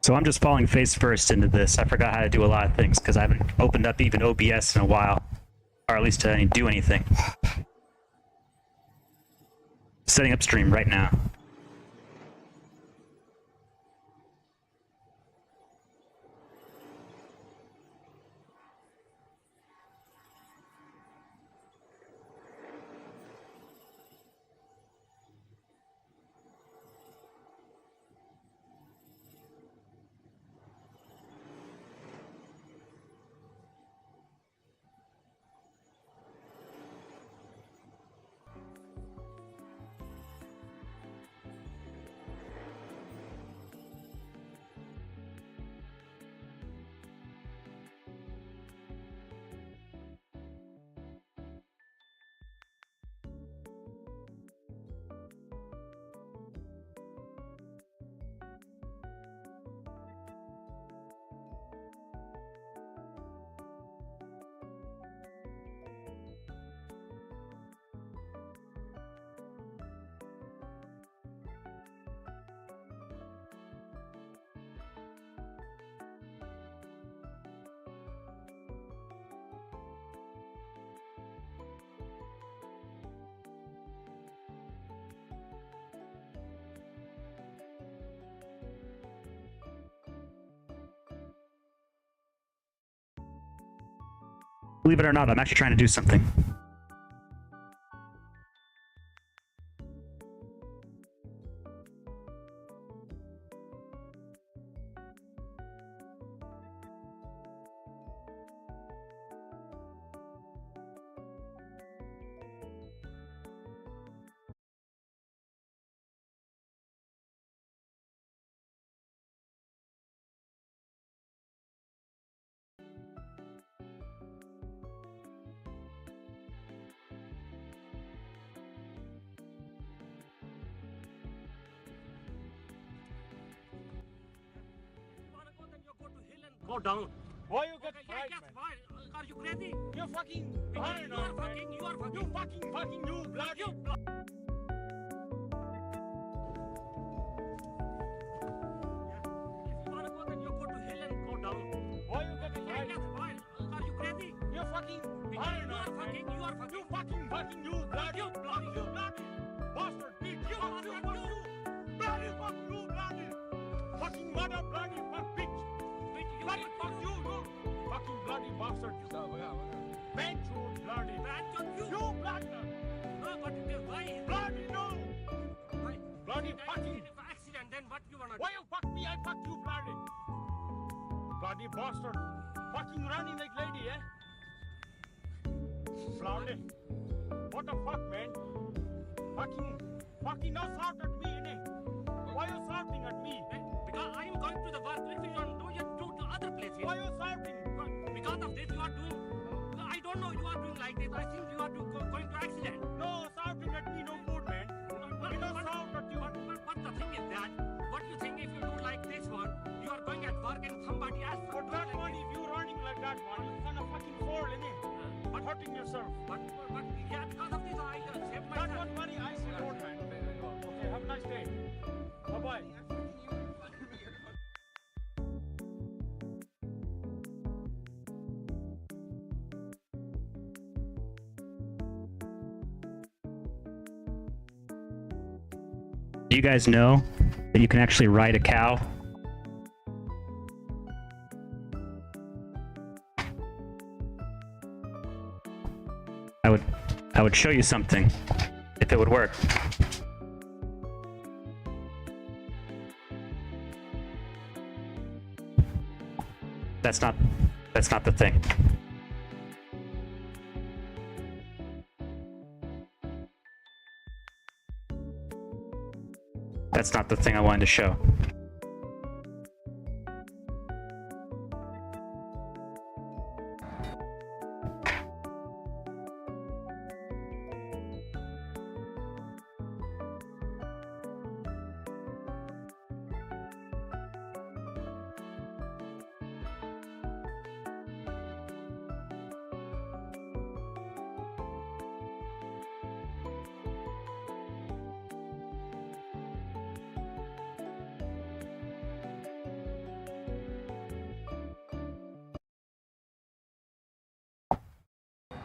So I'm just falling face first into this. I forgot how to do a lot of things because I haven't opened up even OBS in a while. Or at least to do anything. Setting up stream right now. Believe it or not, I'm actually trying to do something. Go down. Why you get fried, yes, man? why? Are you crazy? You're fucking You are paranoid, man. fucking, you are fucking. You fucking, you bloody. You If you wanna go, then you go to hell and go down. Why you get fried? Yes, why? Are you crazy? You're fucking You paranoid, are man. fucking, you are fucking. You fucking, you bloody. You bloody. You bloody. Bastard, bitch. You Fuck bastard, fuck you. Bloody, fuck you, bloody. Fucking mother, bloody, fuck bitch. Bloody, fuck you, you. Fucking bloody bastard. Bench you, bloody. You bloody. No, but why? Bloody, no. Why? Bloody If fucking. accident, then what you wanna do? Why you fuck me? I fuck you, bloody. Bloody bastard. Fucking running like lady, eh? Bloody. What the fuck, man? Fucking now shout at me, innit? Why you shouting at me? Because I am going to the work. If you don't do, you do to other places. Why you shouting? Because of this, you are doing. I don't know. You are doing like this. I think you are going to accident. No, shouting at me, no good, man. I don't shout at you. But the thing is that, what you think if you do like this one, you are going at work and somebody else. But that one, if you running like that one, you're gonna fucking fall, innit? But hurting yourself. But yeah, because of this, I saved That myself. one money I support, man. Okay, have a nice day. Bye-bye. Do you guys know that you can actually ride a cow? I would show you something if it would work. That's not the thing. That's not the thing I wanted to show.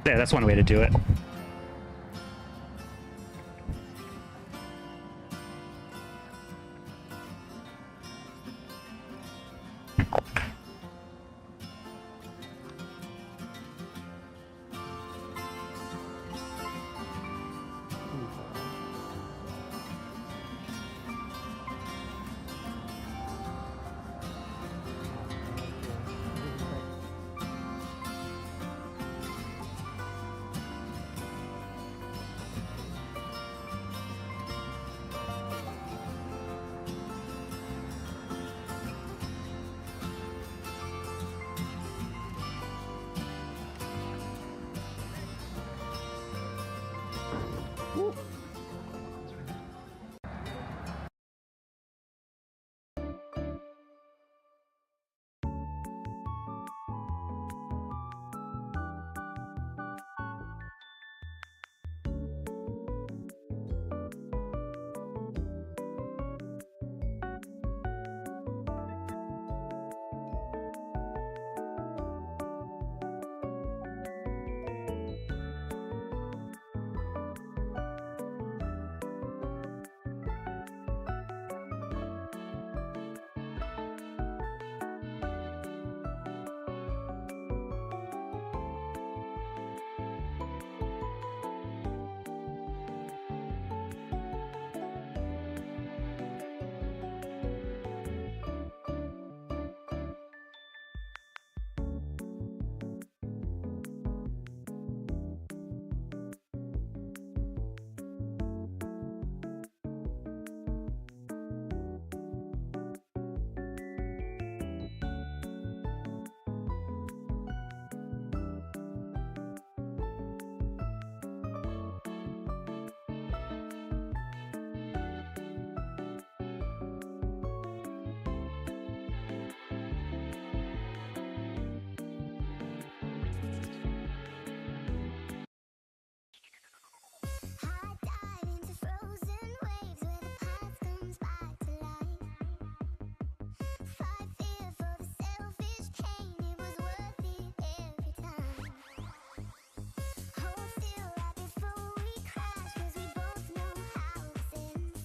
Yeah, that's one way to do it. High dive into frozen waves where the past comes back to life. Fight fear for the selfish pain, it was worth it every time. Hold still right before we crash, 'cause we both know how this ends.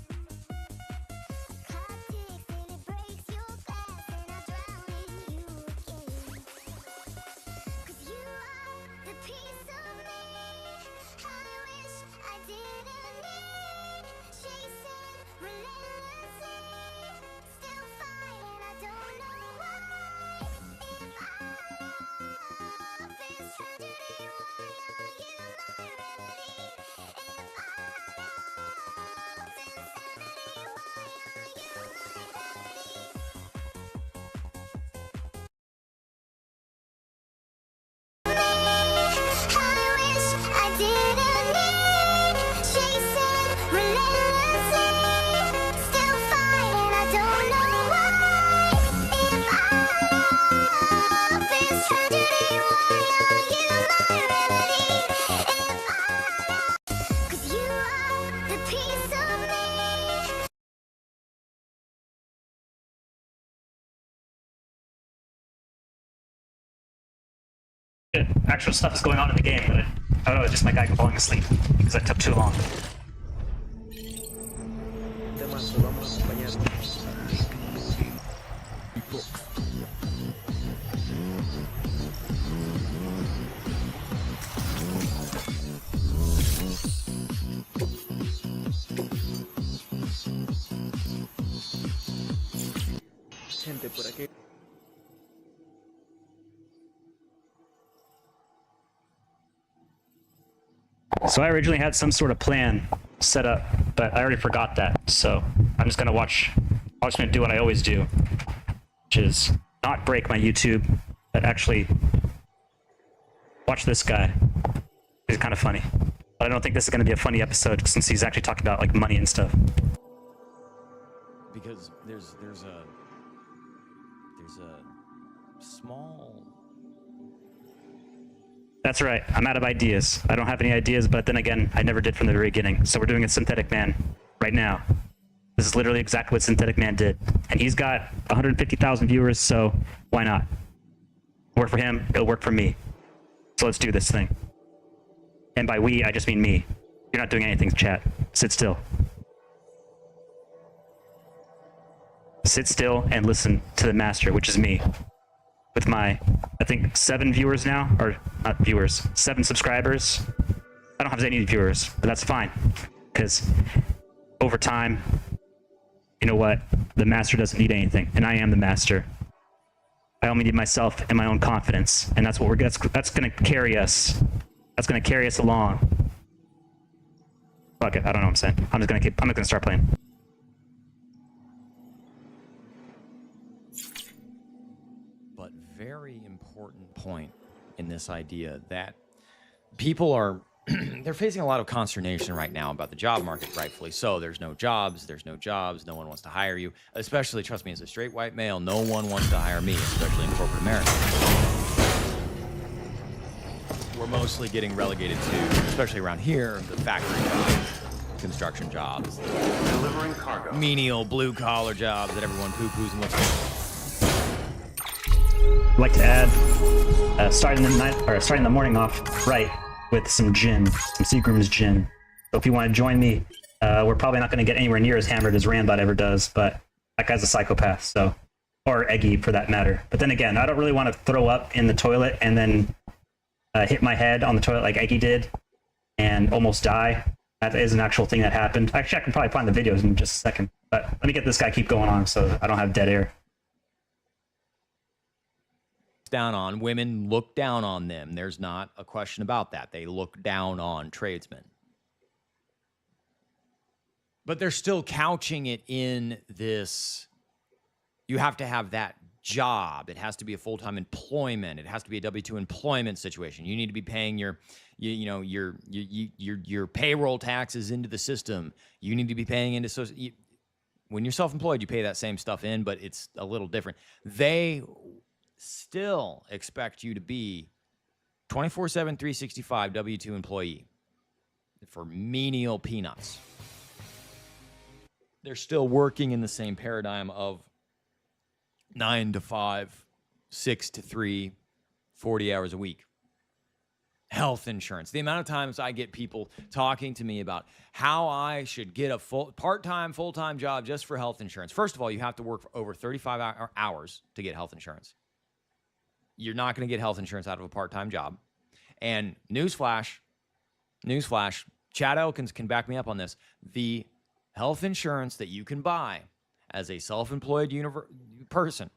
Clock ticks till it breaks your glass, and I drown in you again. 'Cause you are the piece of me I wish I didn't need. Chasing relentlessly, still fighting, I don't know why. If our love is tragedy, why are you my remedy? If our love's insanity, why are you my remedy? I wish I didn't need. Chasing relentlessly, still fighting, I don't know why. If our love is tragedy, why are you my remedy? If our love, 'cause you are the piece of me. Actual stuff is going on in the game, but I don't know, it's just my guy falling asleep because that took too long. Udah masuk, vamos banyak. Gente por aquí. So I originally had some sort of plan set up, but I already forgot that. So I'm just gonna I'm just gonna do what I always do, which is not break my YouTube, but actually watch this guy. He's kind of funny. But I don't think this is gonna be a funny episode since he's actually talking about like money and stuff. Because there's a small. That's right. I'm out of ideas. I don't have any ideas, but then again, I never did from the very beginning. So we're doing a Synthetic Man right now. This is literally exactly what Synthetic Man did. And he's got 150,000 viewers, so why not? Work for him, it'll work for me. So let's do this thing. And by we, I just mean me. You're not doing anything, chat. Sit still. Sit still and listen to the master, which is me. With my, I think, 7 viewers now, or not viewers, 7 subscribers. I don't have any viewers, but that's fine. Because over time, you know what? The master doesn't need anything, and I am the master. I only need myself and my own confidence, and that's what that's going to carry us. That's going to carry us along. Fuck it, I don't know what I'm saying. I'm not going to start playing. But very important point in this idea that people are they're facing a lot of consternation right now about the job market, rightfully so. There's no jobs, no one wants to hire you. Especially, trust me, as a straight white male, no one wants to hire me, especially in corporate America. We're mostly getting relegated to, especially around here, the factory jobs, construction jobs, Delivering cargo. menial blue-collar jobs that everyone poo-poos and looks I'd like to add, starting the morning off right with some gin, some Seagram's gin. So if you want to join me, we're probably not going to get anywhere near as hammered as Rambot ever does, but that guy's a psychopath, so, or Eggy for that matter. But then again, I don't really want to throw up in the toilet and then hit my head on the toilet like Eggy did and almost die. That is an actual thing that happened. Actually, I can probably find the videos in just a second, but let me get this guy keep going on so I don't have dead air. down on. Women look down on them. There's not a question about that. They look down on tradesmen. But they're still couching it in this, you have to have that job. It has to be a full-time employment. It has to be a W-2 employment situation. You need to be paying your payroll taxes into the system. You need to be paying into when you're self-employed, you pay that same stuff in, but it's a little different. They still expect you to be 24/7, 365 W-2 employee for menial peanuts. They're still working in the same paradigm of 9 to 5, 6 to 3, 40 hours a week. Health insurance. The amount of times I get people talking to me about how I should get a part-time, full-time job just for health insurance. First of all, you have to work for over 35 hours to get health insurance. You're not going to get health insurance out of a part-time job. And newsflash, Chad Elkins can back me up on this. The health insurance that you can buy as a self-employed person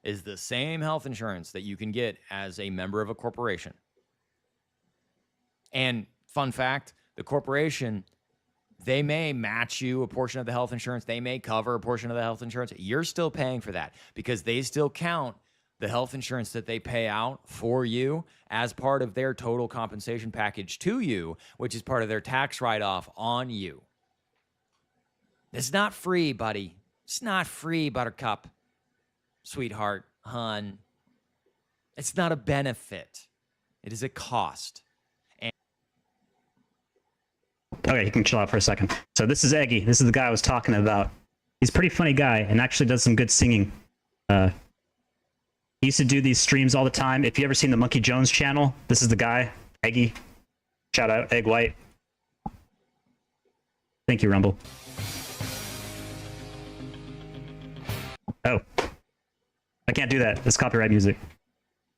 is the same health insurance that you can get as a member of a corporation. And fun fact, the corporation, they may match you a portion of the health insurance. They may cover a portion of the health insurance. You're still paying for that because they still count the health insurance that they pay out for you as part of their total compensation package to you, which is part of their tax write-off on you. It's not free, buddy. It's not free, buttercup, sweetheart, hun. It's not a benefit. It is a cost. Okay, you can chill out for a second. So this is Eggy. This is the guy I was talking about. He's a pretty funny guy and actually does some good singing. He used to do these streams all the time. If you ever seen the Monkey Jones channel, this is the guy, Eggy. Shout out, Egg White. Thank you, Rumble. Oh, I can't do that. It's copyright music.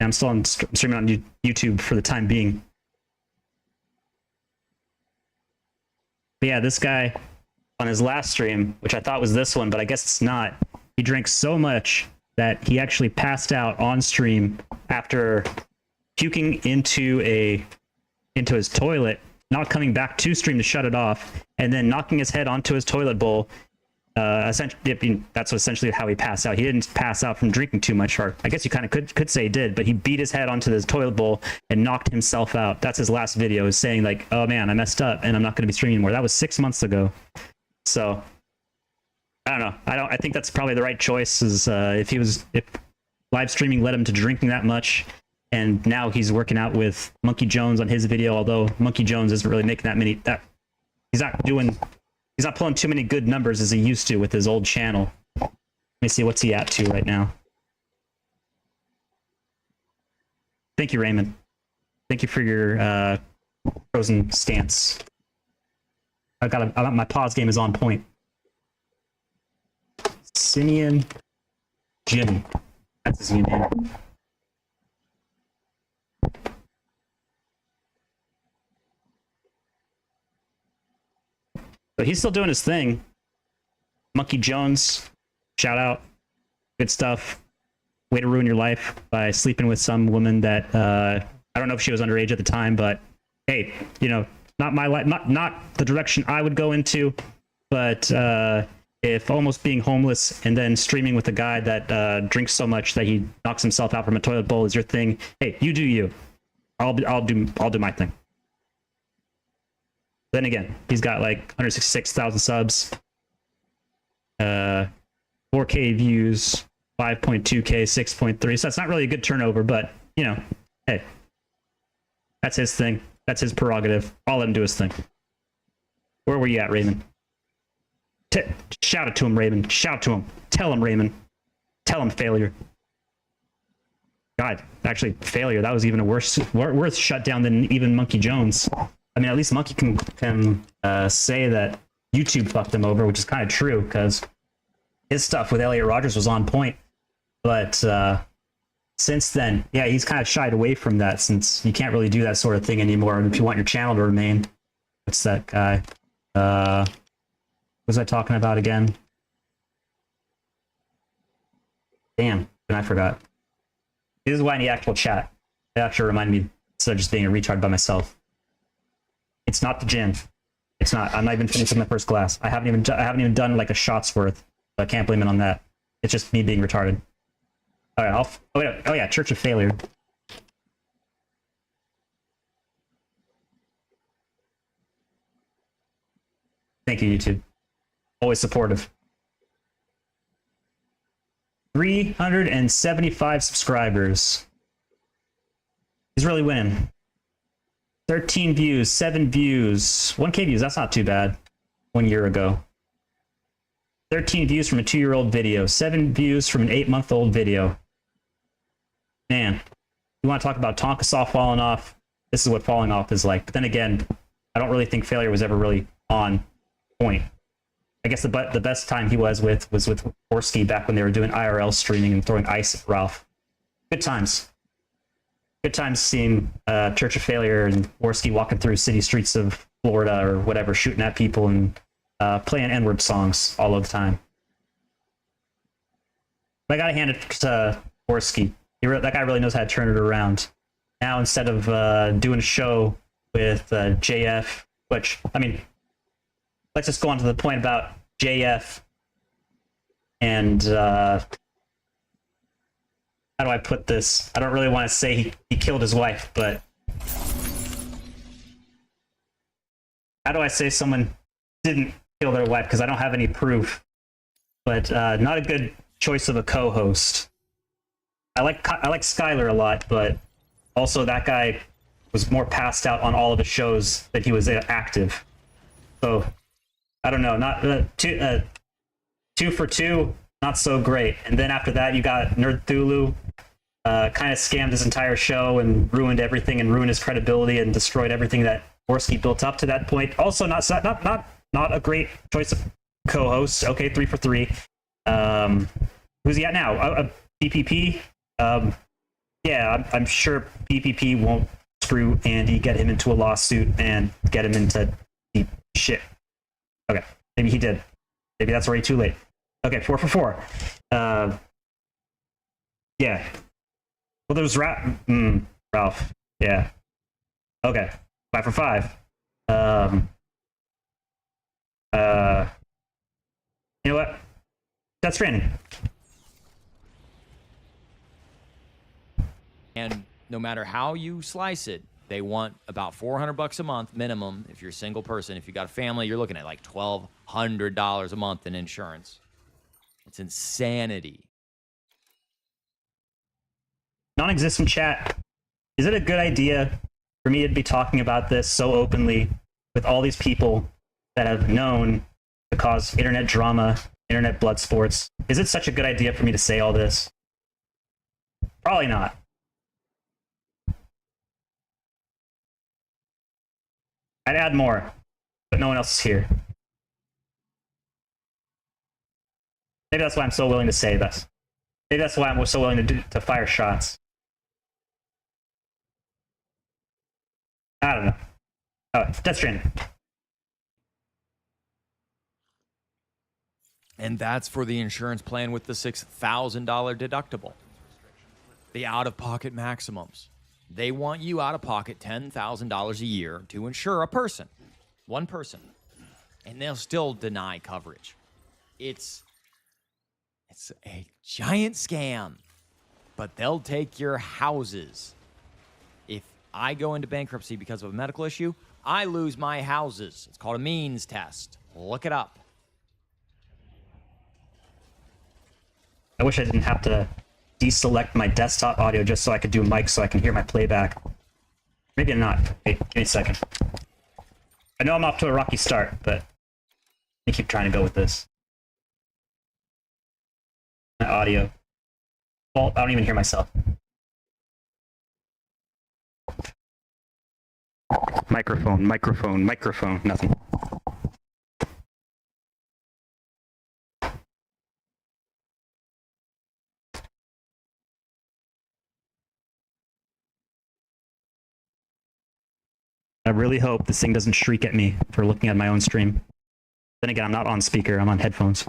And I'm still on streaming on YouTube for the time being. But yeah, this guy on his last stream, which I thought was this one, but I guess it's not. He drank so much that he actually passed out on stream after puking into his toilet, not coming back to stream to shut it off, and then knocking his head onto his toilet bowl. Essentially, that's essentially how he passed out. He didn't pass out from drinking too much, or I guess you kind of could say he did, but he beat his head onto this toilet bowl and knocked himself out. That's his last video, is saying like, "Oh man, I messed up and I'm not going to be streaming anymore." That was 6 months ago. So I don't know. I think that's probably the right choice. Is if live streaming led him to drinking that much, and now he's working out with Monkey Jones on his video. Although Monkey Jones isn't really making that many. He's not pulling too many good numbers as he used to with his old channel. Let me see, what's he at to right now? Thank you, Raymond. Thank you for your frozen stance. My pause game is on point. Simeon Jim. That's his new name. So he's still doing his thing. Monkey Jones, shout out. Good stuff. Way to ruin your life by sleeping with some woman that I don't know if she was underage at the time, but hey, you know, not my life, not the direction I would go into. But if almost being homeless and then streaming with a guy that drinks so much that he knocks himself out from a toilet bowl is your thing, hey, you do you. I'll do my thing. Then again, he's got like 166,000 subs, 4K views, 5.2K, 6.3. So that's not really a good turnover, but you know, hey, that's his thing. That's his prerogative. I'll let him do his thing. Where were you at, Raymond? Shout it to him, Raymond. Shout to him. Tell him, Raymond. Tell him, failure. God, actually, failure. That was even a worse shutdown than even Monkey Jones. I mean, at least Monkey can say that YouTube fucked him over, which is kind of true because his stuff with Elliot Rodgers was on point. But since then, yeah, he's kind of shied away from that since you can't really do that sort of thing anymore. And if you want your channel to remain, what's that guy? What was I talking about again? Damn, and I forgot. This is why I need actual chat. It actually reminded me instead of just being a retard by myself. It's not the gin. It's not. I'm not even finished with my first glass. I haven't even done like a shot's worth. So I can't blame it on that. It's just me being retarded. All right. Oh yeah. Church of Failure. Thank you, YouTube. Always supportive. 375 subscribers. He's really winning. 13 views, 7 views, 1K views. That's not too bad. 1 year ago. 13 views from a 2-year-old video. 7 views from an 8-month-old video. Man, you want to talk about Tonka Saw falling off? This is what falling off is like. But then again, I don't really think Failure was ever really on point. I guess the best time he was with Orsky back when they were doing IRL streaming and throwing ice at Ralph. Good times. Good times seeing Church of Failure and Orsky walking through city streets of Florida or whatever, shooting at people and playing N-word songs all of the time. But I gotta hand it to Orsky. That guy really knows how to turn it around. Now instead of doing a show with JF, which, I mean, let's just go on to the point about JF and how do I put this? I don't really want to say he killed his wife, but how do I say someone didn't kill their wife? Because I don't have any proof. But not a good choice of a co-host. I like Skylar a lot, but also that guy was more passed out on all of the shows that he was active. So I don't know. Not 2 for 2, not so great. And then after that, you got Nerd Thulu. Kind of scammed his entire show and ruined everything and ruined his credibility and destroyed everything that Orsky built up to that point. Also, not a great choice of co-host. Okay, 3 for 3. Who's he at now? PPP. Yeah, I'm sure PPP won't screw Andy, get him into a lawsuit, and get him into deep shit. Okay, maybe he did. Maybe that's already too late. Okay, 4 for 4. Yeah. Well, there's Ralph. Yeah. Okay. 5 for 5. You know what? That's Brandon. And no matter how you slice it, they want about $400 a month minimum if you're a single person. If you got a family, you're looking at like $1,200 a month in insurance. It's insanity. Non-existent chat. Is it a good idea for me to be talking about this so openly with all these people that have known to cause internet drama, internet blood sports? Is it such a good idea for me to say all this? Probably not. I'd add more, but no one else is here. Maybe that's why I'm so willing to say this. Maybe that's why I'm so willing to fire shots. I don't know. Oh, Death Stranding. And that's for the insurance plan with the $6,000 deductible. The out-of-pocket maximums. They want you out of pocket $10,000 a year to insure a person. One person. And they'll still deny coverage. It's a giant scam. But they'll take your houses. If I go into bankruptcy because of a medical issue, I lose my houses. It's called a means test. Look it up. I wish I didn't have to deselect my desktop audio just so I could do mic so I can hear my playback. Maybe not. Wait, give me a second. I know I'm off to a rocky start, but let me keep trying to go with this. My audio. Well, I don't even hear myself. Microphone, microphone, microphone, nothing. I really hope this thing doesn't shriek at me for looking at my own stream. Then again, I'm not on speaker, I'm on headphones.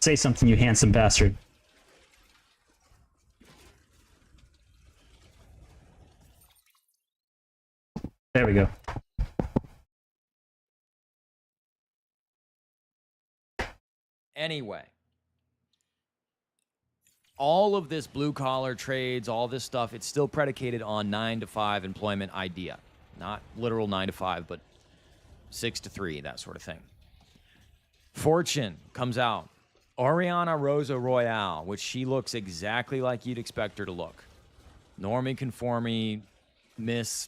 Say something, you handsome bastard. There we go. Anyway, all of this blue collar trades, all this stuff, it's still predicated on 9 to 5 employment idea. Not literal 9 to 5, but 6 to 3, that sort of thing. Fortune comes out. Oriana Rosa Royale, which she looks exactly like you'd expect her to look. Normie conformie, Miss.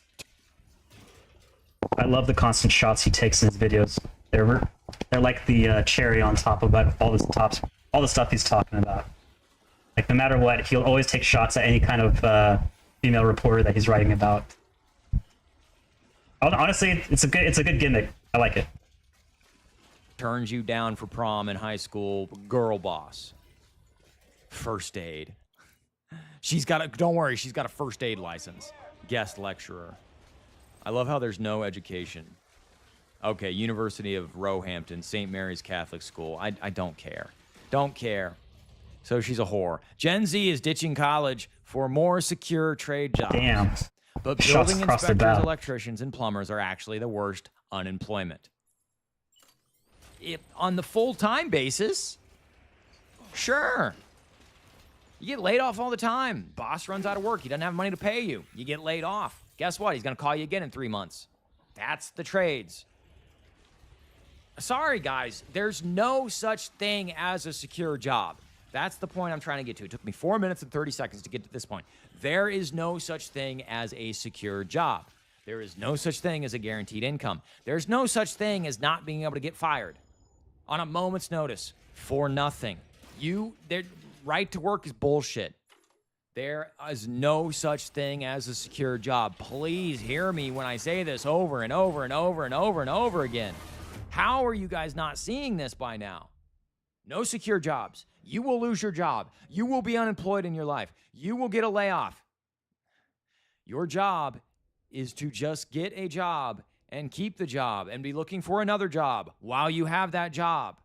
I love the constant shots he takes in his videos. They're like the cherry on top of all the stuff he's talking about. Like no matter what, he'll always take shots at any kind of female reporter that he's writing about. Honestly, it's a good gimmick. I like it. Turns you down for prom in high school, girl boss. First aid. Don't worry, she's got a first aid license. Guest lecturer. I love how there's no education. Okay, University of Roehampton, St. Mary's Catholic School. I don't care. Don't care. So she's a whore. Gen Z is ditching college for more secure trade jobs. Damn. But Shots building across their inspectors, bow. electricians, and plumbers are actually the worst unemployment. On the full-time basis, sure. You get laid off all the time. Boss runs out of work. He doesn't have money to pay you. You get laid off. Guess what? He's going to call you again in 3 months. That's the trades. Sorry, guys. There's no such thing as a secure job. That's the point I'm trying to get to. It took me 4 minutes and 30 seconds to get to this point. There is no such thing as a secure job. There is no such thing as a guaranteed income. There's no such thing as not being able to get fired on a moment's notice for nothing. Their right to work is bullshit. There is no such thing as a secure job. Please hear me when I say this over and over and over and over and over again. How are you guys not seeing this by now? No secure jobs. You will lose your job. You will be unemployed in your life. You will get a layoff. Your job is to just get a job and keep the job and be looking for another job while you have that job.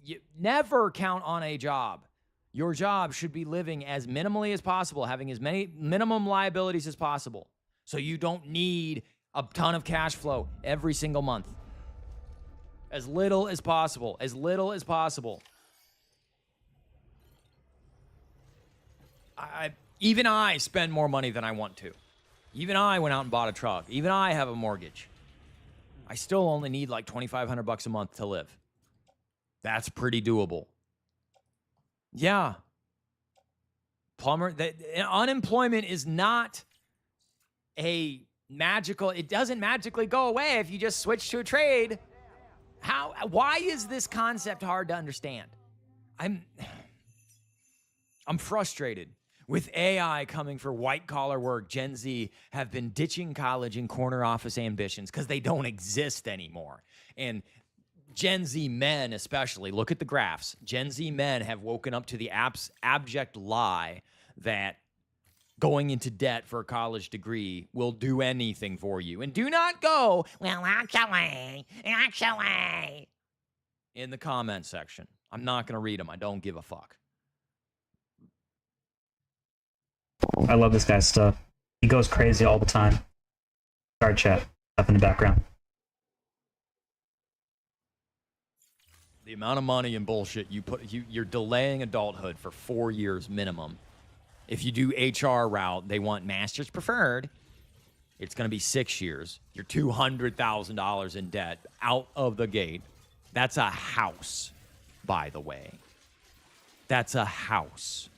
You never count on a job. Your job should be living as minimally as possible, having as many minimum liabilities as possible, so you don't need a ton of cash flow every single month. As little as possible. As little as possible. Even I spend more money than I want to. Even I went out and bought a truck. Even I have a mortgage. I still only need like $2,500 a month to live. That's pretty doable. Yeah. Unemployment is not a magical. It doesn't magically go away if you just switch to a trade. Why is this concept hard to understand? I'm frustrated. With AI coming for white-collar work, Gen Z have been ditching college and corner office ambitions because they don't exist anymore. And Gen Z men especially, look at the graphs. Gen Z men have woken up to the abject lie that going into debt for a college degree will do anything for you. And do not go, well, actually, in the comment section. I'm not going to read them. I don't give a fuck. I love this guy's stuff. He goes crazy all the time. Start chat up in the background. The amount of money and bullshit you're delaying adulthood for 4 years minimum. If you do HR route, they want master's preferred. It's going to be 6 years. You're $200,000 in debt out of the gate. That's a house, by the way. That's a house.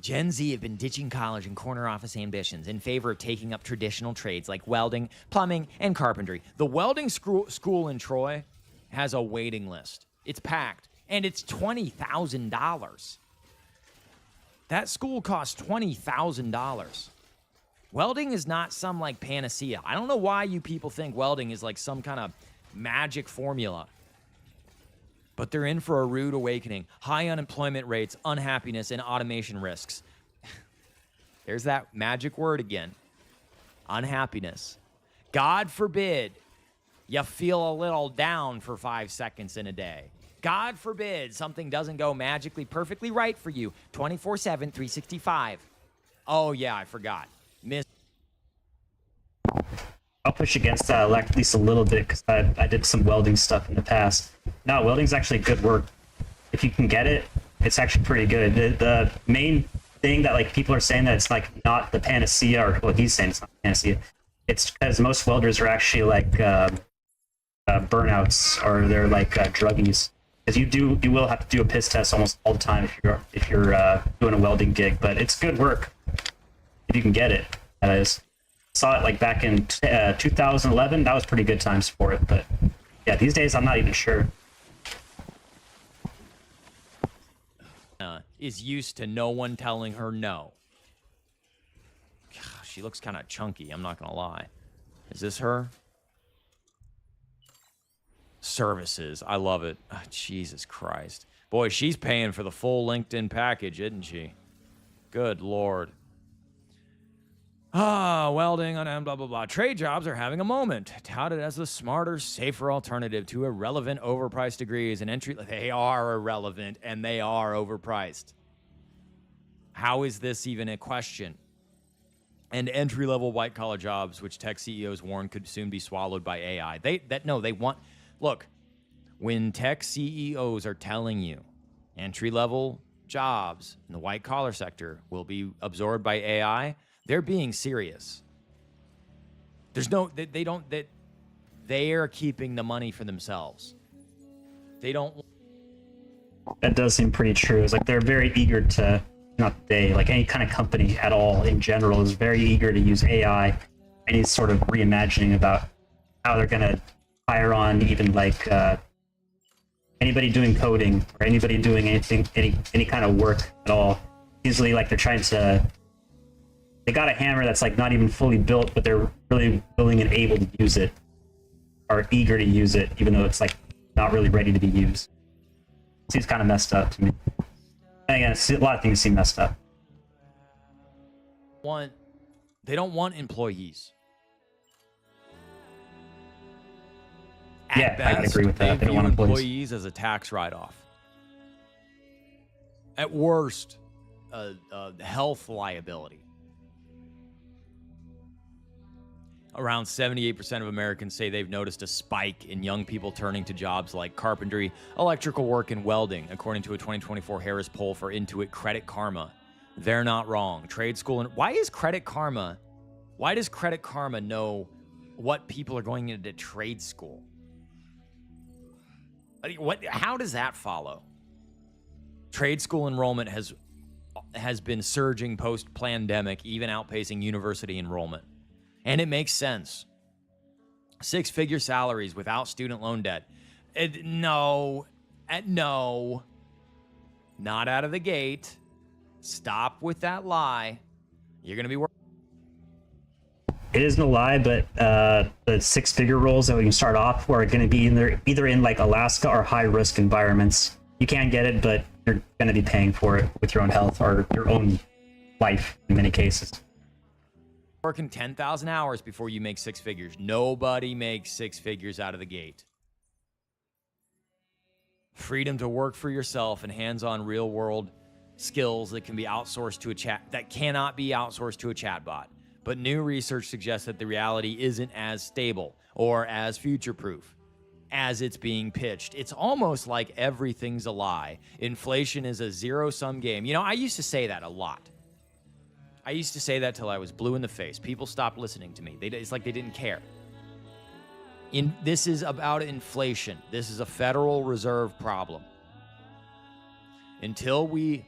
Gen Z have been ditching college and corner office ambitions in favor of taking up traditional trades like welding, plumbing, and carpentry. The welding school in Troy has a waiting list. It's packed, and it's $20,000. That school costs $20,000. Welding is not some like panacea. I don't know why you people think welding is like some kind of magic formula. But they're in for a rude awakening. High unemployment rates, unhappiness, and automation risks. There's that magic word again. Unhappiness. God forbid you feel a little down for 5 seconds in a day. God forbid something doesn't go magically perfectly right for you 24/7, 365. Oh, yeah, I forgot. I'll push against that at least a little bit because I did some welding stuff in the past. No, welding's actually good work. If you can get it, it's actually pretty good. The main thing that like people are saying that it's like not the panacea, or well, he's saying it's not the panacea. It's because most welders are actually like burnouts, or they're like druggies. Because you will have to do a piss test almost all the time if you're doing a welding gig. But it's good work if you can get it. That is. Saw it like back in 2011. That was pretty good times for it, but yeah, these days I'm not even sure. Is used to no one telling her no. God, she looks kind of chunky, I'm not gonna lie. Is this her? Services, I love it. Oh, Jesus Christ. Boy, she's paying for the full LinkedIn package, isn't she? Good Lord. Welding and blah, blah, blah. Trade jobs are having a moment. Touted as the smarter, safer alternative to irrelevant, overpriced degrees and entry. They are irrelevant and they are overpriced. How is this even a question? And entry-level white-collar jobs, which tech CEOs warn could soon be swallowed by AI. They want... Look, when tech CEOs are telling you entry-level jobs in the white-collar sector will be absorbed by AI... They're being serious. There's no, they are keeping the money for themselves. They don't. That does seem pretty true. It's like they're very eager to, not they, like any kind of company at all in general is very eager to use AI. Any sort of reimagining about how they're going to hire on even like anybody doing coding or anybody doing anything, any kind of work at all. Usually like they're trying to, they got a hammer that's like not even fully built, but they're really willing and able to use it, or eager to use it, even though it's like not really ready to be used. It seems kind of messed up to me. And again, a lot of things seem messed up. They don't want employees. Yeah, I gotta agree with that. They don't want view employees as a tax write-off. At worst, a health liability. Around 78% of Americans say they've noticed a spike in young people turning to jobs like carpentry, electrical work, and welding, according to a 2024 Harris poll for Intuit Credit Karma. They're not wrong. Trade school and why does Credit Karma know what people are going into trade school? How does that follow? Trade school enrollment has has been surging post-pandemic, even outpacing university enrollment. And it makes sense. Six-figure salaries without student loan debt. No, not out of the gate. Stop with that lie. You're going to be working. It isn't a lie, but the six-figure roles that we can start off are going to be either in like Alaska or high-risk environments. You can get it, but you're going to be paying for it with your own health or your own life in many cases. Working 10,000 hours before you make six figures. Nobody makes six figures out of the gate. Freedom to work for yourself and hands-on real-world skills that can be outsourced to a chat that cannot be outsourced to a chatbot. But new research suggests that the reality isn't as stable or as future-proof as it's being pitched. It's almost like everything's a lie. Inflation is a zero-sum game. You know, I used to say that a lot. I used to say that till I was blue in the face. People stopped listening to me. It's like they didn't care. This is about inflation. This is a Federal Reserve problem. Until we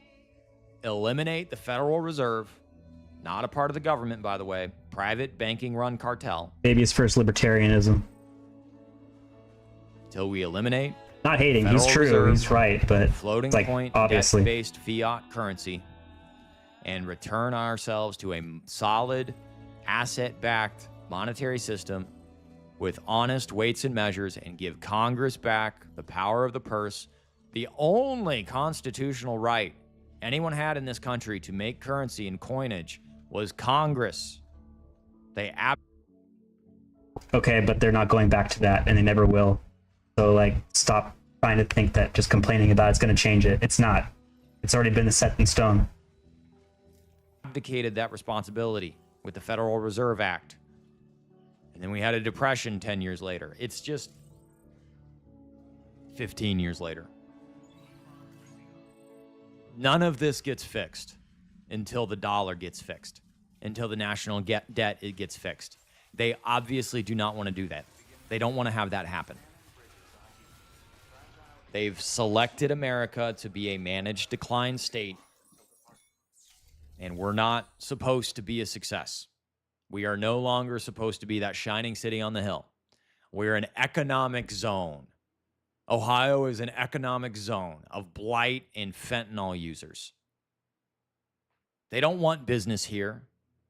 eliminate the Federal Reserve, not a part of the government, by the way, private banking-run cartel. Baby's first libertarianism. Until we eliminate. Not hating, Federal he's true, Reserve, he's right, but floating it's like, point, obviously. debt-based fiat currency, and return ourselves to a solid, asset-backed monetary system with honest weights and measures, and give Congress back the power of the purse, the only constitutional right anyone had in this country to make currency and coinage was Congress. Okay, but they're not going back to that, and they never will. So, like, stop trying to think that just complaining about it's going to change it. It's not. It's already been set in stone. Abdicated that responsibility with the Federal Reserve Act. And then we had a depression 10 years later. It's just 15 years later. None of this gets fixed until the dollar gets fixed, until the national debt it gets fixed. They obviously do not want to do that. They don't want to have that happen. They've selected America to be a managed decline state, and we're not supposed to be a success. We are no longer supposed to be that shining city on the hill. We're an economic zone. Ohio is an economic zone of blight and fentanyl users. They don't want business here.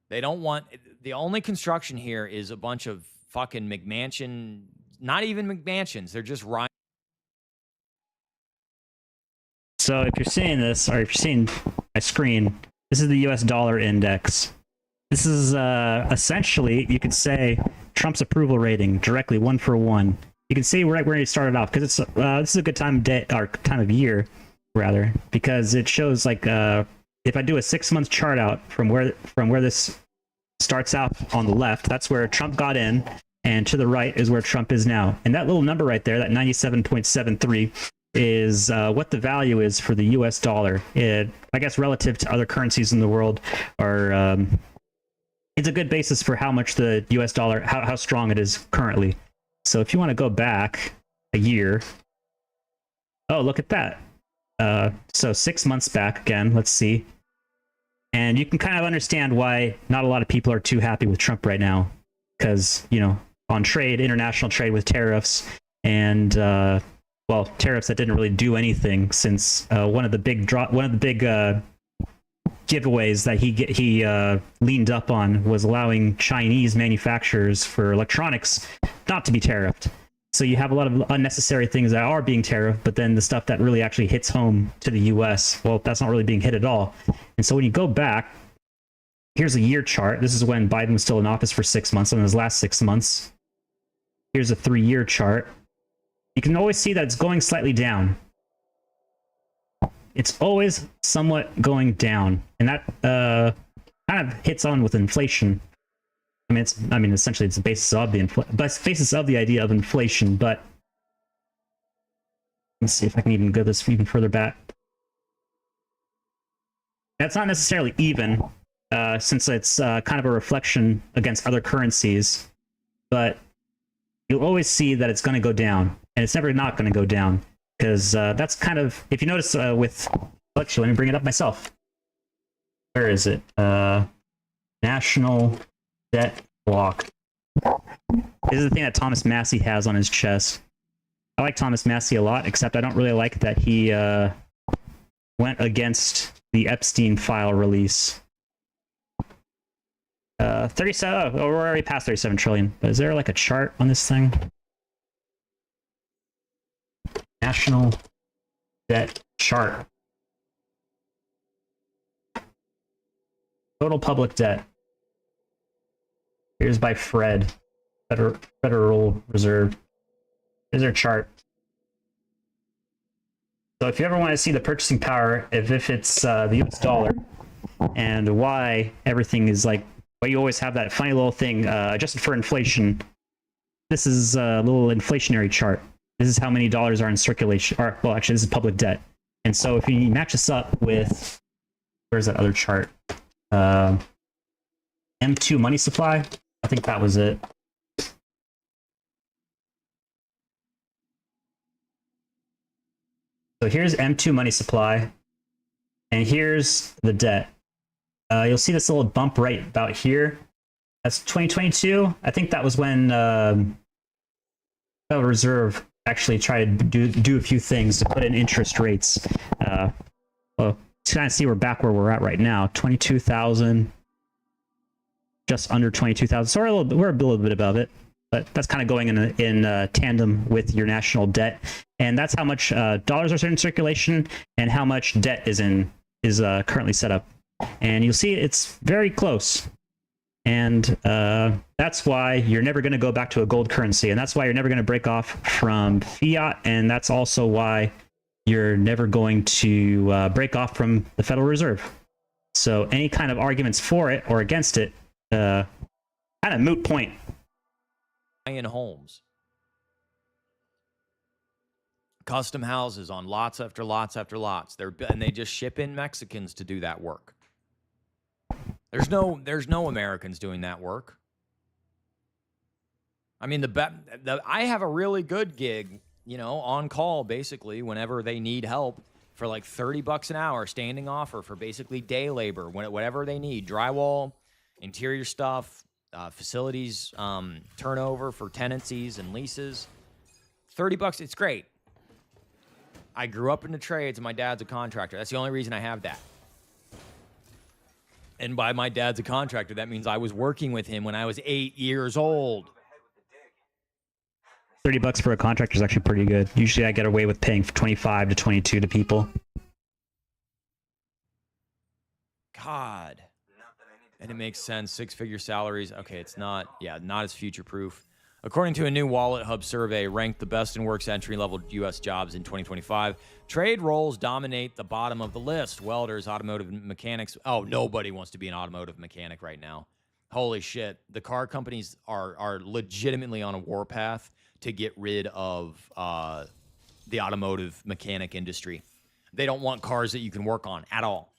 They don't want, the only construction here is a bunch of fucking McMansion, not even McMansions. They're just rhyme. So if you're seeing this, or if you're seeing my screen, this is the US dollar index. This is essentially, you could say, Trump's approval rating, directly 1-for-1. You can see right where he started off, because it's this is a good time of day, or time of year, rather, because it shows like if I do a 6-month chart out from where this starts out on the left, that's where Trump got in, and to the right is where Trump is now. And that little number right there, that 97.73, is what the value is for the US dollar. I guess relative to other currencies in the world, are it's a good basis for how much the US dollar, how strong it is currently. So if you want to go back a year, oh, look at that. So 6 months back again, let's see. And you can kind of understand why not a lot of people are too happy with Trump right now. Because, you know, on trade, international trade with tariffs, and, well, tariffs that didn't really do anything, since one of the big giveaways that he leaned up on was allowing Chinese manufacturers for electronics not to be tariffed. So you have a lot of unnecessary things that are being tariffed, but then the stuff that really actually hits home to the US, well, that's not really being hit at all. And so when you go back, here's a year chart. This is when Biden was still in office for 6 months, in his last 6 months. Here's a 3-year chart. You can always see that it's going slightly down. It's always somewhat going down, and that kind of hits on with inflation. I mean, essentially, it's the basis of the idea of inflation. But let's see if I can even go this even further back. That's not necessarily even, since it's kind of a reflection against other currencies. But you'll always see that it's going to go down, and it's never not going to go down, because that's kind of, if you notice with, actually, let me bring it up myself. Where is it? National debt block. This is the thing that Thomas Massey has on his chest. I like Thomas Massey a lot, except I don't really like that he went against the Epstein file release. 37. Oh, we're already past 37 trillion. But is there like a chart on this thing? National debt chart. Total public debt. Here's by Fred, Federal Reserve. Here's their chart. So if you ever want to see the purchasing power, if it's the US dollar, and why everything is like, why you always have that funny little thing adjusted for inflation. This is a little inflationary chart. This is how many dollars are in circulation. Or, well, actually, this is public debt. And so if you match this up with, where's that other chart? M2 money supply. I think that was it. So here's M2 money supply, and here's the debt. You'll see this little bump right about here. That's 2022. I think that was when Federal Reserve actually tried to do a few things to put in interest rates. Well, to kind of see back where we're at right now, 22,000, just under 22,000. So we're a little bit above it, but that's kind of going in tandem with your national debt, and that's how much dollars are in circulation and how much debt is currently set up. And you'll see it's very close. And that's why you're never going to go back to a gold currency. And that's why you're never going to break off from fiat. And that's also why you're never going to break off from the Federal Reserve. So any kind of arguments for it or against it, kind of moot point. In homes. Custom houses on lots after lots after lots. And they just ship in Mexicans to do that work. There's no Americans doing that work. I mean, I have a really good gig, you know, on call basically whenever they need help for like $30 an hour, standing offer for basically day labor, whatever they need, drywall, interior stuff, facilities, turnover for tenancies and leases. $30, it's great. I grew up in the trades and my dad's a contractor. That's the only reason I have that. And by my dad's a contractor, that means I was working with him when I was 8 years old. $30 for a contractor is actually pretty good. Usually I get away with paying 25 to 22 to people. God. And it makes sense. 6-figure salaries. Okay, it's not as future-proof. According to a new Wallet Hub survey, ranked the best in works entry-level U.S. jobs in 2025, trade roles dominate the bottom of the list. Welders, automotive mechanics. Oh, nobody wants to be an automotive mechanic right now. Holy shit. The car companies are legitimately on a warpath to get rid of the automotive mechanic industry. They don't want cars that you can work on at all.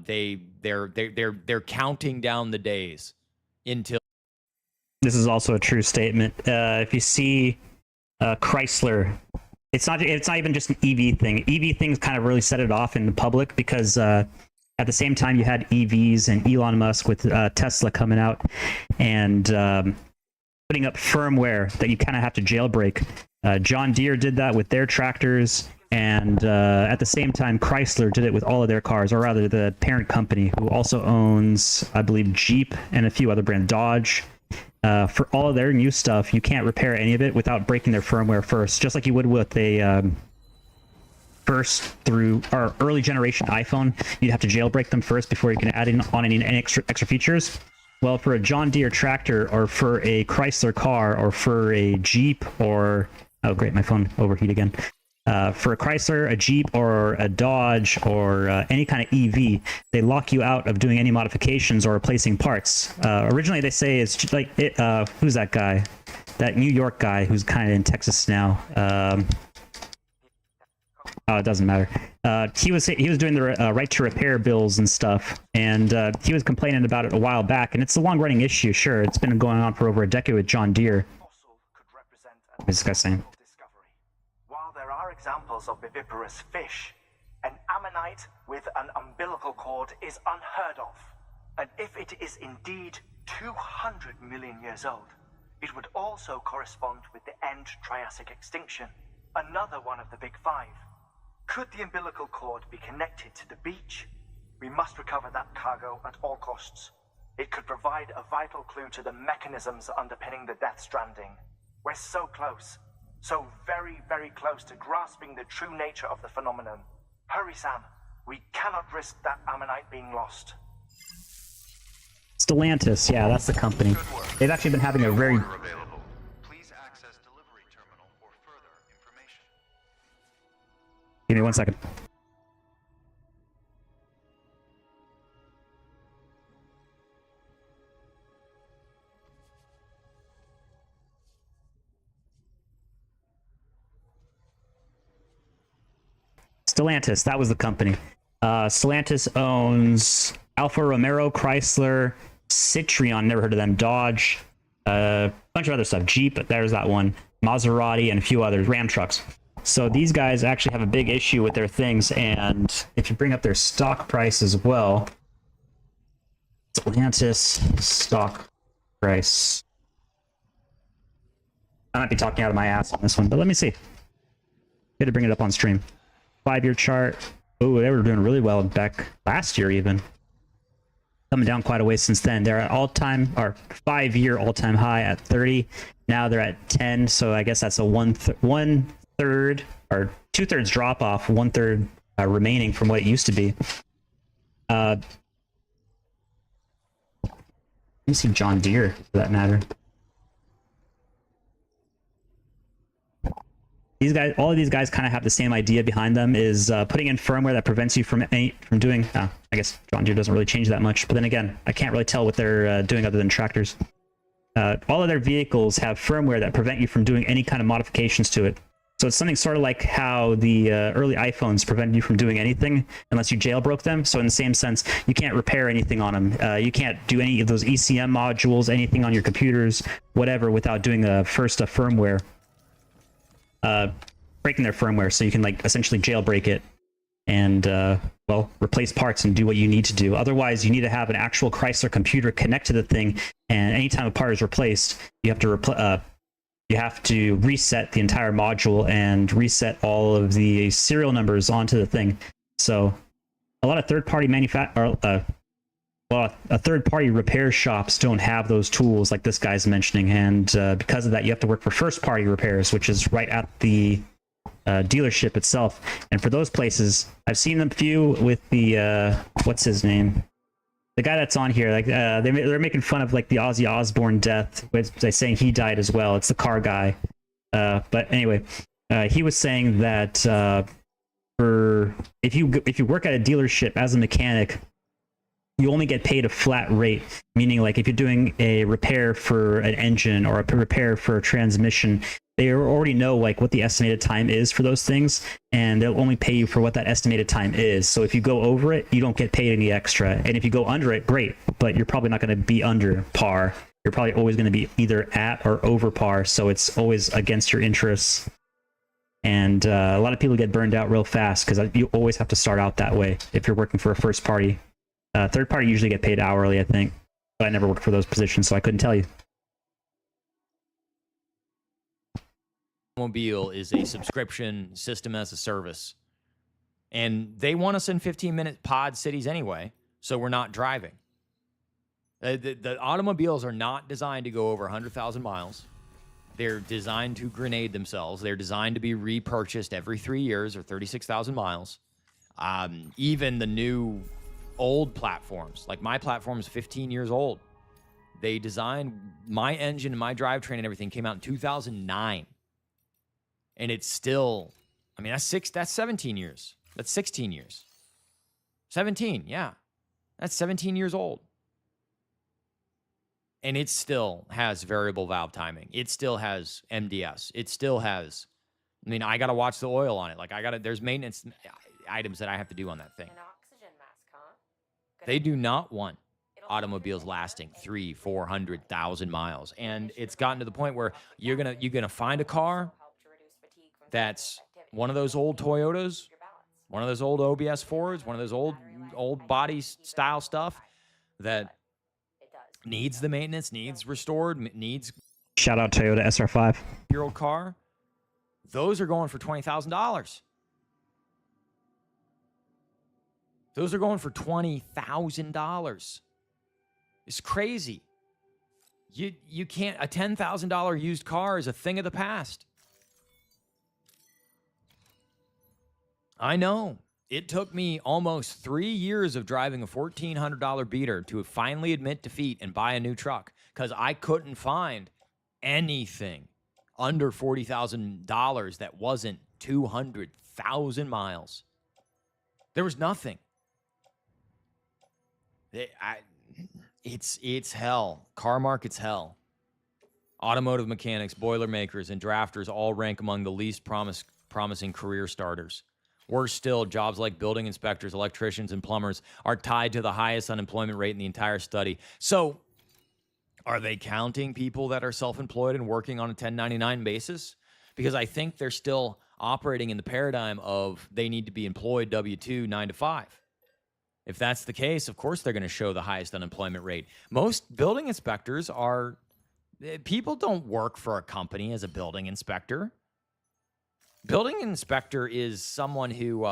They're counting down the days until. This is also a true statement. If you see Chrysler, it's not even just an EV thing. EV things kind of really set it off in the public because at the same time you had EVs and Elon Musk with Tesla coming out and putting up firmware that you kind of have to jailbreak. John Deere did that with their tractors, and at the same time Chrysler did it with all of their cars, or rather the parent company, who also owns, I believe, Jeep and a few other brands, Dodge. For all of their new stuff, you can't repair any of it without breaking their firmware first, just like you would with a first through our early generation iPhone. You'd have to jailbreak them first before you can add on any extra features. Well, for a John Deere tractor, or for a Chrysler car, or for a Jeep, or oh great, my phone overheat again. For a Chrysler, a Jeep, or a Dodge, or any kind of EV, they lock you out of doing any modifications or replacing parts. Originally, they say it's just like who's that guy? That New York guy who's kind of in Texas now. Oh, it doesn't matter. He was doing the right to repair bills and stuff, and he was complaining about it a while back. And it's a long-running issue. Sure, it's been going on for over a decade with John Deere. What's this guy saying? While there are examples of viviparous fish, An ammonite with an umbilical cord is unheard of. And if it is indeed 200 million years old, it would also correspond with the end Triassic extinction, another one of the big five. Could the umbilical cord be connected to the beach? We must recover that cargo at all costs. It could provide a vital clue to the mechanisms underpinning the Death Stranding. We're so close. So very, very close to grasping the true nature of the phenomenon. Hurry, Sam. We cannot risk that ammonite being lost. Stellantis, yeah, that's the company. They've actually been having a very... Please access delivery terminal for further information. Give me 1 second. Stellantis, that was the company. Stellantis owns Alfa Romeo, Chrysler, Citroen, never heard of them, Dodge, a bunch of other stuff, Jeep, there's that one, Maserati, and a few others, Ram trucks. So these guys actually have a big issue with their things, and if you bring up their stock price as well, Stellantis stock price. I might be talking out of my ass on this one, but let me see. Good to bring it up on stream. 5-year chart. Oh, they were doing really well back last year even. Coming down quite a ways since then. They're at all-time, or 5-year all-time high at 30. Now they're at 10, so I guess that's a one-third or 2/3 drop off, 1/3 remaining from what it used to be. Let me see John Deere, for that matter. These guys, all of these guys kind of have the same idea behind them, is putting in firmware that prevents you from doing, I guess John Deere doesn't really change that much, but then again, I can't really tell what they're doing other than tractors. All of their vehicles have firmware that prevent you from doing any kind of modifications to it. So it's something sort of like how the early iPhones prevented you from doing anything unless you jailbroke them. So in the same sense, you can't repair anything on them. You can't do any of those ECM modules, anything on your computers, whatever, without doing a firmware. Breaking their firmware, so you can like essentially jailbreak it and well, replace parts and do what you need to do. Otherwise, you need to have an actual Chrysler computer connect to the thing, and anytime a part is replaced, you have to reset the entire module and reset all of the serial numbers onto the thing. So a lot of third-party third-party repair shops don't have those tools like this guy's mentioning, and because of that, you have to work for first-party repairs, which is right at the dealership itself. And for those places, I've seen a few with the what's his name, the guy that's on here, like they're making fun of like the Ozzy Osbourne death, by saying he died as well. It's the car guy, but anyway, he was saying that for if you work at a dealership as a mechanic, you only get paid a flat rate, meaning like if you're doing a repair for an engine or a repair for a transmission, they already know like what the estimated time is for those things, and they'll only pay you for what that estimated time is. So if you go over it, you don't get paid any extra. And if you go under it, great, but you're probably not going to be under par. You're probably always going to be either at or over par, so it's always against your interests. And a lot of people get burned out real fast because you always have to start out that way if you're working for a first party. Third party usually get paid hourly, I think, but I never worked for those positions, so I couldn't tell you. Mobile is a subscription system as a service, and they want us in 15-minute pod cities anyway, so we're not driving. The automobiles are not designed to go over 100,000 miles. They're designed to grenade themselves. They're designed to be repurchased every 3 years or 36,000 miles. Even the new old platforms, like my platform is 15 years old. They designed my engine and my drivetrain and everything came out in 2009. And it's still, I mean, that's 17 years. That's 16 years. 17, yeah. That's 17 years old. And it still has variable valve timing. It still has MDS. It still has, I mean, I got to watch the oil on it. Like there's maintenance items that I have to do on that thing. An oxygen mask, huh? They do not want automobiles lasting 300,000-400,000 miles. And it's gotten to the point where you're gonna find a car that's one of those old Toyotas, One of those old OBS Fords, one of those old body style stuff that needs the maintenance, needs restored, needs Shout out Toyota SR5. your old car. Those are going for $20,000. Those are going for $20,000. It's crazy. You can't, a $10,000 used car is a thing of the past. I know. It took me almost 3 years of driving a $1,400 beater to finally admit defeat and buy a new truck because I couldn't find anything under $40,000 that wasn't 200,000 miles. There was nothing. It's hell. Car market's hell. Automotive mechanics, boilermakers, and drafters all rank among the least promising career starters. Worse still, jobs like building inspectors, electricians, and plumbers are tied to the highest unemployment rate in the entire study. So, are they counting people that are self-employed and working on a 1099 basis? Because I think they're still operating in the paradigm of they need to be employed W-2, 9 to 5. If that's the case, of course they're going to show the highest unemployment rate. Most building inspectors are... People don't work for a company as a building inspector. Building inspector is someone who,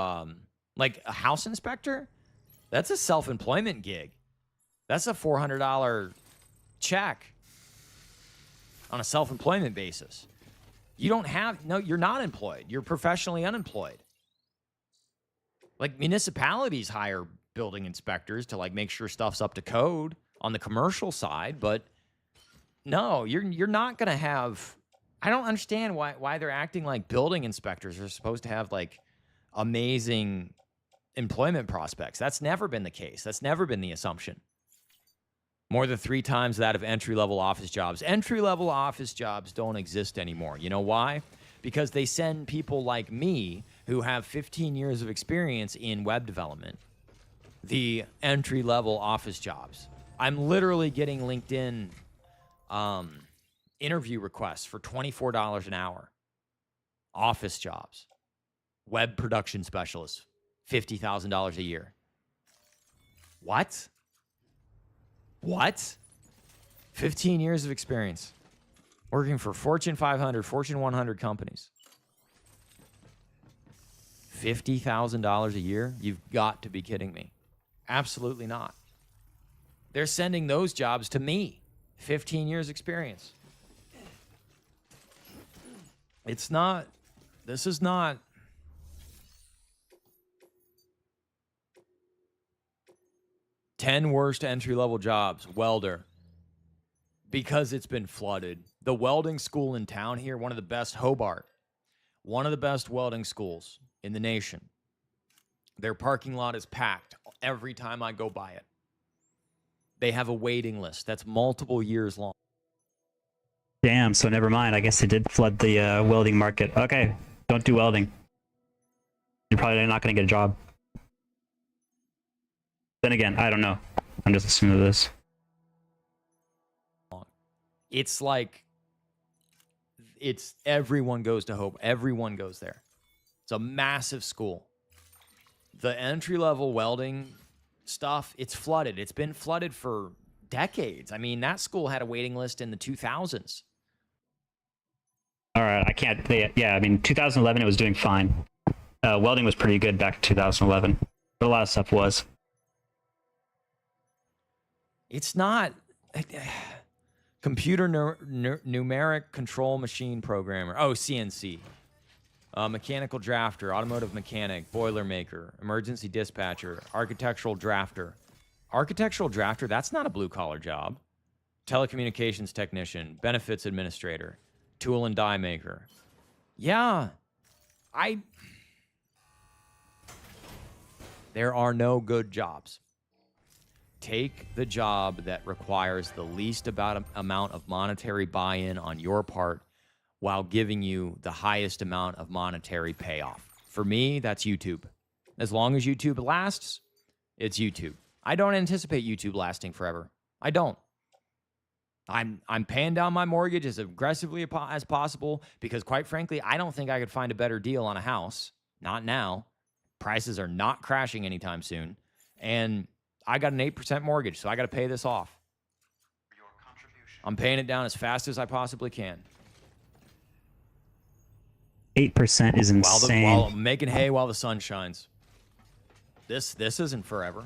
like a house inspector, that's a self-employment gig. That's a $400 check on a self-employment basis. You don't have, no, you're not employed. You're professionally unemployed. Like municipalities hire building inspectors to like make sure stuff's up to code on the commercial side, but no, you're not going to have... I don't understand why they're acting like building inspectors are supposed to have like amazing employment prospects. That's never been the case. That's never been the assumption. More than 3 times that of entry-level office jobs. Entry-level office jobs don't exist anymore. You know why? Because they send people like me who have 15 years of experience in web development the entry-level office jobs. I'm literally getting LinkedIn interview requests for $24 an hour. Office jobs. Web production specialists. $50,000 a year. What? What? 15 years of experience. Working for Fortune 500, Fortune 100 companies. $50,000 a year? You've got to be kidding me. Absolutely not. They're sending those jobs to me. 15 years experience. It's not, this is not, ten worst entry-level jobs, welder, because it's been flooded. The welding school in town here, one of the best, Hobart, one of the best welding schools in the nation. Their parking lot is packed every time I go by it. They have a waiting list that's multiple years long. Damn, so never mind. I guess they did flood the welding market. Okay, don't do welding. You're probably not going to get a job. Then again, I don't know. I'm just assuming this. It's like, it's everyone goes to Hope. Everyone goes there. It's a massive school. The entry-level welding stuff, it's flooded. It's been flooded for decades. I mean, that school had a waiting list in the 2000s. All right, I can't. Yeah, I mean, 2011 it was doing fine. Welding was pretty good back in 2011, but a lot of stuff was. It's not computer numeric control machine programmer. Oh, CNC. Mechanical drafter, automotive mechanic, boilermaker, emergency dispatcher, architectural drafter. Architectural drafter, that's not a blue-collar job. Telecommunications technician, benefits administrator, tool and die maker. Yeah, there are no good jobs. Take the job that requires the least amount of monetary buy-in on your part while giving you the highest amount of monetary payoff. For me, that's YouTube. As long as YouTube lasts, it's YouTube. I don't anticipate YouTube lasting forever. I don't. I'm paying down my mortgage as aggressively as possible because, quite frankly, I don't think I could find a better deal on a house. Not now. Prices are not crashing anytime soon. And I got an 8% mortgage, so I got to pay this off. Your contribution. I'm paying it down as fast as I possibly can. 8% is insane. While I'm making hay while the sun shines. This isn't forever.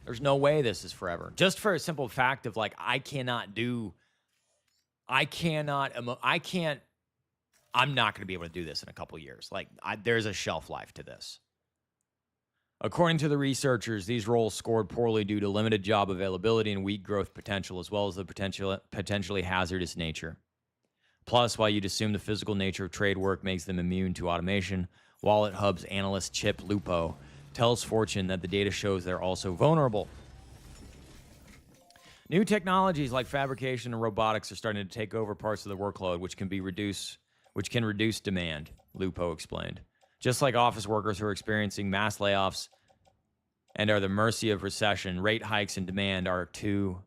There's no way this is forever. Just for a simple fact of like, I'm not going to be able to do this in a couple years. Like, there's a shelf life to this. According to the researchers, these roles scored poorly due to limited job availability and weak growth potential, as well as the potentially hazardous nature. Plus, while you'd assume the physical nature of trade work makes them immune to automation, Wallet Hub's analyst Chip Lupo tells Fortune that the data shows they're also vulnerable. New technologies like fabrication and robotics are starting to take over parts of the workload, which can reduce demand, Lupo explained. Just like office workers who are experiencing mass layoffs and are the mercy of recession, rate hikes and demand are so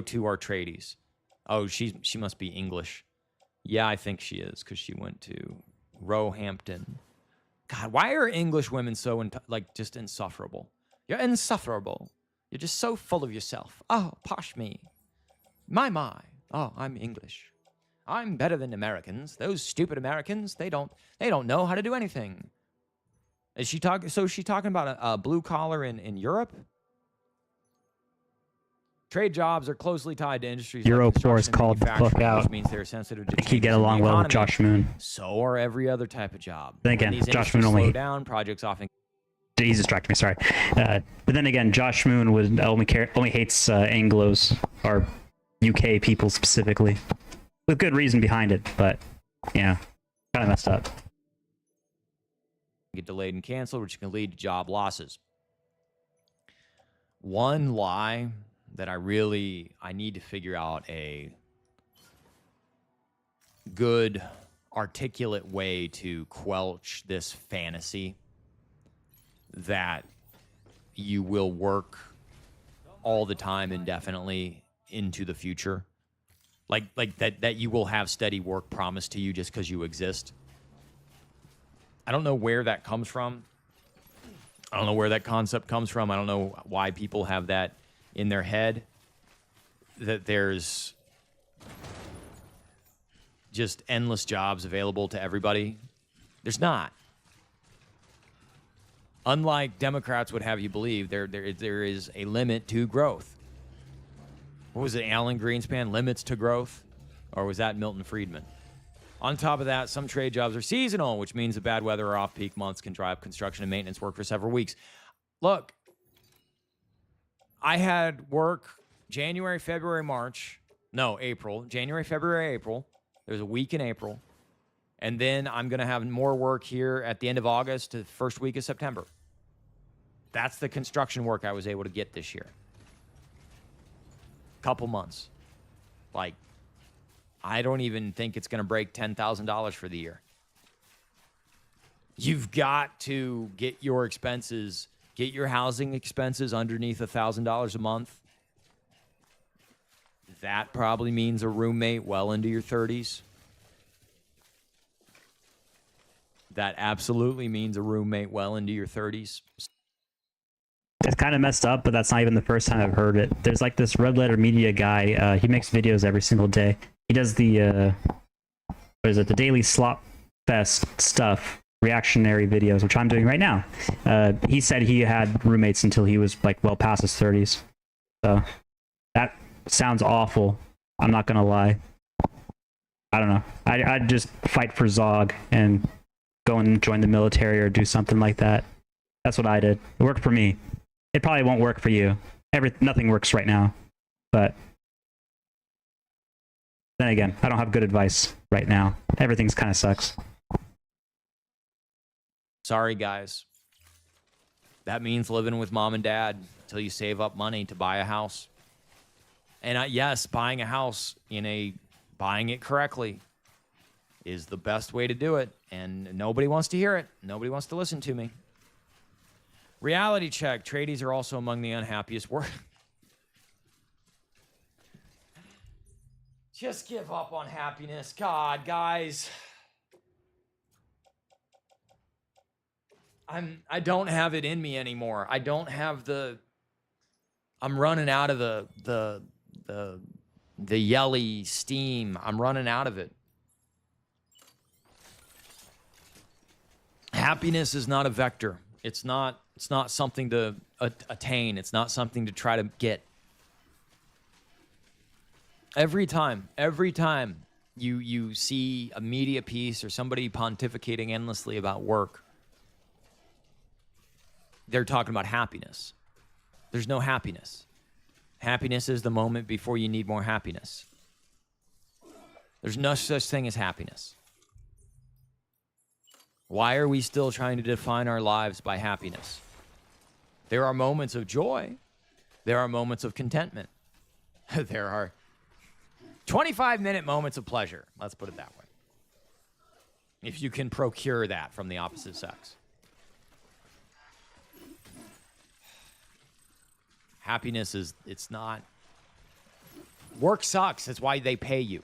too are tradies. Oh, she must be English. Yeah, I think she is, because she went to Roehampton. God, why are English women so just insufferable? You're insufferable. You're just so full of yourself. Oh, posh me. My. Oh, I'm English. I'm better than Americans. Those stupid Americans, they don't know how to do anything. Is she talking? So is she talking about a blue collar in Europe? Trade jobs are closely tied to industries. Europort is called the fuck out. Which means they're sensitive to. I think you get along well with Josh Moon. So are every other type of job. Then again, Josh Moon slow down. Projects often. He's distracting me. Sorry, but then again, Josh Moon only hates Anglos or UK people specifically, with good reason behind it. But yeah, kind of messed up. Get delayed and canceled, which can lead to job losses. One lie that I need to figure out a good, articulate way to quelch this fantasy that you will work all the time indefinitely into the future. Like that you will have steady work promised to you just because you exist. I don't know where that comes from. I don't know where that concept comes from. I don't know why people have that in their head, that there's just endless jobs available to everybody. There's not. Unlike Democrats would have you believe, there is a limit to growth. What was it, Alan Greenspan, limits to growth? Or was that Milton Friedman? On top of that, some trade jobs are seasonal, which means that bad weather or off-peak months can drive construction and maintenance work for several weeks. Look, I had work January, February, March. No, April. January, February, April. There's a week in April. And then I'm going to have more work here at the end of August to the first week of September. That's the construction work I was able to get this year. Couple months. Like, I don't even think it's going to break $10,000 for the year. You've got to get your expenses, get your housing expenses underneath $1,000 a month. That probably means a roommate well into your 30s. That absolutely means a roommate well into your 30s. It's kind of messed up, but that's not even the first time I've heard it. There's like this Red Letter Media guy. He makes videos every single day. He does the the Daily Slop Fest stuff, reactionary videos, which I'm doing right now. He said he had roommates until he was like well past his 30s. So that sounds awful. I'm not gonna lie. I don't know. I'd just fight for Zog and go and join the military or do something like that. That's what I did. It worked for me. It probably won't work for you. Nothing works right now, but then again, I don't have good advice right now. Everything's kind of sucks. Sorry, guys. That means living with mom and dad until you save up money to buy a house. And yes, buying a house buying it correctly is the best way to do it. And nobody wants to hear it. Nobody wants to listen to me. Reality check. Tradies are also among the unhappiest Just give up on happiness. God, guys. I don't have it in me anymore. I don't have I'm running out of the yelly steam. I'm running out of it. Happiness is not a vector. It's not something to attain. It's not something to try to get. Every time you see a media piece or somebody pontificating endlessly about work, they're talking about happiness. There's no happiness. Happiness is the moment before you need more happiness. There's no such thing as happiness. Why are we still trying to define our lives by happiness? There are moments of joy. There are moments of contentment. There are 25-minute moments of pleasure. Let's put it that way. If you can procure that from the opposite sex. Happiness it's not. Work sucks. That's why they pay you.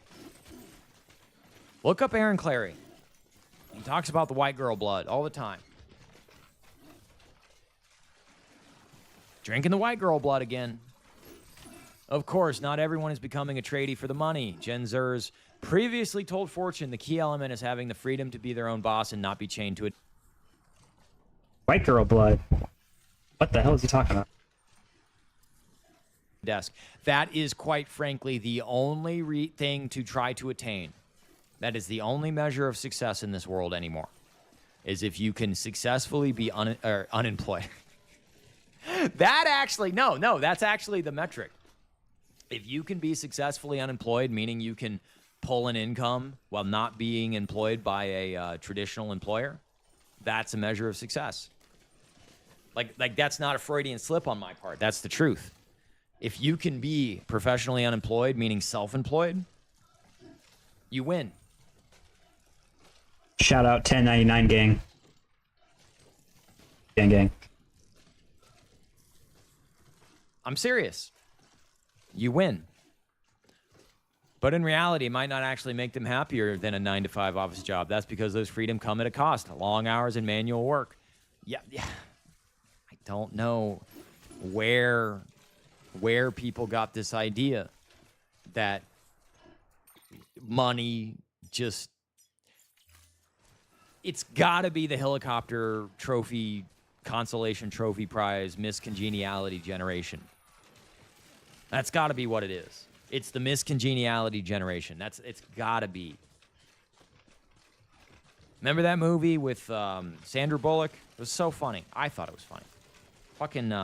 Look up Aaron Clary. He talks about the white girl blood all the time. Drinking the white girl blood again. Of course, not everyone is becoming a tradie for the money. Jen Zers previously told Fortune the key element is having the freedom to be their own boss and not be chained to it. White girl blood. What the hell is he talking about? Desk. That is, quite frankly, the only thing to try to attain. That is the only measure of success in this world anymore, is if you can successfully be unemployed. That's actually the metric. If you can be successfully unemployed, meaning you can pull an income while not being employed by a traditional employer, that's a measure of success. Like that's not a Freudian slip on my part. That's the truth. If you can be professionally unemployed, meaning self-employed, you win. Shout out 1099 gang. Gang. I'm serious. You win. But in reality, it might not actually make them happier than a 9-to-5 office job. That's because those freedom come at a cost. Long hours and manual work. Yeah. I don't know where people got this idea that money just... It's got to be the helicopter trophy, consolation trophy prize, Miss Congeniality generation. That's got to be what it is. It's the Miss Congeniality generation. It's got to be. Remember that movie with Sandra Bullock? It was so funny. I thought it was funny. Fucking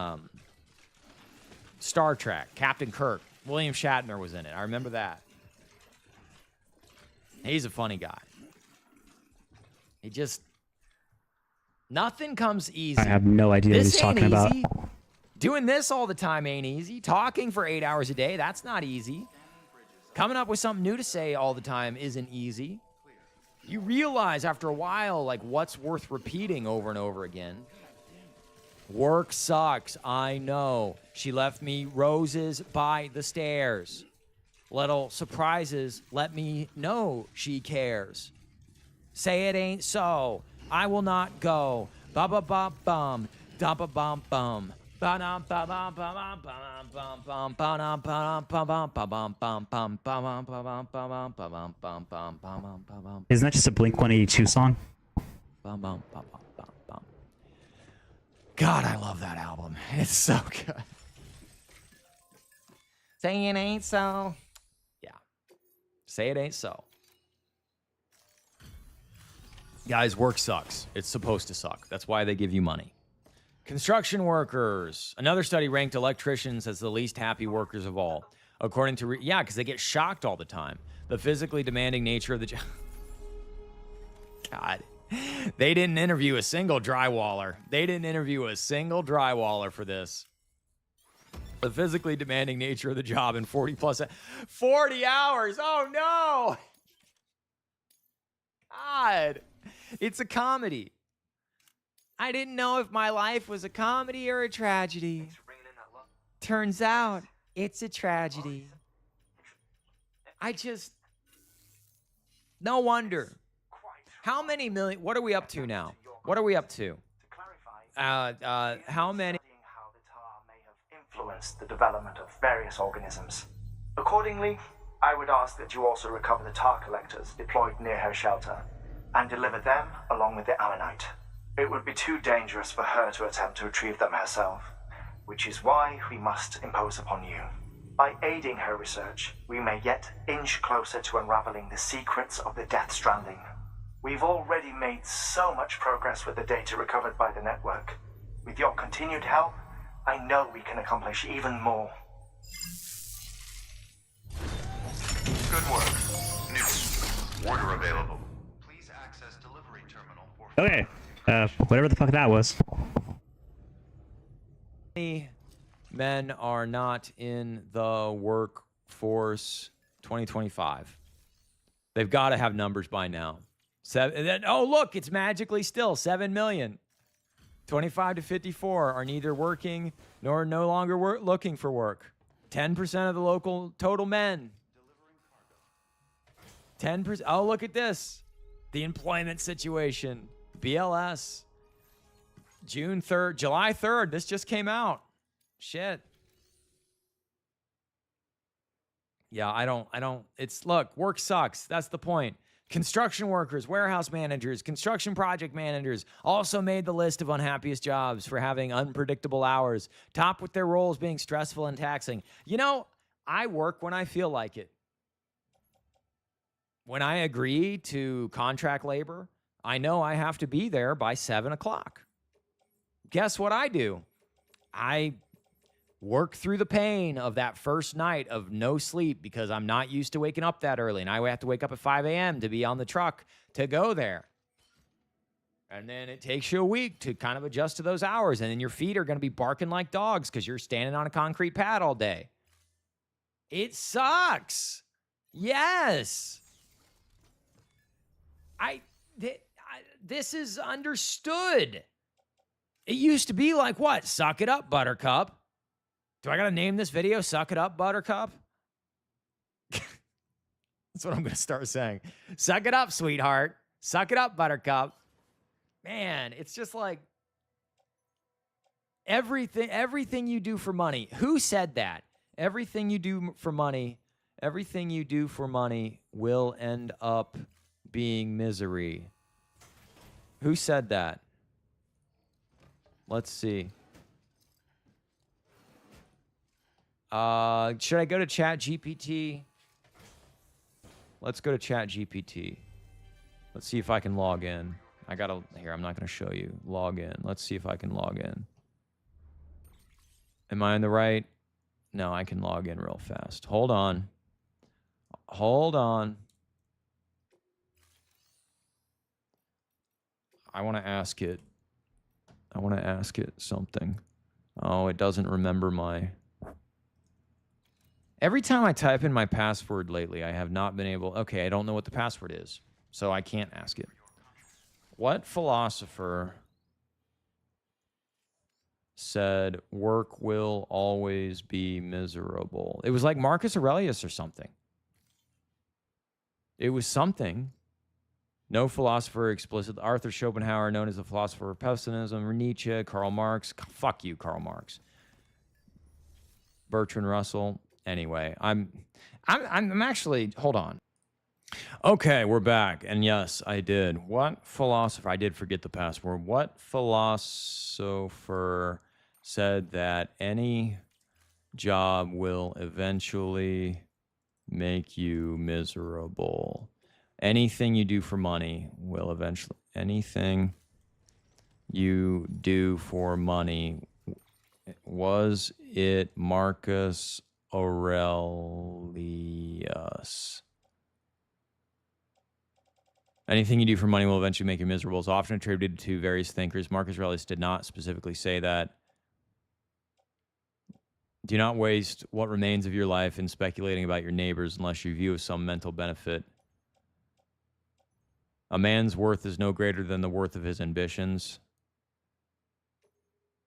Star Trek, Captain Kirk. William Shatner was in it. I remember that. He's a funny guy. He just... Nothing comes easy. I have no idea what he's talking about. Doing this all the time ain't easy. Talking for 8 hours a day, that's not easy. Coming up with something new to say all the time isn't easy. You realize after a while, like, what's worth repeating over and over again. Work sucks, I know. She left me roses by the stairs. Little surprises let me know she cares. Say it ain't so. I will not go. Ba ba ba bum. Da ba bum bum. Ba na ba ba ba bum bum bum ba na ba ba ba ba bum bum bum ba ba ba ba bum bum bum bum bum bum. Isn't that just a Blink 182 song? Bum bum bum bum bum. God, I love that album. It's so good. Say it ain't so. Yeah. Say it ain't so. Guys, work sucks. It's supposed to suck. That's why they give you money. Construction workers. Another study ranked electricians as the least happy workers of all. According to... yeah, because they get shocked all the time. The physically demanding nature of the job... God. They didn't interview a single drywaller. They didn't interview a single drywaller for this. The physically demanding nature of the job in 40 plus... 40 hours! Oh, no! God... It's a comedy. I didn't know if my life was a comedy or a tragedy. Turns out, it's a tragedy. No wonder. How many million... What are we up to now? What are we up to? how many? Studying how the tar may have influenced the development of various organisms. Accordingly, I would ask that you also recover the tar collectors deployed near her shelter and deliver them along with the ammonite. It would be too dangerous for her to attempt to retrieve them herself, which is why we must impose upon you. By aiding her research, we may yet inch closer to unraveling the secrets of the Death Stranding. We've already made so much progress with the data recovered by the network. With your continued help, I know we can accomplish even more. Good work. New. Order available. Please access delivery terminal or Okay. Whatever the fuck that was. Men are not in the workforce 2025. They've got to have numbers by now. Oh, look, it's magically still 7 million. 25 to 54 are neither working nor no longer looking for work. 10% of the local total men. 10%. Oh, look at this. The employment situation. BLS. June 3rd, July 3rd. This just came out. Shit. Yeah, I don't, look, work sucks. That's the point. Construction workers, warehouse managers, construction project managers also made the list of unhappiest jobs for having unpredictable hours, topped with their roles being stressful and taxing. You know, I work when I feel like it. When I agree to contract labor, I know I have to be there by 7 o'clock. Guess what I do? I work through the pain of that first night of no sleep because I'm not used to waking up that early. And I have to wake up at 5 a.m. to be on the truck to go there. And then it takes you a week to kind of adjust to those hours. And then your feet are going to be barking like dogs because you're standing on a concrete pad all day. It sucks. Yes. This is understood. It used to be like what? Suck it up, Buttercup. Do I got to name this video Suck It Up, Buttercup? That's what I'm going to start saying. Suck it up, sweetheart. Suck it up, Buttercup. Man, it's just like everything you do for money. Who said that? Everything you do for money will end up being misery. Who said that? Let's see. Should I go to ChatGPT? Let's go to ChatGPT. Let's see if I can log in. I'm not going to show you. Log in. Let's see if I can log in. Am I in the right? No, I can log in real fast. Hold on. I want to ask it something. Oh, it doesn't remember my... Every time I type in my password lately, I have not been able... Okay, I don't know what the password is, so I can't ask it. What philosopher said work will always be miserable? It was like Marcus Aurelius or something. It was something. No philosopher explicit. Arthur Schopenhauer, known as the philosopher of pessimism. Nietzsche, Karl Marx. Fuck you, Karl Marx. Bertrand Russell. Anyway, I'm actually, hold on. Okay, we're back. And yes, I did. What philosopher, I did forget the password. What philosopher said that any job will eventually make you miserable? Anything you do for money will eventually, anything you do for money, was it Marcus Aurelius? Anything you do for money will eventually make you miserable is often attributed to various thinkers. Marcus Aurelius did not specifically say that. Do not waste what remains of your life in speculating about your neighbors unless you view some mental benefit. A man's worth is no greater than the worth of his ambitions.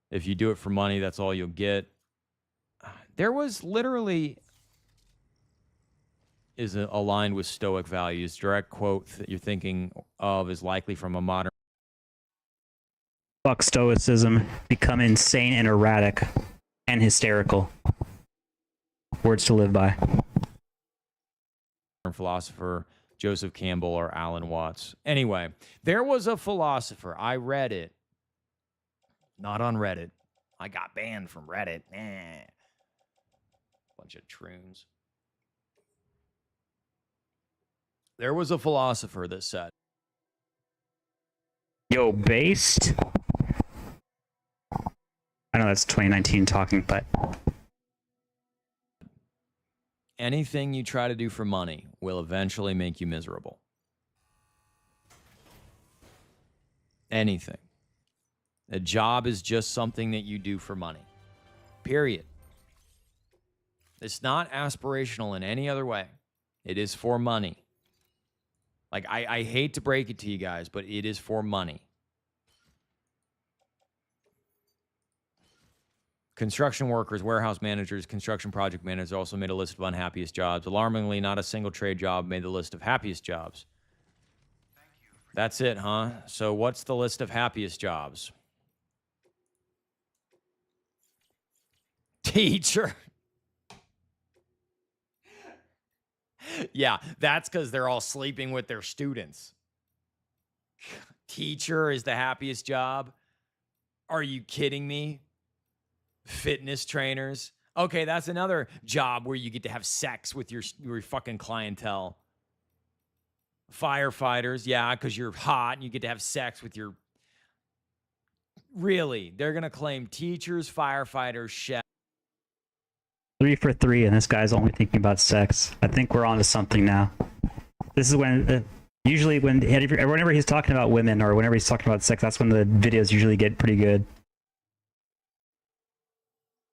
If you do it for money, that's all you'll get. There was literally is aligned with Stoic values. Direct quote that you're thinking of is likely from a modern Fuck stoicism. Become insane and erratic and hysterical. Words to live by. Philosopher Joseph Campbell or Alan Watts. Anyway, there was a philosopher. I read it. Not on Reddit. I got banned from Reddit. Bunch of troons. There was a philosopher that said, Yo, based. I know that's 2019 talking, but anything you try to do for money will eventually make you miserable. Anything. A job is just something that you do for money. Period. It's not aspirational in any other way. It is for money. Like, I hate to break it to you guys, but it is for money. Construction workers, warehouse managers, construction project managers also made a list of unhappiest jobs. Alarmingly, not a single trade job made the list of happiest jobs. That's it, huh? So what's the list of happiest jobs? Teacher. Yeah, that's because they're all sleeping with their students. Teacher is the happiest job? Are you kidding me? Fitness trainers. Okay, that's another job where you get to have sex with your fucking clientele. Firefighters, yeah, because you're hot and you get to have sex with your... Really? They're going to claim teachers, firefighters, chefs. 3 for 3, and this guy's only thinking about sex. I think we're on to something now. This is when, usually whenever he's talking about women or whenever he's talking about sex, that's when the videos usually get pretty good.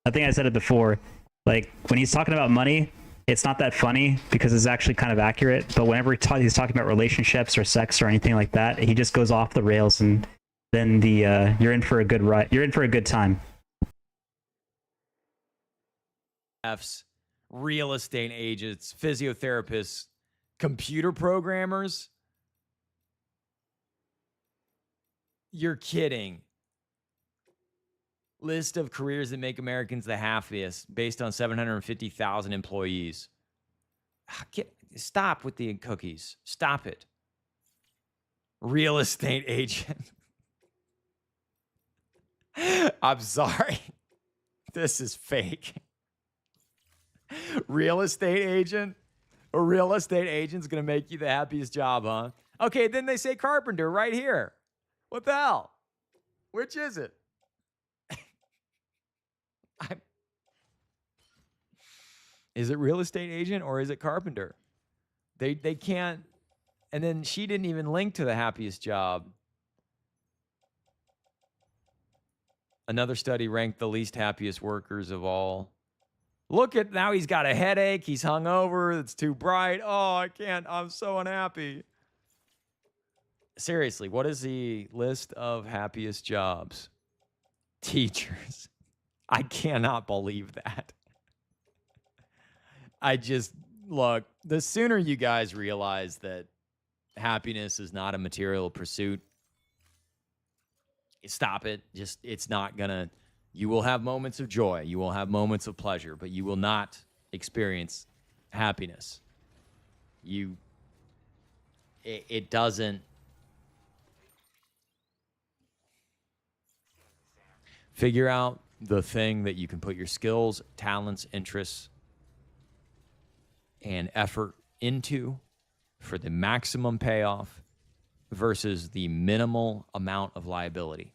I think I said it before, like, when he's talking about money, it's not that funny because it's actually kind of accurate, but whenever he's talking about relationships or sex or anything like that, he just goes off the rails, and then you're in for a good ride. You're in for a good time. Real estate agents, physiotherapists, computer programmers. You're kidding. List of careers that make Americans the happiest based on 750,000 employees. Stop with the cookies. Stop it. Real estate agent. I'm sorry. This is fake. Real estate agent? A real estate agent's going to make you the happiest job, huh? Okay, then they say carpenter right here. What the hell? Which is it? Is it real estate agent or is it carpenter? They can't. And then she didn't even link to the happiest job. Another study ranked the least happiest workers of all. Look at now, he's got a headache. He's hungover. It's too bright. Oh, I can't. I'm so unhappy. Seriously, what is the list of happiest jobs? Teachers. I cannot believe that. Look, the sooner you guys realize that happiness is not a material pursuit, stop it. It's not gonna, you will have moments of joy. You will have moments of pleasure, but you will not experience happiness. It doesn't. Figure out the thing that you can put your skills, talents, interests, and effort into for the maximum payoff versus the minimal amount of liability,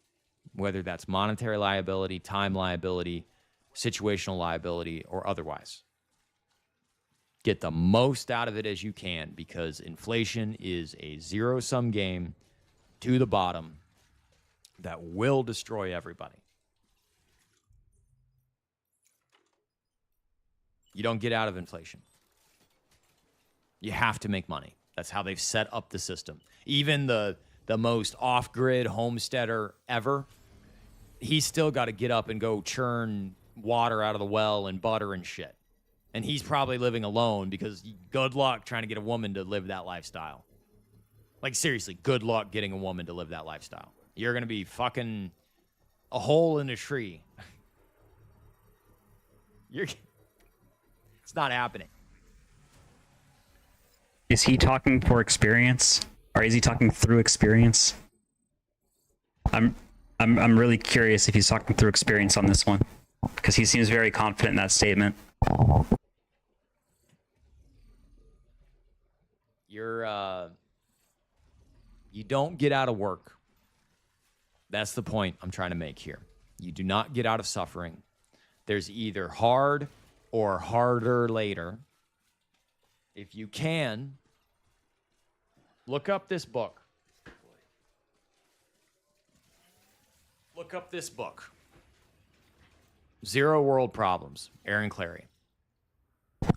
whether that's monetary liability, time liability, situational liability, or otherwise. Get the most out of it as you can, because inflation is a zero-sum game to the bottom that will destroy everybody. You don't get out of inflation. You have to make money. That's how they've set up the system. Even the most off-grid homesteader ever, he's still got to get up and go churn water out of the well and butter and shit. And he's probably living alone because good luck trying to get a woman to live that lifestyle. Like, seriously, good luck getting a woman to live that lifestyle. You're going to be fucking a hole in a tree. It's not happening. Is he talking for experience, or is he talking through experience? I'm really curious if he's talking through experience on this one, because he seems very confident in that statement. You don't get out of work. That's the point I'm trying to make here. You do not get out of suffering. There's either hard or harder later. If you can, look up this book. Look up this book. Zero World Problems, Aaron Clary.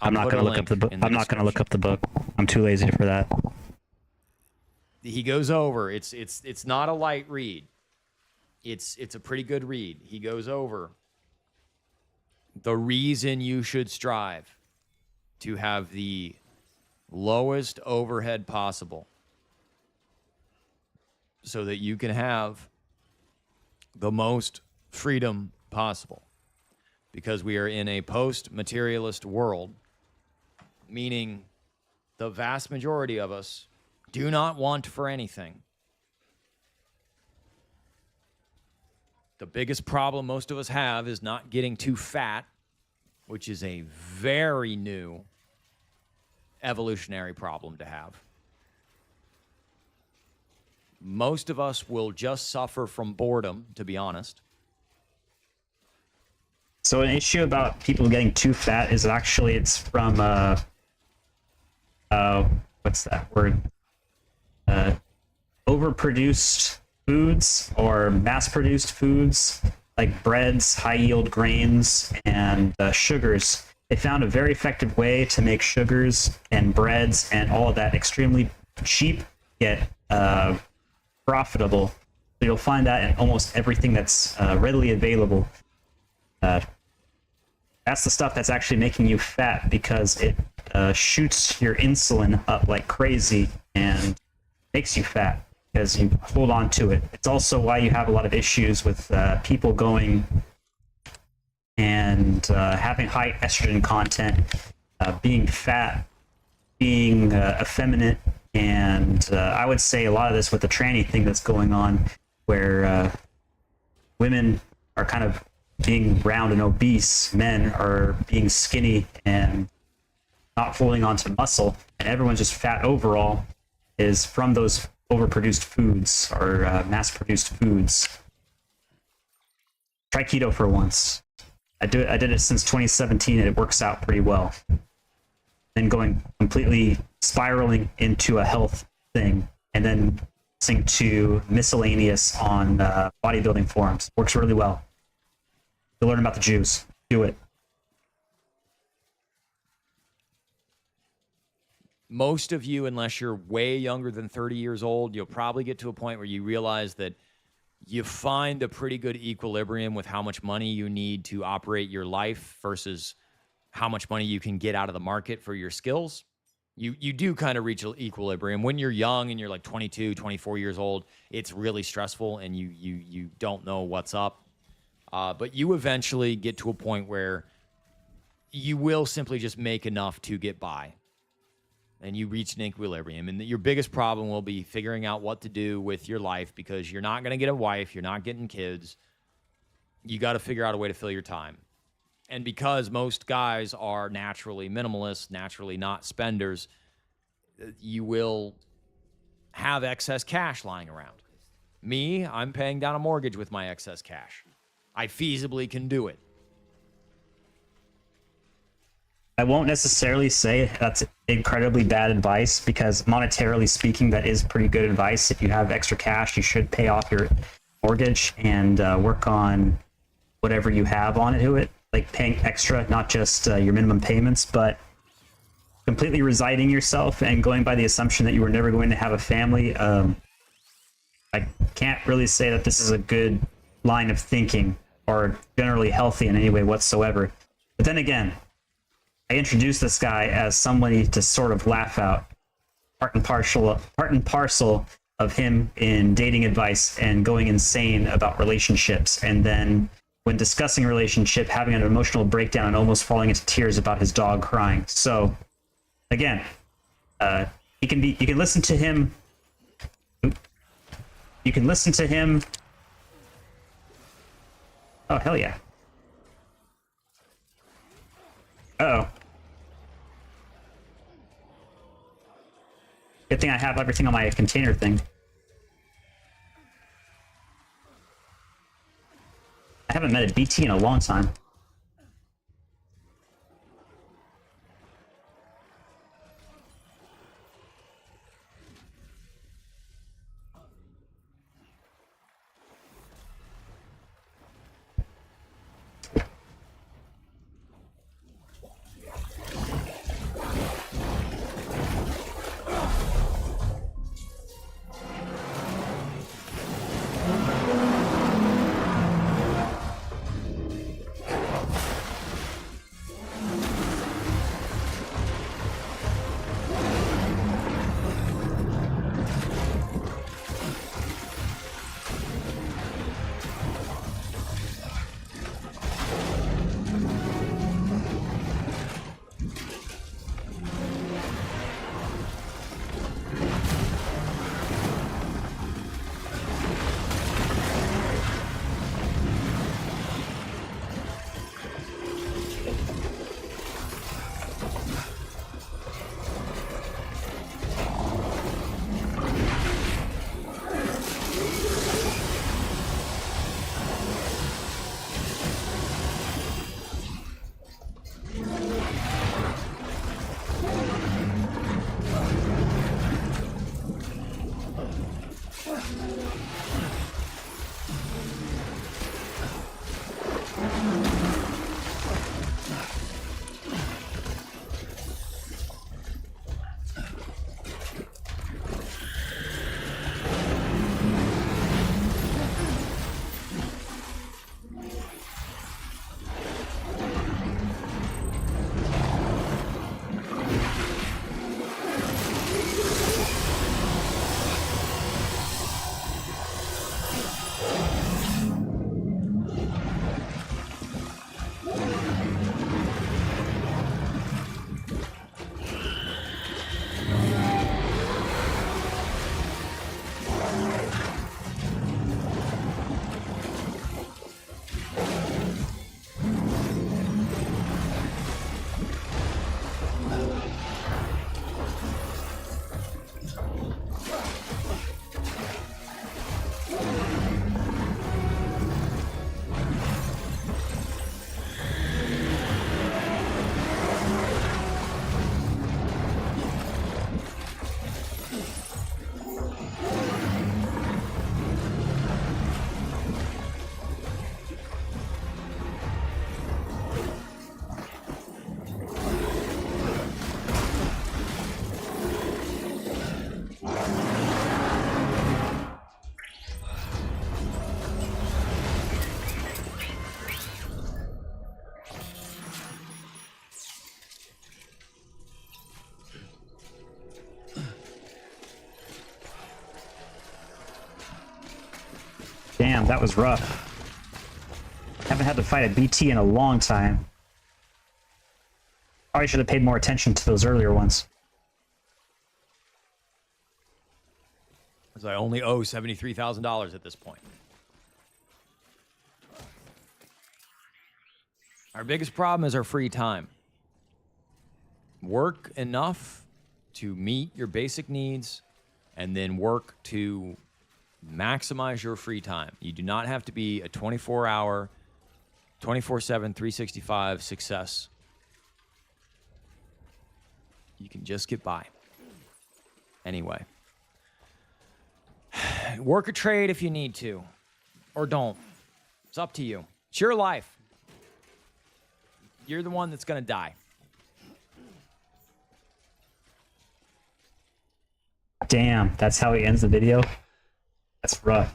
I'm not going to look up the book. I'm not going to look up the book. I'm too lazy for that. He goes over. It's not a light read. It's a pretty good read. He goes over the reason you should strive to have the lowest overhead possible so that you can have the most freedom possible. Because we are in a post-materialist world, meaning the vast majority of us do not want for anything. The biggest problem most of us have is not getting too fat, which is a very new evolutionary problem to have. Most of us will just suffer from boredom, to be honest. So an issue about people getting too fat is actually it's from what's that word? Overproduced foods or mass-produced foods like breads, high-yield grains, and sugars. They found a very effective way to make sugars and breads and all of that extremely cheap yet profitable. So you'll find that in almost everything that's readily available. That's the stuff that's actually making you fat because it shoots your insulin up like crazy and makes you fat because you hold on to it. It's also why you have a lot of issues with people going and having high estrogen content, being fat, being effeminate, and I would say a lot of this with the tranny thing that's going on, where women are kind of being round and obese, men are being skinny and not holding on to muscle, and everyone's just fat overall, is from those overproduced foods or mass-produced foods. Try keto for once. I did it since 2017, and it works out pretty well. Then going completely spiraling into a health thing, and then listening to miscellaneous on bodybuilding forums. Works really well. To learn about the Jews. Do it. Most of you, unless you're way younger than 30 years old, you'll probably get to a point where you realize that you find a pretty good equilibrium with how much money you need to operate your life versus how much money you can get out of the market for your skills. You do kind of reach an equilibrium. When you're young and you're like 22, 24 years old, it's really stressful and you don't know what's up. But you eventually get to a point where you will simply just make enough to get by. And you reach an equilibrium. And your biggest problem will be figuring out what to do with your life because you're not going to get a wife. You're not getting kids. You got to figure out a way to fill your time. And because most guys are naturally minimalists, naturally not spenders, you will have excess cash lying around. Me, I'm paying down a mortgage with my excess cash. I feasibly can do it. I won't necessarily say that's incredibly bad advice because monetarily speaking, that is pretty good advice. If you have extra cash, you should pay off your mortgage and work on whatever you have on it, like paying extra, not just your minimum payments, but completely resigning yourself and going by the assumption that you were never going to have a family. I can't really say that this is a good line of thinking or generally healthy in any way whatsoever. But then again, I introduced this guy as somebody to sort of laugh out, part and parcel of him in dating advice and going insane about relationships, and then when discussing a relationship, having an emotional breakdown and almost falling into tears about his dog crying. So, again, you can listen to him. You can listen to him. Oh, hell yeah. Uh-oh. Good thing I have everything on my container thing. I haven't met a BT in a long time. Damn, that was rough. Haven't had to fight a BT in a long time. Probably should have paid more attention to those earlier ones. Because I only owe $73,000 at this point. Our biggest problem is our free time. Work enough to meet your basic needs, and then work to maximize your free time. You do not have to be a 24-hour, 24/7, 365 success. You can just get by. Anyway. Work a trade if you need to. Or don't. It's up to you. It's your life. You're the one that's going to die. Damn, that's how he ends the video? That's rough.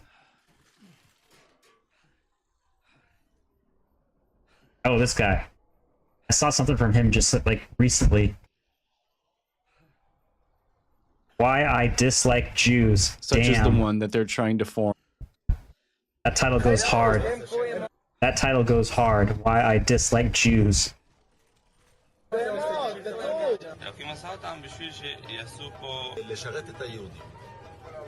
Oh, this guy. I saw something from him just like recently. Why I dislike Jews. such as the Damn. one that they're trying to form. That title goes hard. That title goes hard. Why I dislike Jews.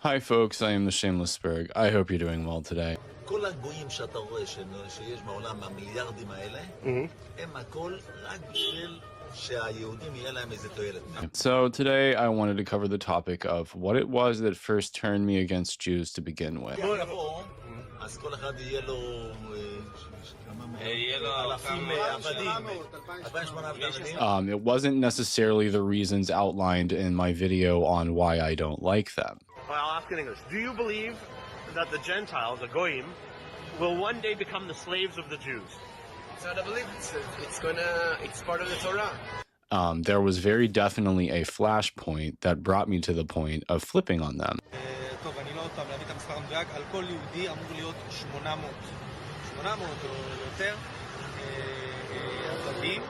Hi folks, I am the Shameless Spurg. I hope you're doing well today. כל הגויים שאתה רואה שיש בעולם המיליארדים האלה, הם הכל רק בשביל שהיהודים יהיה להם איזה תועלת. So today I wanted to cover the topic of what it was that first turned me against Jews to begin with. אז כל אחד יהיה לו אלפים עבדים, 2,800 עבדים. It wasn't necessarily the reasons outlined in my video on why I don't like them. Well, I'll ask in English. Do you believe that the Gentiles, the Goyim, will one day become the slaves of the Jews? It's not a belief. It's part of the Torah. There was very definitely a flashpoint that brought me to the point of flipping on them. טוב, אני לא אותם להביא את המספר המדויק, על כל יהודי אמור להיות 800 או יותר עבדים.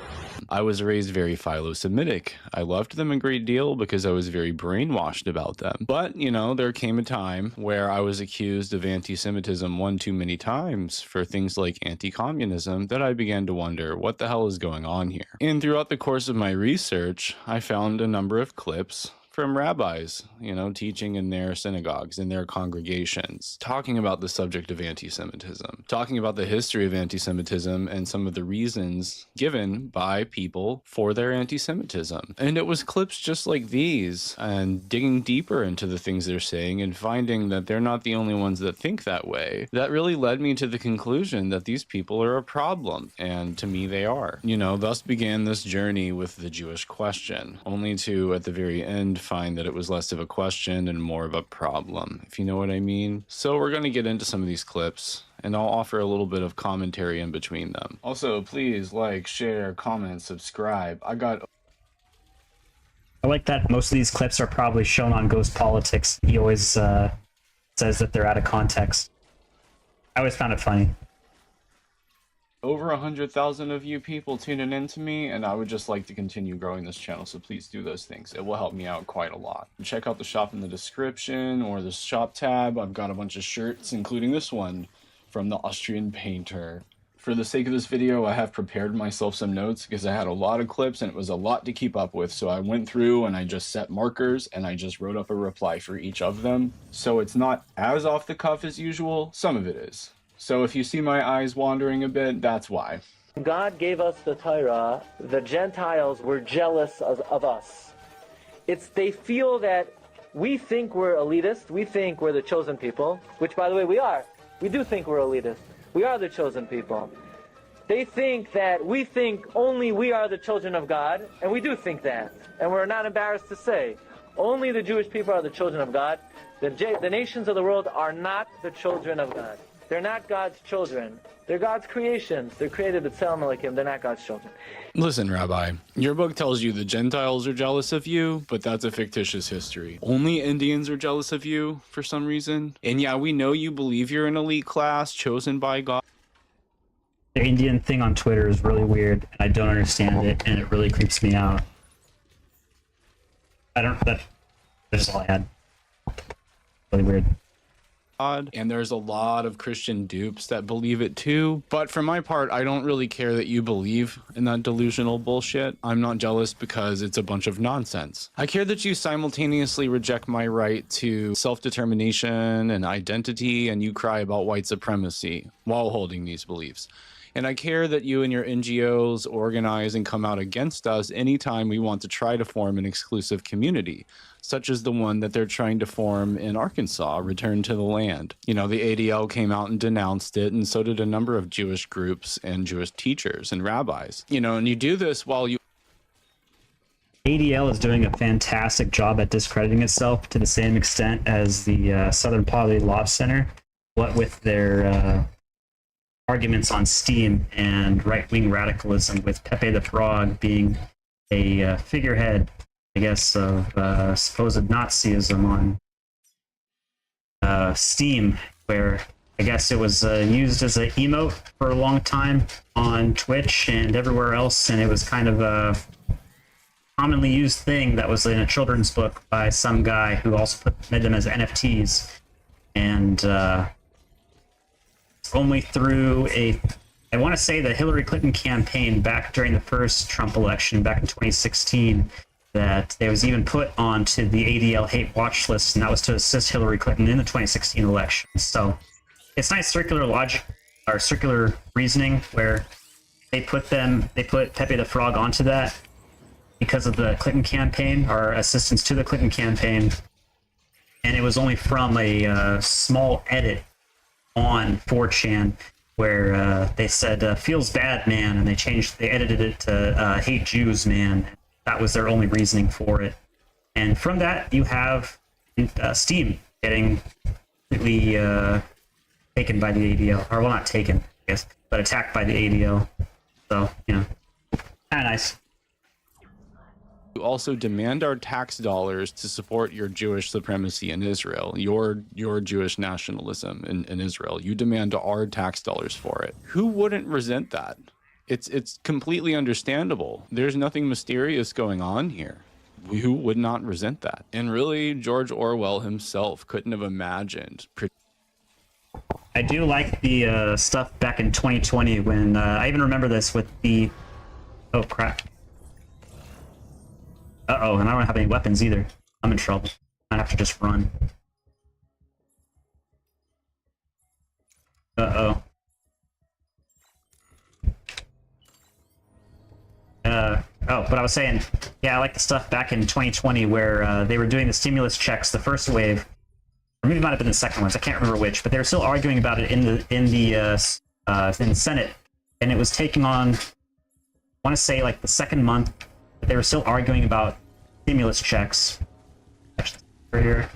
I was raised very philo-Semitic. I loved them a great deal because I was very brainwashed about them. But, you know, there came a time where I was accused of anti-Semitism one too many times for things like anti-communism that I began to wonder what the hell is going on here. And throughout the course of my research, I found a number of clips from rabbis, you know, teaching in their synagogues, in their congregations, talking about the subject of anti-Semitism, talking about the history of anti-Semitism and some of the reasons given by people for their anti-Semitism. And it was clips just like these, and digging deeper into the things they're saying and finding that they're not the only ones that think that way, that really led me to the conclusion that these people are a problem, and to me they are. You know, thus began this journey with the Jewish question, only to, at the very end, find that it was less of a question and more of a problem, if you know what I mean. So we're going to get into some of these clips, and I'll offer a little bit of commentary in between them. Also, please like, share, comment, subscribe. I like that most of these clips are probably shown on Ghost Politics. He always says that they're out of context. I always found it funny. Over 100,000 of you people tuning in to me, and I would just like to continue growing this channel, so please do those things. It will help me out quite a lot. Check out the shop in the description or the shop tab. I've got a bunch of shirts, including this one from the Austrian painter. For the sake of this video, I have prepared myself some notes because I had a lot of clips and it was a lot to keep up with. So I went through and I just set markers and I just wrote up a reply for each of them. So it's not as off the cuff as usual. Some of it is. So if you see my eyes wandering a bit, that's why. God gave us the Torah. The Gentiles were jealous of us. They feel that we think we're elitist. We think we're the chosen people, which, by the way, we are. We do think we're elitist. We are the chosen people. They think that we think only we are the children of God, and we do think that. And we're not embarrassed to say, only the Jewish people are the children of God. The nations of the world are not the children of God. They're not God's children. They're God's creations. They're created to tell them like him. They're not God's children. Listen, Rabbi, your book tells you the Gentiles are jealous of you, but that's a fictitious history. Only Indians are jealous of you for some reason. And yeah, we know you believe you're an elite class chosen by God. The Indian thing on Twitter is really weird, and I don't understand it, and it really creeps me out. That's all I had. Really weird. And there's a lot of Christian dupes that believe it too. But for my part, I don't really care that you believe in that delusional bullshit. I'm not jealous because it's a bunch of nonsense. I care that you simultaneously reject my right to self-determination and identity, and you cry about white supremacy while holding these beliefs. And I care that you and your NGOs organize and come out against us anytime we want to try to form an exclusive community, such as the one that they're trying to form in Arkansas, Return to the Land. You know, the ADL came out and denounced it, and so did a number of Jewish groups and Jewish teachers and rabbis. You know, and you do this while you... ADL is doing a fantastic job at discrediting itself to the same extent as the Southern Poverty Law Center, what with their... arguments on Steam and right-wing radicalism, with Pepe the Frog being a figurehead, I guess, of supposed Nazism on Steam, where I guess it was used as an emote for a long time on Twitch and everywhere else, and it was kind of commonly used thing that was in a children's book by some guy who also made them as NFTs. And only through I want to say the Hillary Clinton campaign back during the first Trump election back in 2016 that they was even put onto the ADL hate watch list, and that was to assist Hillary Clinton in the 2016 election. So it's nice circular logic or circular reasoning where they put Pepe the Frog onto that because of the Clinton campaign or assistance to the Clinton campaign, and it was only from a small edit on 4chan where they said feels bad man, and they edited it to hate Jews man. That was their only reasoning for it. And from that you have Steam getting completely taken by the ADL, or well, not taken I guess, but attacked by the ADL. So kind of nice. You also demand our tax dollars to support your Jewish supremacy in Israel, your Jewish nationalism in Israel. You demand our tax dollars for it. Who wouldn't resent that? It's completely understandable. There's nothing mysterious going on here. Who would not resent that? And really, George Orwell himself couldn't have imagined. I do like the stuff back in 2020 when I even remember this with the oh crap. Uh-oh, and I don't have any weapons either. I'm in trouble. I have to just run. Uh-oh. But I was saying, yeah, I like the stuff back in 2020 where they were doing the stimulus checks, the first wave, or maybe it might have been the second ones. I can't remember which, but they were still arguing about it in the Senate, and it was taking on, I want to say like the second month, but they were still arguing about stimulus checks. Right here.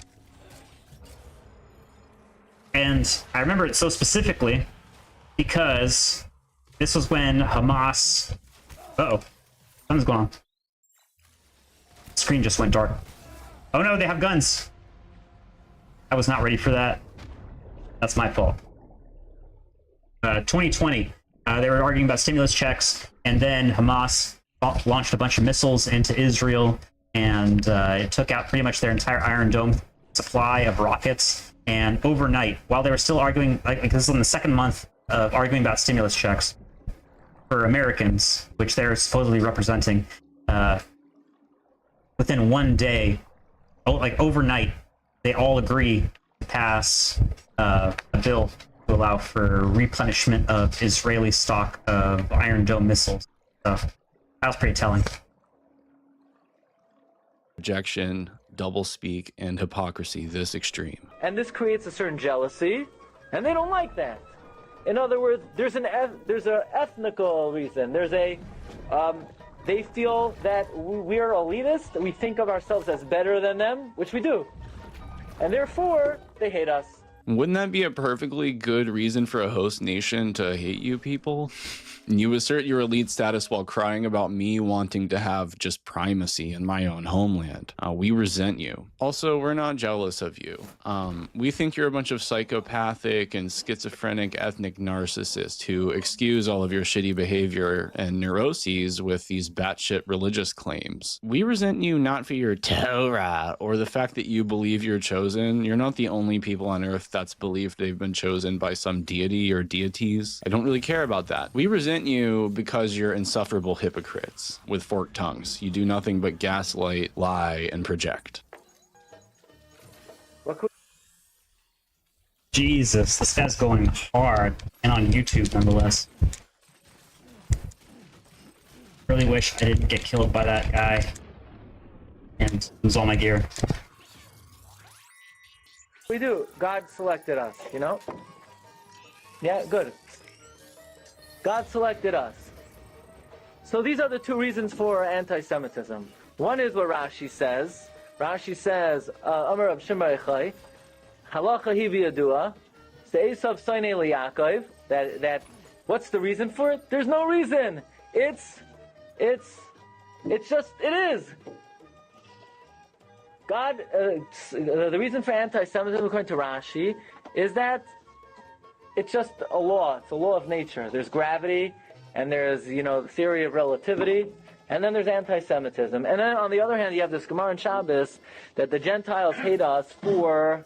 And I remember it so specifically because this was when Hamas. Uh-oh. Something's going on. The screen just went dark. Oh no, they have guns. I was not ready for that. That's my fault. 2020, they were arguing about stimulus checks, and then Hamas launched a bunch of missiles into Israel, and it took out pretty much their entire Iron Dome supply of rockets. And overnight, while they were still arguing, like this is in the second month of arguing about stimulus checks for Americans, which they're supposedly representing, within one day, like overnight, they all agree to pass a bill to allow for replenishment of Israeli stock of Iron Dome missiles. So that was pretty telling. Rejection, doublespeak, and hypocrisy this extreme. And this creates a certain jealousy, and they don't like that. In other words, there's an ethnical reason. There's they feel that we are elitist. We think of ourselves as better than them, which we do, and therefore they hate us. Wouldn't that be a perfectly good reason for a host nation to hate you people? You assert your elite status while crying about me wanting to have just primacy in my own homeland. We resent you. Also, we're not jealous of you. We think you're a bunch of psychopathic and schizophrenic ethnic narcissists who excuse all of your shitty behavior and neuroses with these batshit religious claims. We resent you not for your Torah or the fact that you believe you're chosen. You're not the only people on earth that's believed they've been chosen by some deity or deities. I don't really care about that. We resent you because you're insufferable hypocrites with forked tongues. You do nothing but gaslight, lie, and project. Jesus, this guy's going hard, and on YouTube nonetheless. Really wish I didn't get killed by that guy and lose all my gear. We do. God selected us, you know? Yeah, good. God selected us. So these are the two reasons for anti-Semitism. One is what Rashi says. Rashi says, Amar Rab Shimon Echai, Halacha hi v'yadua, Se'esav Soinei Li'Yaakov, that, what's the reason for it? There's no reason. It's just, it is. God, the reason for anti-Semitism, according to Rashi, is that it's just a law. It's a law of nature. There's gravity, and there's, theory of relativity, And then there's anti-Semitism. And then on the other hand, you have this Gemara and Shabbos that the Gentiles hate us for,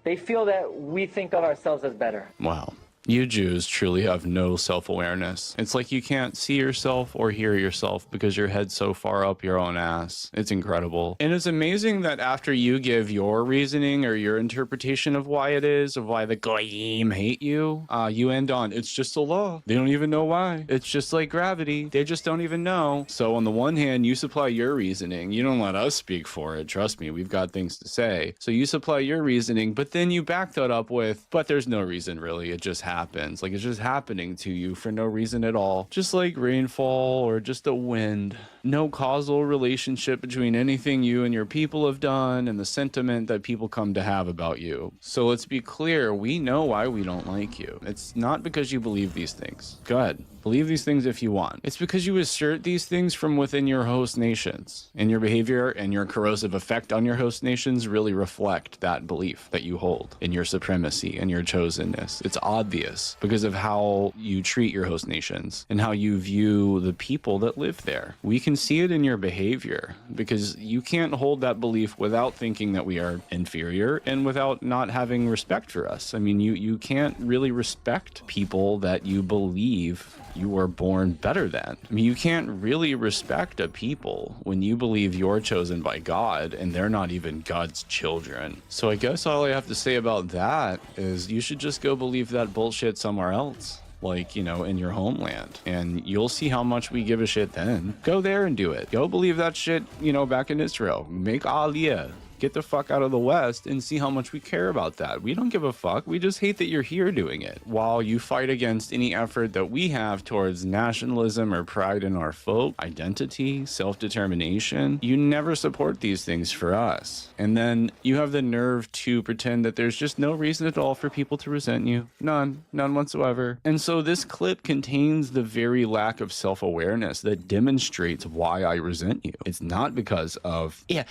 they feel that we think of ourselves as better. Wow. You Jews truly have no self-awareness. It's like you can't see yourself or hear yourself because your head's so far up your own ass. It's incredible. And it's amazing that after you give your reasoning or your interpretation of why it is, of why the Goyim hate you, you end on, it's just a law. They don't even know why. It's just like gravity. They just don't even know. So on the one hand, you supply your reasoning. You don't let us speak for it. Trust me, we've got things to say. So you supply your reasoning, but then you back that up with, but there's no reason really. It just happens. Like it's just happening to you for no reason at all. Just like rainfall or just the wind. No causal relationship between anything you and your people have done and the sentiment that people come to have about you. So let's be clear, we know why we don't like you. It's not because you believe these things. Go ahead. Believe these things if you want. It's because you assert these things from within your host nations, and your behavior and your corrosive effect on your host nations really reflect that belief that you hold in your supremacy and your chosenness. It's obvious because of how you treat your host nations and how you view the people that live there. We can see it in your behavior because you can't hold that belief without thinking that we are inferior and without not having respect for us. I mean, you can't really respect people that you believe you were born better than. I mean, you can't really respect a people when you believe you're chosen by God and they're not even God's children. So I guess all I have to say about that is you should just go believe that bullshit somewhere else. Like, you know, in your homeland, and you'll see how much we give a shit then. Go there and do it. Go believe that shit, you know, back in Israel. Make Aliyah. Get the fuck out of the West and see how much we care about that. We don't give a fuck. We just hate that you're here doing it. While you fight against any effort that we have towards nationalism or pride in our folk, identity, self-determination, you never support these things for us. And then you have the nerve to pretend that there's just no reason at all for people to resent you. None whatsoever. And so this clip contains the very lack of self-awareness that demonstrates why I resent you. It's not because of, yeah,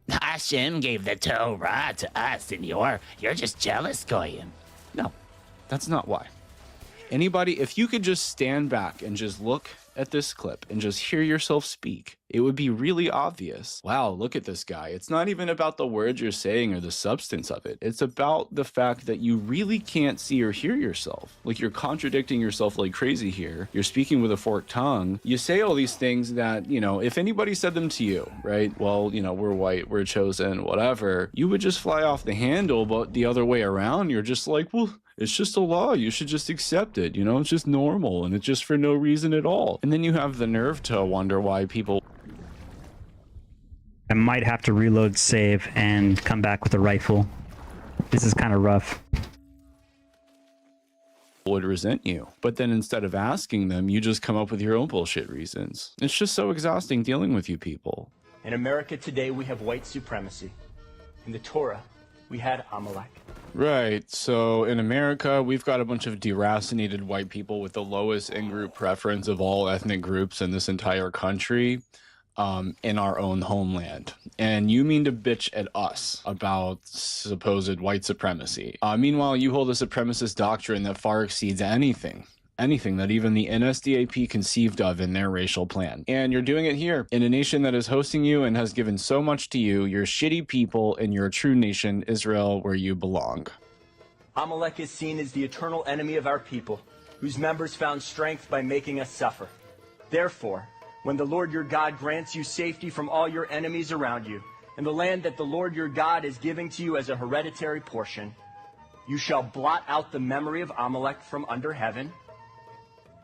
Hashem gave the Torah to us and you're just jealous, Goyim. No, that's not why. Anybody, if you could just stand back and just look at this clip and just hear yourself speak, it would be really obvious. Wow, look at this guy. It's not even about the words you're saying or the substance of it. It's about the fact that you really can't see or hear yourself. Like you're contradicting yourself like crazy here. You're speaking with a forked tongue. You say all these things that, you know, if anybody said them to you, right? Well, you know, we're white, we're chosen, whatever. You would just fly off the handle, but the other way around, you're just like, well, it's just a law. You should just accept it. You know, it's just normal and it's just for no reason at all. And then you have the nerve to wonder why people... I might have to reload save and come back with a rifle. This is kind of rough. Would resent you. But then instead of asking them, you just come up with your own bullshit reasons. It's just so exhausting dealing with you people. In America today, we have white supremacy. In the Torah, we had Amalek. Right, so in America, we've got a bunch of deracinated white people with the lowest in-group preference of all ethnic groups in this entire country, in our own homeland. And you mean to bitch at us about supposed white supremacy. Meanwhile, you hold a supremacist doctrine that far exceeds anything that even the NSDAP conceived of in their racial plan. And you're doing it here, in a nation that is hosting you and has given so much to you, your shitty people, in your true nation, Israel, where you belong. Amalek is seen as the eternal enemy of our people, whose members found strength by making us suffer. Therefore, when the Lord your God grants you safety from all your enemies around you, and the land that the Lord your God is giving to you as a hereditary portion, you shall blot out the memory of Amalek from under heaven.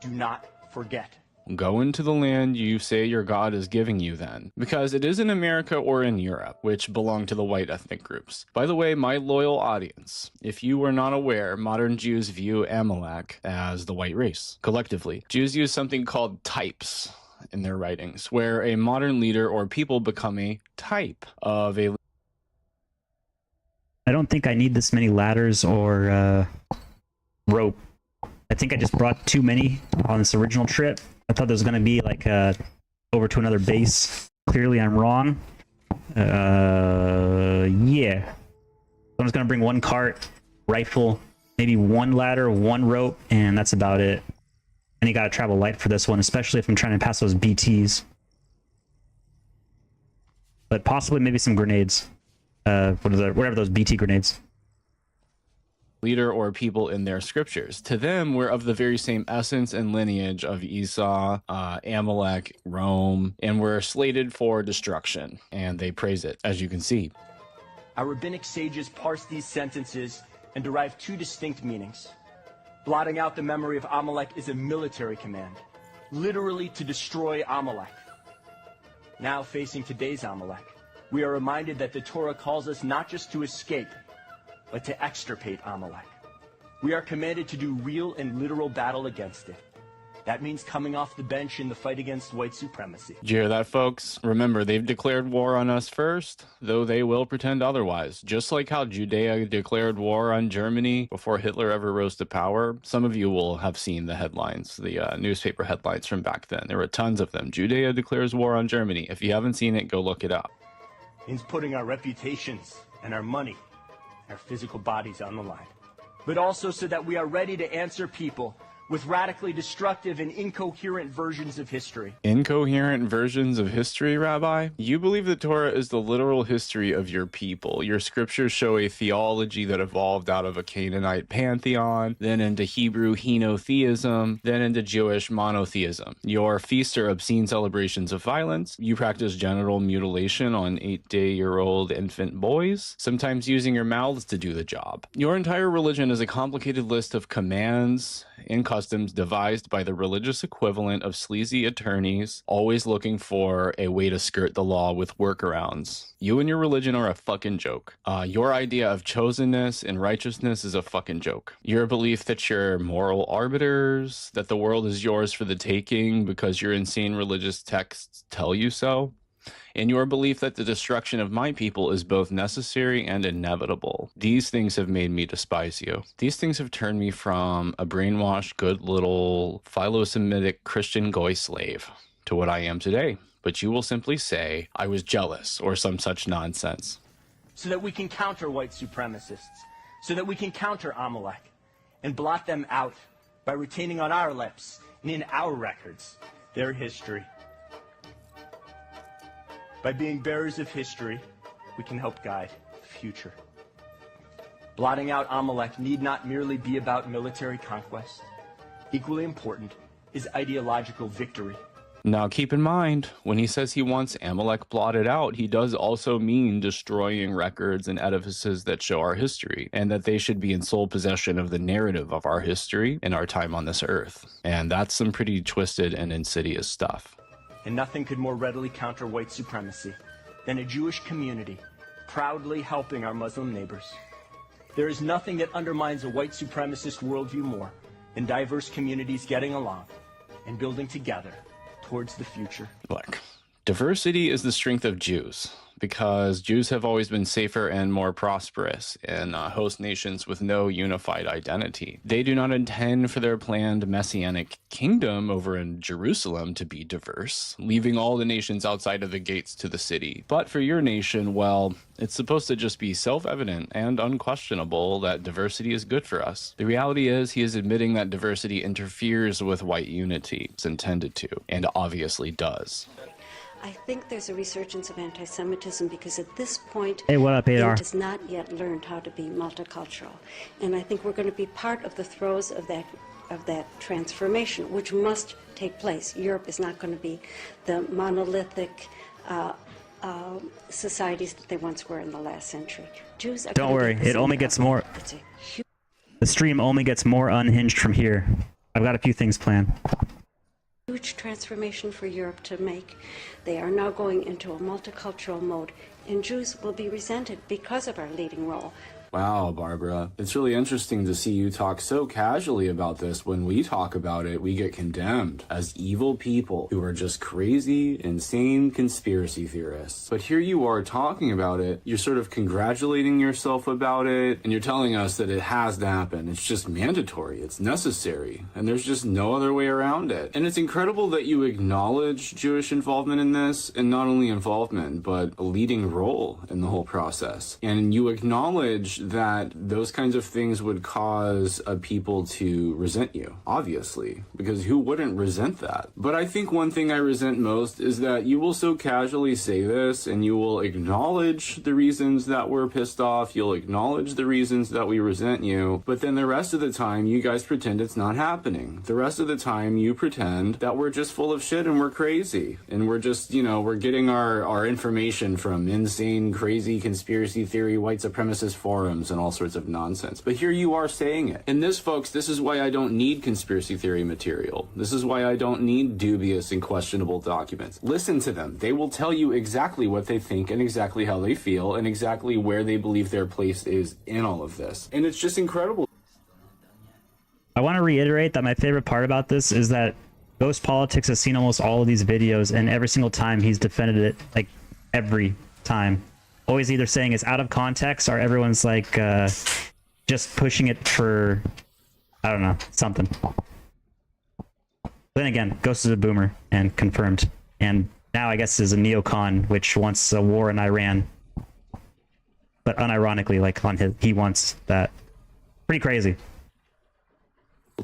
Do not forget. Go into the land you say your God is giving you then, because it is in America or in Europe, which belong to the white ethnic groups. By the way, my loyal audience, if you were not aware, modern Jews view Amalek as the white race. Collectively, Jews use something called types in their writings, where a modern leader or people become a type of a... I don't think I need this many ladders or rope. I think I just brought too many on this original trip. I thought there was going to be like over to another base. Clearly I'm wrong. Yeah. I'm just going to bring one cart, rifle, maybe one ladder, one rope, and that's about it. And you gotta travel light for this one, especially if I'm trying to pass those BTs. But possibly maybe some grenades. Whatever those BT grenades. Leader or people in their scriptures. To them, we're of the very same essence and lineage of Esau, Amalek, Rome, and we're slated for destruction. And they praise it, as you can see. Our rabbinic sages parse these sentences and derive two distinct meanings. Blotting out the memory of Amalek is a military command, literally to destroy Amalek. Now facing today's Amalek, we are reminded that the Torah calls us not just to escape, but to extirpate Amalek. We are commanded to do real and literal battle against it. That means coming off the bench in the fight against white supremacy. Did you hear that, folks? Remember, they've declared war on us first, though they will pretend otherwise. Just like how Judea declared war on Germany before Hitler ever rose to power. Some of you will have seen the headlines, the newspaper headlines from back then. There were tons of them. Judea declares war on Germany. If you haven't seen it, go look it up. It means putting our reputations and our money, our physical bodies on the line. But also so that we are ready to answer people with radically destructive and incoherent versions of history. Incoherent versions of history, Rabbi? You believe the Torah is the literal history of your people. Your scriptures show a theology that evolved out of a Canaanite pantheon, then into Hebrew henotheism, then into Jewish monotheism. Your feasts are obscene celebrations of violence. You practice genital mutilation on 8-day-old infant boys, sometimes using your mouths to do the job. Your entire religion is a complicated list of commands and customs devised by the religious equivalent of sleazy attorneys, always looking for a way to skirt the law with workarounds. You and your religion are a fucking joke. Your idea of chosenness and righteousness is a fucking joke. Your belief that you're moral arbiters, that the world is yours for the taking because your insane religious texts tell you so, and your belief that the destruction of my people is both necessary and inevitable. These things have made me despise you. These things have turned me from a brainwashed, good little philo-Semitic Christian goy slave to what I am today. But you will simply say, I was jealous, or some such nonsense. So that we can counter white supremacists, so that we can counter Amalek, and blot them out by retaining on our lips and in our records their history. By being bearers of history, we can help guide the future. Blotting out Amalek need not merely be about military conquest. Equally important is ideological victory. Now keep in mind, when he says he wants Amalek blotted out, he does also mean destroying records and edifices that show our history, and that they should be in sole possession of the narrative of our history and our time on this earth. And that's some pretty twisted and insidious stuff. And nothing could more readily counter white supremacy than a Jewish community proudly helping our Muslim neighbors. There is nothing that undermines a white supremacist worldview more than diverse communities getting along and building together towards the future. Look, diversity is the strength of Jews, because Jews have always been safer and more prosperous in host nations with no unified identity. They do not intend for their planned messianic kingdom over in Jerusalem to be diverse, leaving all the nations outside of the gates to the city. But for your nation, well, it's supposed to just be self-evident and unquestionable that diversity is good for us. The reality is he is admitting that diversity interferes with white unity. It's intended to, and obviously does. I think there's a resurgence of anti-Semitism because at this point, hey, what up, Adar? it has not yet learned how to be multicultural, and I think we're going to be part of the throes of that transformation, which must take place. Europe is not going to be the monolithic societies that they once were in the last century. Jews are Don't worry, it only gets more. The stream only gets more unhinged from here. I've got a few things planned. Huge transformation for Europe to make. They are now going into a multicultural mode, and Jews will be resented because of our leading role. Wow, Barbara. It's really interesting to see you talk so casually about this. When we talk about it, we get condemned as evil people who are just crazy, insane conspiracy theorists. But here you are talking about it. You're sort of congratulating yourself about it, and you're telling us that it has to happen. It's just mandatory. It's necessary. And there's just no other way around it. And it's incredible that you acknowledge Jewish involvement in this, and not only involvement, but a leading role in the whole process. And you acknowledge that those kinds of things would cause a people to resent you, obviously, because who wouldn't resent that? But I think one thing I resent most is that you will so casually say this, and you will acknowledge the reasons that we're pissed off, you'll acknowledge the reasons that we resent you, but then the rest of the time you guys pretend it's not happening. The rest of the time you pretend that we're just full of shit and we're crazy, and we're just, you know, we're getting our information from insane, crazy conspiracy theory, white supremacist forums and all sorts of nonsense. But here you are saying it. And this, folks, this is why I don't need conspiracy theory material. This is why I don't need dubious and questionable documents. Listen to them. They will tell you exactly what they think and exactly how they feel and exactly where they believe their place is in all of this. And it's just incredible. I want to reiterate that my favorite part about this is that Ghost Politics has seen almost all of these videos, and every single time he's defended it, like every time. Always either saying it's out of context, or everyone's like just pushing it for, I don't know, something. Then again, Ghost is a boomer and confirmed, and now I guess is a neocon which wants a war in Iran, but unironically, like on his, he wants that. Pretty crazy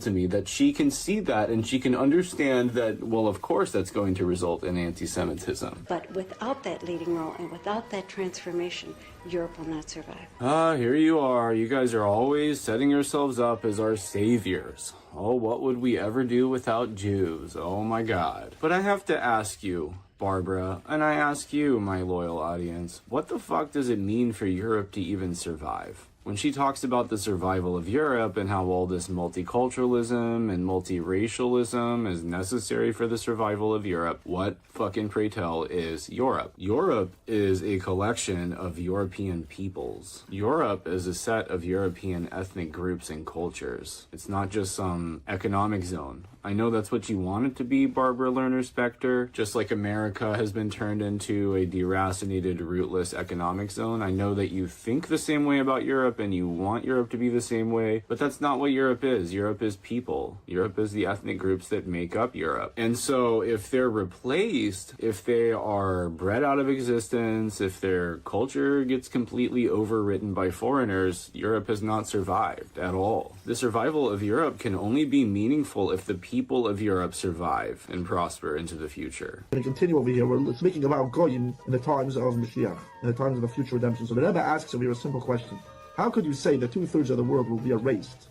to me that she can see that and she can understand that, well, of course that's going to result in anti-Semitism. But without that leading role and without that transformation, Europe will not survive. Here you are. You guys are always setting yourselves up as our saviors. Oh, what would we ever do without Jews? Oh my God. But I have to ask you, Barbara, and I ask you, my loyal audience, what the fuck does it mean for Europe to even survive? When she talks about the survival of Europe and how all this multiculturalism and multiracialism is necessary for the survival of Europe, what fucking pray tell is Europe? Europe is a collection of European peoples. Europe is a set of European ethnic groups and cultures. It's not just some economic zone. I know that's what you want it to be, Barbara Lerner-Spector, just like America has been turned into a deracinated, rootless economic zone. I know that you think the same way about Europe and you want Europe to be the same way, but that's not what Europe is. Europe is people. Europe is the ethnic groups that make up Europe. And so if they're replaced, if they are bred out of existence, if their culture gets completely overwritten by foreigners, Europe has not survived at all. The survival of Europe can only be meaningful if the people of Europe survive and prosper into the future. Going to continue over here. We're speaking about Goyim in the times of Mashiach, in the times of the future redemption. So the Rebbe asks over here a simple question. How could you say that 2/3 of the world will be erased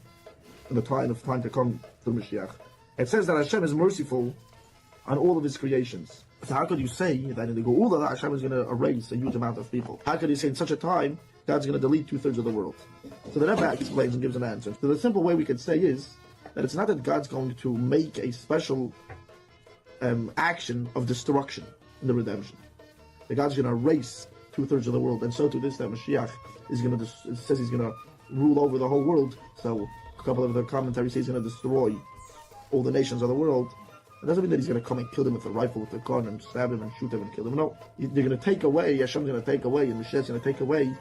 in the time to come through Mashiach? It says that Hashem is merciful on all of his creations. So how could you say that in the Geula that Hashem is going to erase a huge amount of people? How could you say in such a time God's going to delete 2/3 of the world? So the Rebbe explains and gives an answer. So the simple way we could say is that it's not that God's going to make a special action of destruction in the redemption. That God's going to erase 2/3 of the world, and so to this that Mashiach is going to, it says he's going to rule over the whole world. So a couple of the commentaries say he's going to destroy all the nations of the world. It doesn't mean that he's going to come and kill them with a rifle, with a gun, and stab him and shoot him and kill him. No, they're going to take away, Hashem's going to take away, and Mashiach's going to take away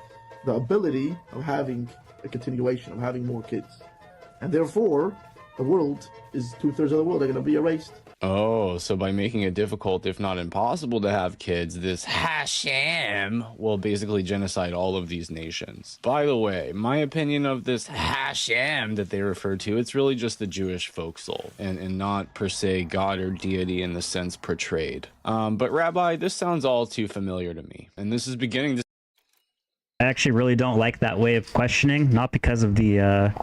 the ability of having a continuation, of having more kids. And therefore, the world is 2/3 of the world, they're going to be erased. Oh, so by making it difficult, if not impossible, to have kids, this Hashem will basically genocide all of these nations. By the way, my opinion of this Hashem that they refer to, it's really just the Jewish folk soul and not per se God or deity in the sense portrayed. But Rabbi, this sounds all too familiar to me. And this is beginning to... I actually really don't like that way of questioning, not because of the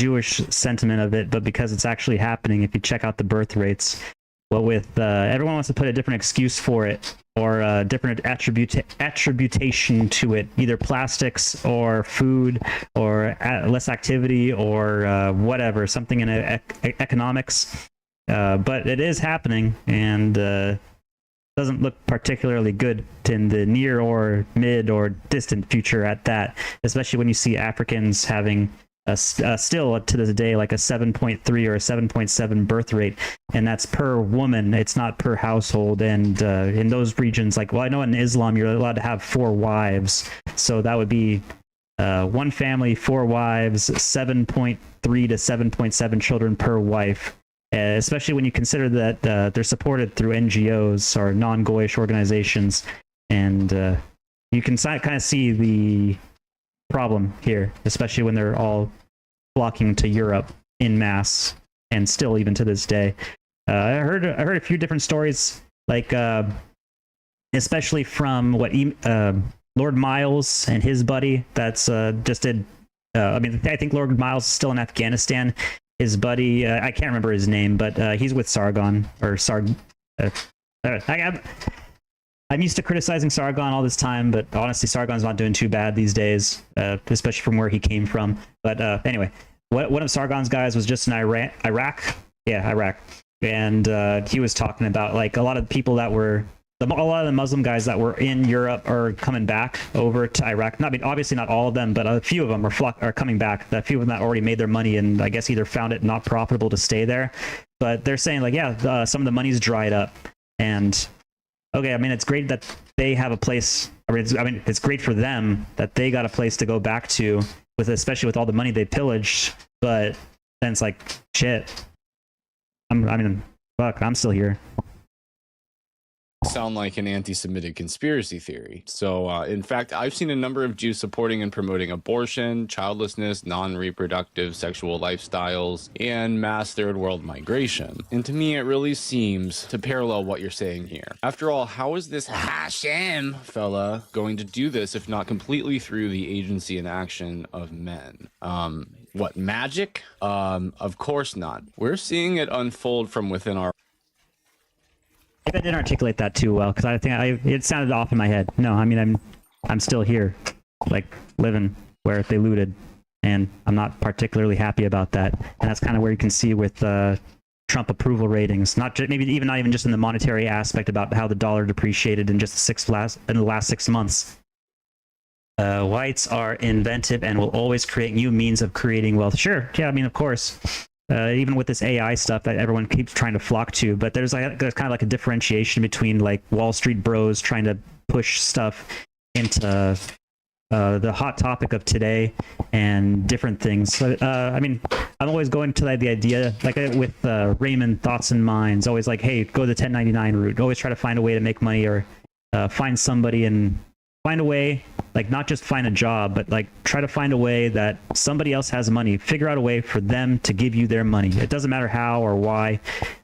Jewish sentiment of it, but because it's actually happening if you check out the birth rates. But with everyone wants to put a different excuse for it, or a different attributation to it, either plastics or food or less activity or whatever, something in economics. But it is happening, and doesn't look particularly good in the near or mid or distant future at that, especially when you see Africans having still to this day like a 7.3 or a 7.7 birth rate, and that's per woman, it's not per household. And in those regions, like, well, I know in Islam you're allowed to have 4 wives, so that would be one family, 4 wives, 7.3 to 7.7 children per wife, especially when you consider that they're supported through NGOs or non-Goyish organizations. And you can kind of see problem here, especially when they're all flocking to Europe in mass, and still even to this day. I heard a few different stories, like especially from Lord Miles and his buddy that's just did. I think Lord Miles is still in Afghanistan. His buddy, I can't remember his name, but he's with Sargon or Sarg. I'm used to criticizing Sargon all this time, but honestly, Sargon's not doing too bad these days, especially from where he came from. But anyway, one of Sargon's guys was just in Iraq. Yeah, Iraq. And he was talking about like a lot of people that were, a lot of the Muslim guys that were in Europe are coming back over to Iraq. Obviously not all of them, but a few of them are coming back. A few of them that already made their money and I guess either found it not profitable to stay there. But they're saying like, yeah, some of the money's dried up. And okay, I mean, it's great that they have a place. It's great for them that they got a place to go back to, especially with all the money they pillaged. But then it's like, shit. I'm still here. Sound like an anti-Semitic conspiracy theory. So, in fact, I've seen a number of Jews supporting and promoting abortion, childlessness, non-reproductive sexual lifestyles, and mass third world migration. And to me, it really seems to parallel what you're saying here. After all, how is this Hashem fella going to do this if not completely through the agency and action of men? What, magic? Of course not. We're seeing it unfold from within our... I didn't articulate that too well because I think it sounded off in my head. No, I mean I'm still here, like living where they looted, and I'm not particularly happy about that. And that's kind of where you can see with Trump approval ratings, not even just in the monetary aspect about how the dollar depreciated in just the last 6 months. Whites are inventive and will always create new means of creating wealth. Sure, yeah, I mean of course. Even with this AI stuff that everyone keeps trying to flock to, but there's kind of like a differentiation between like Wall Street bros trying to push stuff into the hot topic of today and different things. So, I mean, I'm always going to the idea, like with Raymond Thoughts and Minds, always like, hey, go the 1099 route. Always try to find a way to make money or find somebody and find a way, like not just find a job, but like try to find a way that somebody else has money. Figure out a way for them to give you their money. It doesn't matter how or why.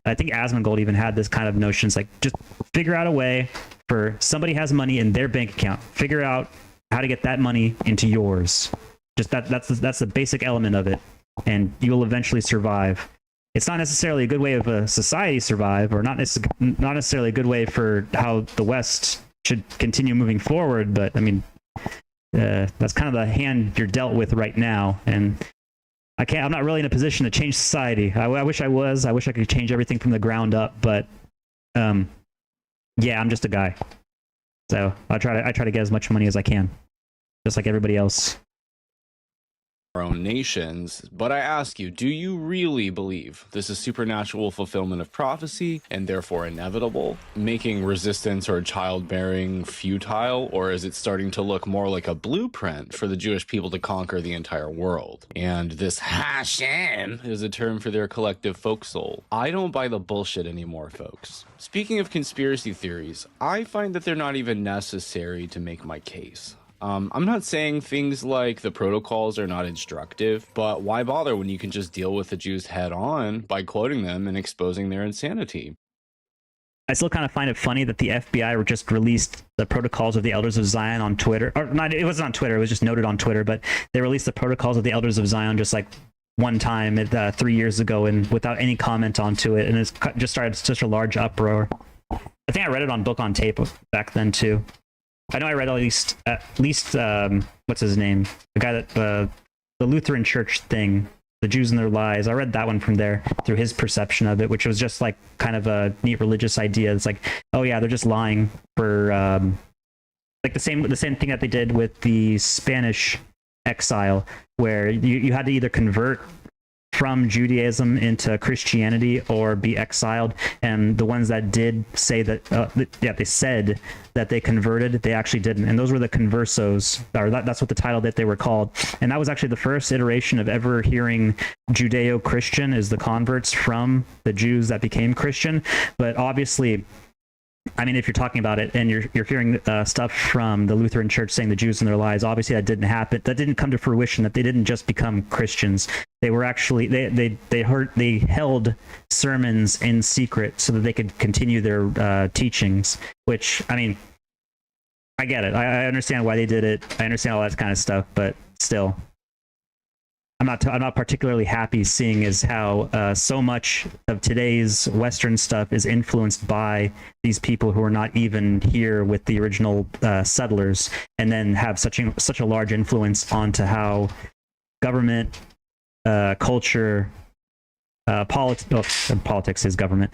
I think Asmongold even had this kind of notions, like just figure out a way for somebody has money in their bank account. Figure out how to get that money into yours. Just that's the basic element of it, and you'll eventually survive. It's not necessarily a good way of a society survive, or not necessarily a good way for how the West should continue moving forward, but I mean, that's kind of the hand you're dealt with right now, and I'm not really in a position to change society. I wish I was. I wish I could change everything from the ground up, but yeah, I'm just a guy. So I try to get as much money as I can, just like everybody else. Our own nations, but I ask you, do you really believe this is supernatural fulfillment of prophecy and therefore inevitable, making resistance or childbearing futile, or is it starting to look more like a blueprint for the Jewish people to conquer the entire world? And this Hashem is a term for their collective folk soul. I don't buy the bullshit anymore, folks. Speaking of conspiracy theories, I find that they're not even necessary to make my case. I'm not saying things like the protocols are not instructive, but why bother when you can just deal with the Jews head on by quoting them and exposing their insanity? I still kind of find it funny that the FBI just released the protocols of the Elders of Zion on Twitter. Or not, it wasn't on Twitter, it was just noted on Twitter, but they released the protocols of the Elders of Zion just like one time 3 years ago and without any comment onto it, and it's just started such a large uproar. I think I read it on Book on Tape back then too. I know I read at least what's his name? The guy that the Lutheran Church thing, The Jews and Their Lies. I read that one from there through his perception of it, which was just like kind of a neat religious idea. It's like, oh yeah, they're just lying for like the same thing that they did with the Spanish exile, where you had to either convert from Judaism into Christianity or be exiled, and the ones that did say that they said that they converted, they actually didn't, and those were the conversos, or that's what the title that they were called. And that was actually the first iteration of ever hearing Judeo-Christian, is the converts from the Jews that became Christian. But obviously I mean, if you're talking about it and you're hearing stuff from the Lutheran Church saying the Jews and their lies, obviously that didn't happen. That didn't come to fruition. That they didn't just become Christians. They were actually they held sermons in secret so that they could continue their teachings. Which, I mean, I get it. I understand why they did it. I understand all that kind of stuff, but still. I'm not particularly happy seeing is how so much of today's Western stuff is influenced by these people who are not even here with the original settlers, and then have such a large influence onto how government, culture, politics is government.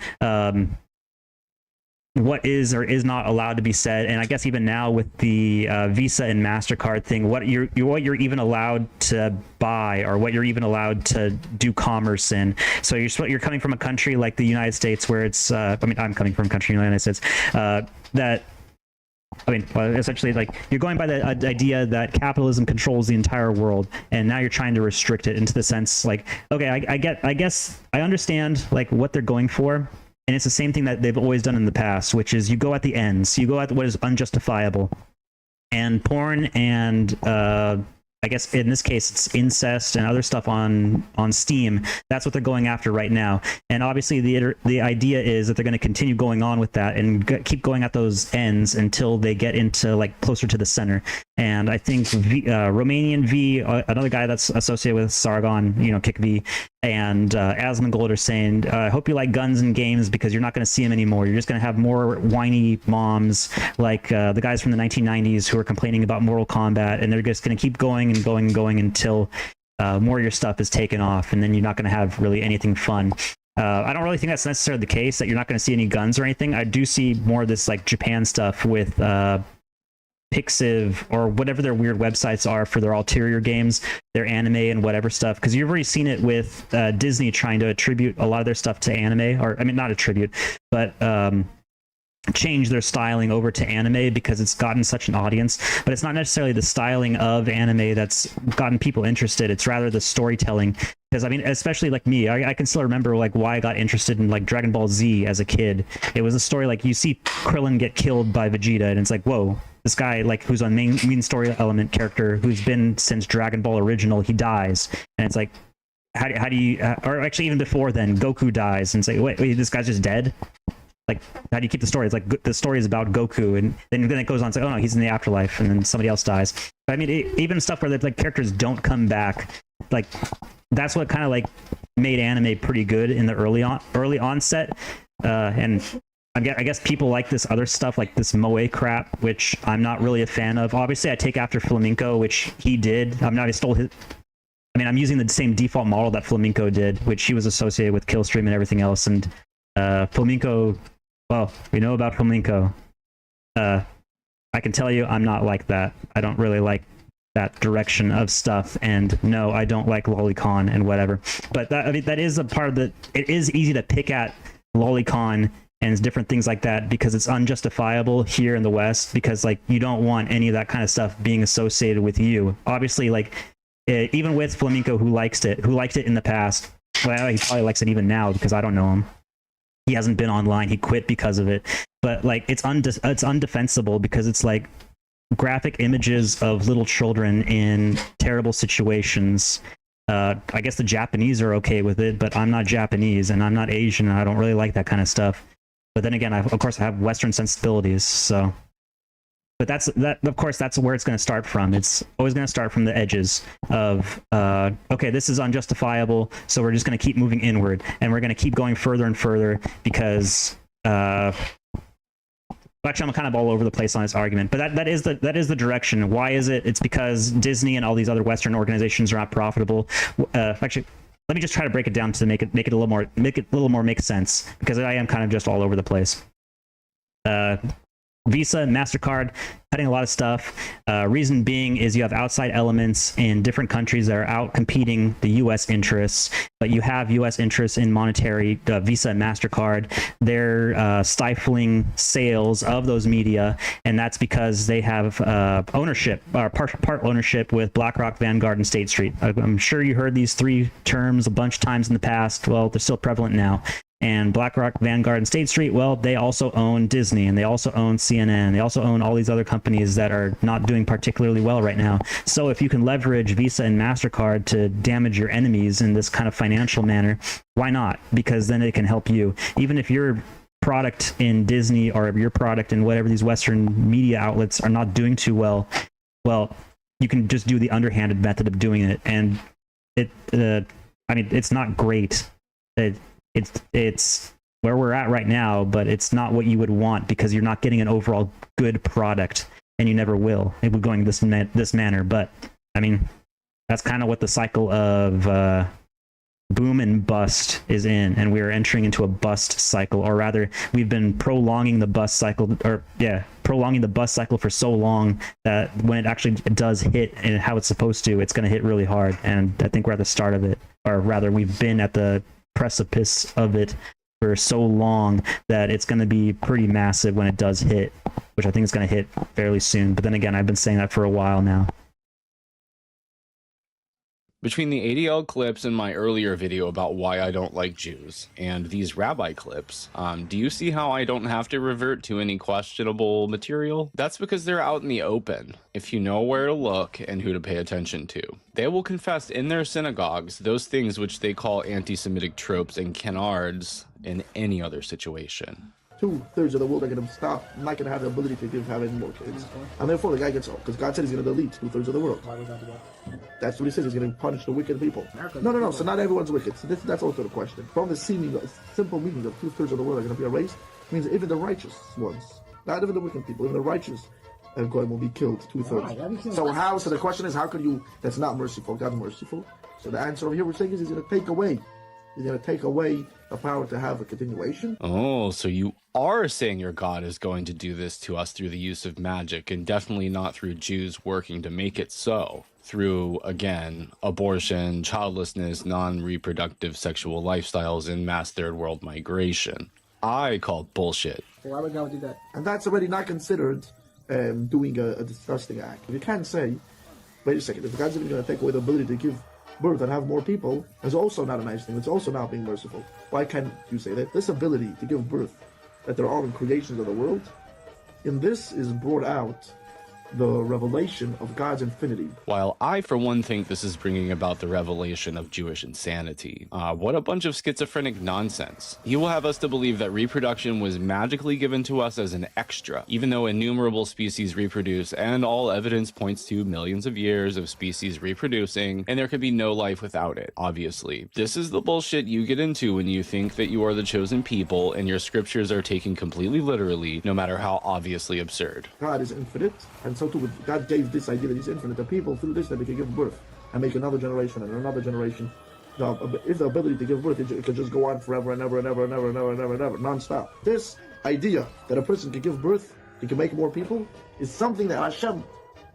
What is or is not allowed to be said, and I guess even now with the Visa and MasterCard thing, what you're even allowed to buy or what you're even allowed to do commerce in. So you're coming from a country like the United States, where it's I mean, I'm coming from a country in the United States that. I mean, essentially, like, you're going by the idea that capitalism controls the entire world, and now you're trying to restrict it into the sense, like, okay, I guess I understand like what they're going for. And it's the same thing that they've always done in the past, which is you go at the ends. You go at what is unjustifiable. And porn and I guess in this case it's incest and other stuff on Steam. That's what they're going after right now. And obviously the idea is that they're going to continue going on with that and keep going at those ends until they get into like closer to the center. And I think Romanian V, another guy that's associated with Sargon, Kick V, and Asmongold are saying, I hope you like guns and games because you're not going to see them anymore. You're just going to have more whiny moms like the guys from the 1990s who are complaining about Mortal Kombat, and they're just going to keep going and going and going until more of your stuff is taken off, and then you're not going to have really anything fun. I don't really think that's necessarily the case, that you're not going to see any guns or anything. I do see more of this like Japan stuff with Pixiv or whatever their weird websites are for their ulterior games, their anime and whatever stuff, because you've already seen it with Disney trying to attribute a lot of their stuff to anime, or I mean not attribute, but change their styling over to anime because it's gotten such an audience. But it's not necessarily the styling of anime that's gotten people interested, it's rather the storytelling. Because I mean, especially like me, I can still remember like why I got interested in like Dragon Ball Z as a kid. It was a story like you see Krillin get killed by Vegeta, and it's like, whoa, this guy like who's on main story element character who's been since Dragon Ball original, he dies, and it's like, how do you or actually even before then, Goku dies, and it's like, wait, this guy's just dead. Like, how do you keep the story? It's like the story is about Goku, and then it goes on to say, oh no, he's in the afterlife, and then somebody else dies. But I mean, even stuff where like characters don't come back, like that's what kind of like made anime pretty good in the early onset. And I guess people like this other stuff, like this moe crap, which I'm not really a fan of. Obviously, I take after Flamenco, which he did. I stole his. I mean, I'm using the same default model that Flamenco did, which he was associated with Killstream and everything else. And Flamenco, well, we know about Flamenco. I can tell you, I'm not like that. I don't really like that direction of stuff, and no, I don't like lolicon and whatever. But that is a part of the. It is easy to pick at lolicon and different things like that because it's unjustifiable here in the West, because like you don't want any of that kind of stuff being associated with you. Obviously, like even with Flamenco, who liked it in the past. Well, he probably likes it even now because I don't know him. He hasn't been online. He quit because of it. But like it's undefensible because it's like graphic images of little children in terrible situations. I guess the Japanese are okay with it, but I'm not Japanese and I'm not Asian, and I don't really like that kind of stuff. But then again, of course I have Western sensibilities, so. But of course, that's where it's going to start from. It's always going to start from the edges of, okay, this is unjustifiable, so we're just going to keep moving inward, and we're going to keep going further and further because, actually, I'm kind of all over the place on this argument, but that is the direction. Why is it? It's because Disney and all these other Western organizations are not profitable. Actually, let me just try to break it down to make it a little more make sense, because I am kind of just all over the place. Visa and MasterCard cutting a lot of stuff. Reason being is you have outside elements in different countries that are out competing the U.S. interests, but you have U.S. interests in monetary Visa and MasterCard. They're stifling sales of those media, and that's because they have ownership, or part ownership with BlackRock, Vanguard, and State Street. I'm sure you heard these three terms a bunch of times in the past. Well, they're still prevalent now. And BlackRock, Vanguard, and State Street, well, they also own Disney, and they also own CNN. They also own all these other companies that are not doing particularly well right now. So if you can leverage Visa and MasterCard to damage your enemies in this kind of financial manner, why not? Because then it can help you. Even if your product in Disney or your product in whatever these Western media outlets are not doing too well, you can just do the underhanded method of doing it. And it's not great. It's where we're at right now, but it's not what you would want because you're not getting an overall good product, and you never will. It would going this manner. But I mean, that's kind of what the cycle of boom and bust is in, and we are entering into a bust cycle, or rather, we've been prolonging the bust cycle, for so long that when it actually does hit and how it's supposed to, it's going to hit really hard. And I think we're at the start of it, or rather, we've been at the precipice of it for so long that it's going to be pretty massive when it does hit, which I think is going to hit fairly soon. But then again, I've been saying that for a while now. Between the ADL clips and my earlier video about why I don't like Jews and these rabbi clips, do you see how I don't have to revert to any questionable material? That's because they're out in the open, if you know where to look and who to pay attention to. They will confess in their synagogues those things which they call anti-Semitic tropes and canards in any other situation. 2/3 of the world are going to stop, not going to have the ability to have any more kids. And therefore the guy gets off, because God said he's going to delete 2/3 of the world. Why would that do that? That's what he says, he's going to punish the wicked people. No, so not everyone's wicked. So that's also the question. From the simple meaning of 2/3 of the world are going to be erased, means even the righteous ones, not even the wicked people, even the righteous will be killed, 2/3. So the question is, how could you, that's not merciful, God's merciful. So the answer over here we're saying is he's going to take away the power to have a continuation. Oh, so you are saying your God is going to do this to us through the use of magic, and definitely not through Jews working to make it so. Through, again, abortion, childlessness, non-reproductive sexual lifestyles, and mass third world migration. I call bullshit. Why would God do that? And that's already not considered doing a disgusting act. You can't say, wait a second, if God's even going to take away the ability to give birth and have more people, is also not a nice thing. It's also not being merciful. Why can't you say that? This ability to give birth, that there are in creations of the world, in this is brought out the revelation of God's infinity. While I, for one, think this is bringing about the revelation of Jewish insanity. What a bunch of schizophrenic nonsense. He will have us to believe that reproduction was magically given to us as an extra, even though innumerable species reproduce, and all evidence points to millions of years of species reproducing, and there could be no life without it, obviously. This is the bullshit you get into when you think that you are the chosen people, and your scriptures are taken completely literally, no matter how obviously absurd. God is infinite, and so too God gave this idea that he's infinite to people through this, that they can give birth and make another generation and another generation. If the ability to give birth, it could just go on forever and ever and ever and ever and ever and ever and ever, non-stop. This idea that a person can give birth, he can make more people, is something that Hashem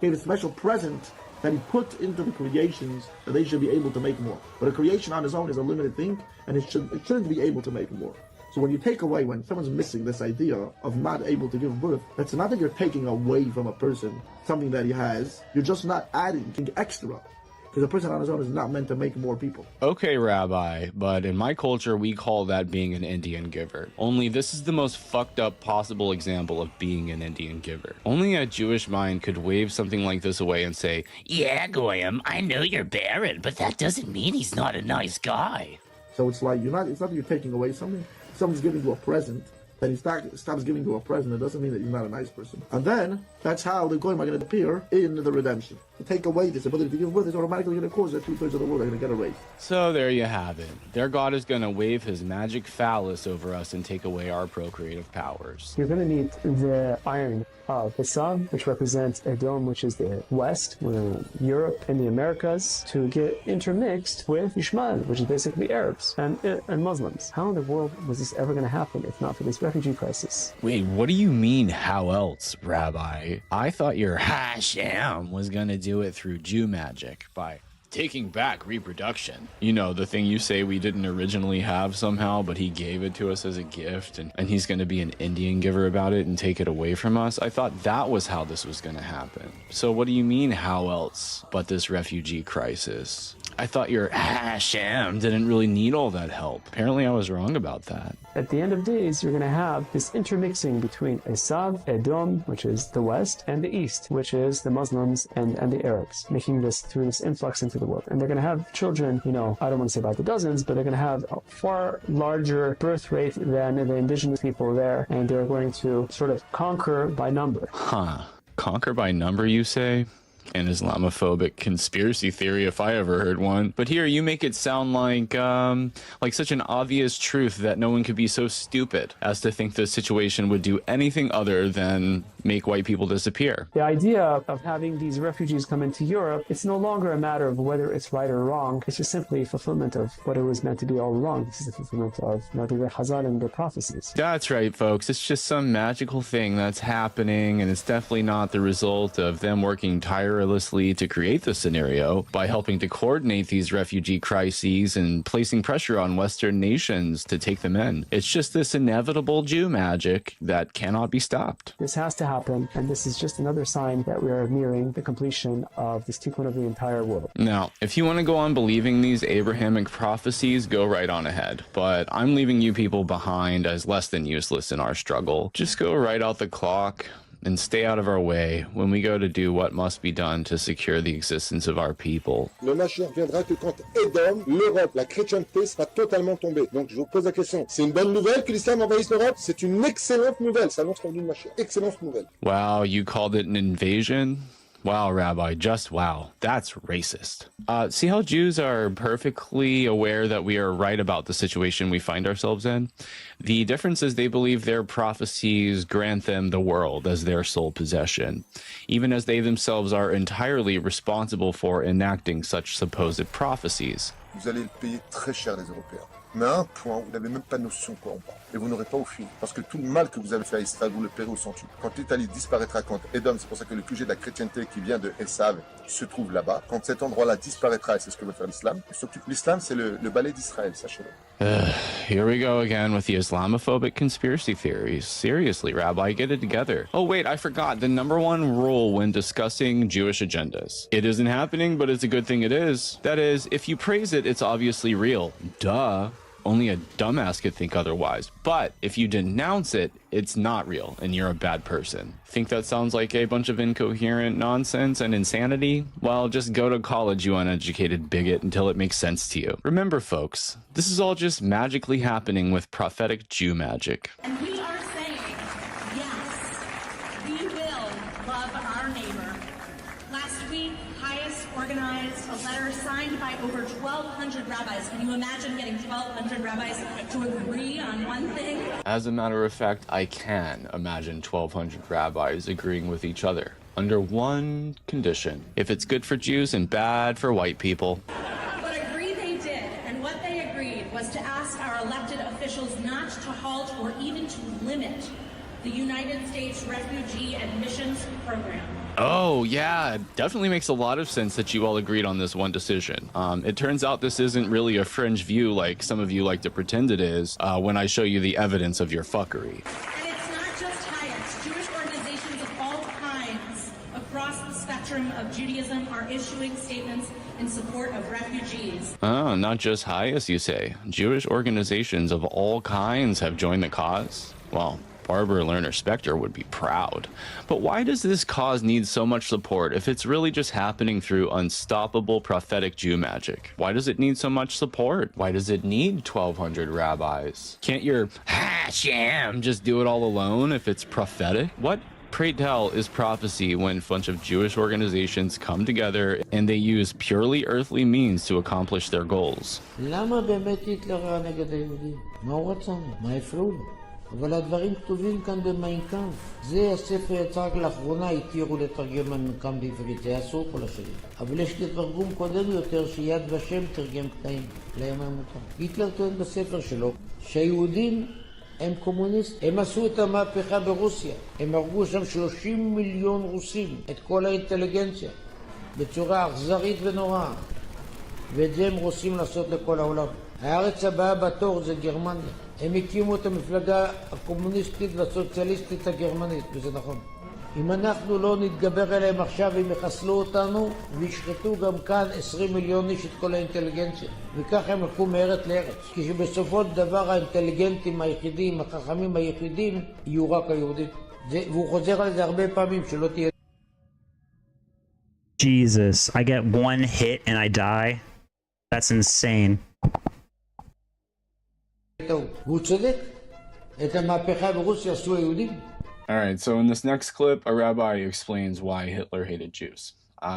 gave a special present that he put into the creations that they should be able to make more. But a creation on its own is a limited thing, and it shouldn't be able to make more. So when you take away, when someone's missing this idea of not able to give birth, that's not that you're taking away from a person something that he has, you're just not adding extra. Because a person on his own is not meant to make more people. Okay, Rabbi, but in my culture, we call that being an Indian giver. Only this is the most fucked up possible example of being an Indian giver. Only a Jewish mind could wave something like this away and say, yeah, Goyim, I know you're barren, but that doesn't mean he's not a nice guy. So it's like, it's not that you're taking away something. If someone's giving you a present, then he stops giving you a present. It doesn't mean that you're not a nice person. And then, that's how the Goyim are going to appear in the redemption. To take away this ability to give birth is automatically going to cause that 2/3 of the world are going to get erased. So there you have it. Their God is going to wave his magic phallus over us and take away our procreative powers. You're going to need the iron of the sun, which represents Edom, which is the west, Europe and the Americas, to get intermixed with Ishmael, which is basically Arabs and Muslims. How in the world was this ever going to happen if not for this refugee crisis? Wait, what do you mean, how else, Rabbi? I thought your Hashem was going to do it through Jew magic by taking back reproduction. You know, the thing you say we didn't originally have somehow, but he gave it to us as a gift, and he's going to be an Indian giver about it and take it away from us. I thought that was how this was going to happen. So what do you mean, how else but this refugee crisis? I thought your Hashem didn't really need all that help. Apparently I was wrong about that. At the end of days, you're going to have this intermixing between Esav, Edom, which is the West, and the East, which is the Muslims and the Arabs, making this through this influx into the world. And they're going to have children, you know, I don't want to say by the dozens, but they're going to have a far larger birth rate than the indigenous people there, and they're going to sort of conquer by number. Huh. Conquer by number, you say? An Islamophobic conspiracy theory if I ever heard one. But here you make it sound like such an obvious truth that no one could be so stupid as to think the situation would do anything other than make white people disappear. The idea of having these refugees come into Europe, it's no longer a matter of whether it's right or wrong. It's just simply a fulfillment of what it was meant to be all along. This is the fulfillment of the Chazal and the prophecies. That's right, folks. It's just some magical thing that's happening, and it's definitely not the result of them working tirelessly to create the scenario by helping to coordinate these refugee crises and placing pressure on Western nations to take them in. It's just this inevitable Jew magic that cannot be stopped. This has to happen, and this is just another sign that we are nearing the completion of this tikkun of the entire world. Now, if you want to go on believing these Abrahamic prophecies, go right on ahead. But I'm leaving you people behind as less than useless in our struggle. Just go right out the clock and stay out of our way when we go to do what must be done to secure the existence of our people. Le Mashiach viendra que quand Edom, l'Europe, la chrétienté sera totalement tombée. Donc je vous pose la question, c'est une bonne nouvelle que l'islam envahisse l'Europe? C'est une excellente nouvelle, ça annonce l'envie de Mashiach. Excellente nouvelle. Wow, you called it an invasion? Wow, Rabbi, just wow. That's racist. See how Jews are perfectly aware that we are right about the situation we find ourselves in? The difference is they believe their prophecies grant them the world as their sole possession, even as they themselves are entirely responsible for enacting such supposed prophecies. Vous allez le payer très cher, les Européens. Mais à un point, vous n'avez même pas notion de quoi on parle. Et vous n'aurez pas au fil. Parce que tout le mal que vous avez fait à Israël, vous le paierez au centuple. Quand l'Italie disparaîtra, quand Edom, c'est pour ça que le QG de la chrétienté qui vient de Esav se trouve là-bas, quand cet endroit-là disparaîtra, et c'est ce que veut faire l'islam, l'islam, c'est le balai d'Israël, sachez-le. Here we go again with the Islamophobic conspiracy theories. Seriously, Rabbi, get it together. Oh, wait, I forgot the number one rule when discussing Jewish agendas. It isn't happening, but it's a good thing it is. That is, if you praise it, it's obviously real. Duh. Only a dumbass could think otherwise. But if you denounce it, it's not real, and you're a bad person. Think that sounds like a bunch of incoherent nonsense and insanity? Well, just go to college, you uneducated bigot, until it makes sense to you. Remember, folks, this is all just magically happening with prophetic Jew magic. And we are saying, yes, we will love our neighbor. Last week, Highest organized a letter signed by over 1,200 rabbis. Can you imagine getting 1,200 rabbis to agree on one thing? As a matter of fact, I can imagine 1,200 rabbis agreeing with each other under one condition: if it's good for Jews and bad for white people. But agree they did, and what they agreed was to ask our elected officials not to halt or even to limit the United States Refugee Admissions Program. Oh, yeah, it definitely makes a lot of sense that you all agreed on this one decision. It turns out this isn't really a fringe view like some of you like to pretend it is when I show you the evidence of your fuckery. And it's not just Hayek. Jewish organizations of all kinds across the spectrum of Judaism are issuing statements in support of refugees. Oh, not just Hayes, you say. Jewish organizations of all kinds have joined the cause? Well, Barbara Lerner Specter would be proud. But why does this cause need so much support if it's really just happening through unstoppable prophetic Jew magic? Why does it need so much support? Why does it need 1,200 rabbis? Can't your Hashem just do it all alone if it's prophetic? What, pray tell, is prophecy when a bunch of Jewish organizations come together and they use purely earthly means to accomplish their goals? למה באמת היטלר רע נגד היהודים? מה הוא רצה? מה הפריעו לו? אבל הדברים כתובים כאן במיינקאמפ. זה הספר יצא רק לאחרונה, התירו לתרגם מיינקאמפ בעברית, זה היה אסור כל השנים. אבל יש לי תרגום קודם יותר שיד ושם תרגם קטעים, להם היה מותר. היטלר טוען בספר שלו שהיהודים הם קומוניסטים. הם עשו את המהפכה ברוסיה. הם הרגו שם 30 מיליון רוסים, את כל האינטליגנציה, בצורה אכזרית ונוראה. ואת זה הם רוצים לעשות לכל העולם. הארץ הבאה בתור זה גרמניה. הם הקימו את המפלגה הקומוניסטית והסוציאליסטית הגרמנית, וזה נכון. אם אנחנו לא נתגבר עליהם עכשיו, הם יחסלו אותנו וישחטו גם כאן 20 מיליון איש את כל האינטליגנציה. וככה הם הלכו מארץ לארץ. כשבסופו של דבר האינטליגנטים היחידים, החכמים היחידים, יהיו רק היהודים. והוא חוזר על זה הרבה פעמים, שלא תהיה... Jesus, I get one hit and I die? That's insane. והוא צודק. את המהפכה ברוסיה עשו היהודים. All right, so in this next clip, a rabbi explains why Hitler hated Jews.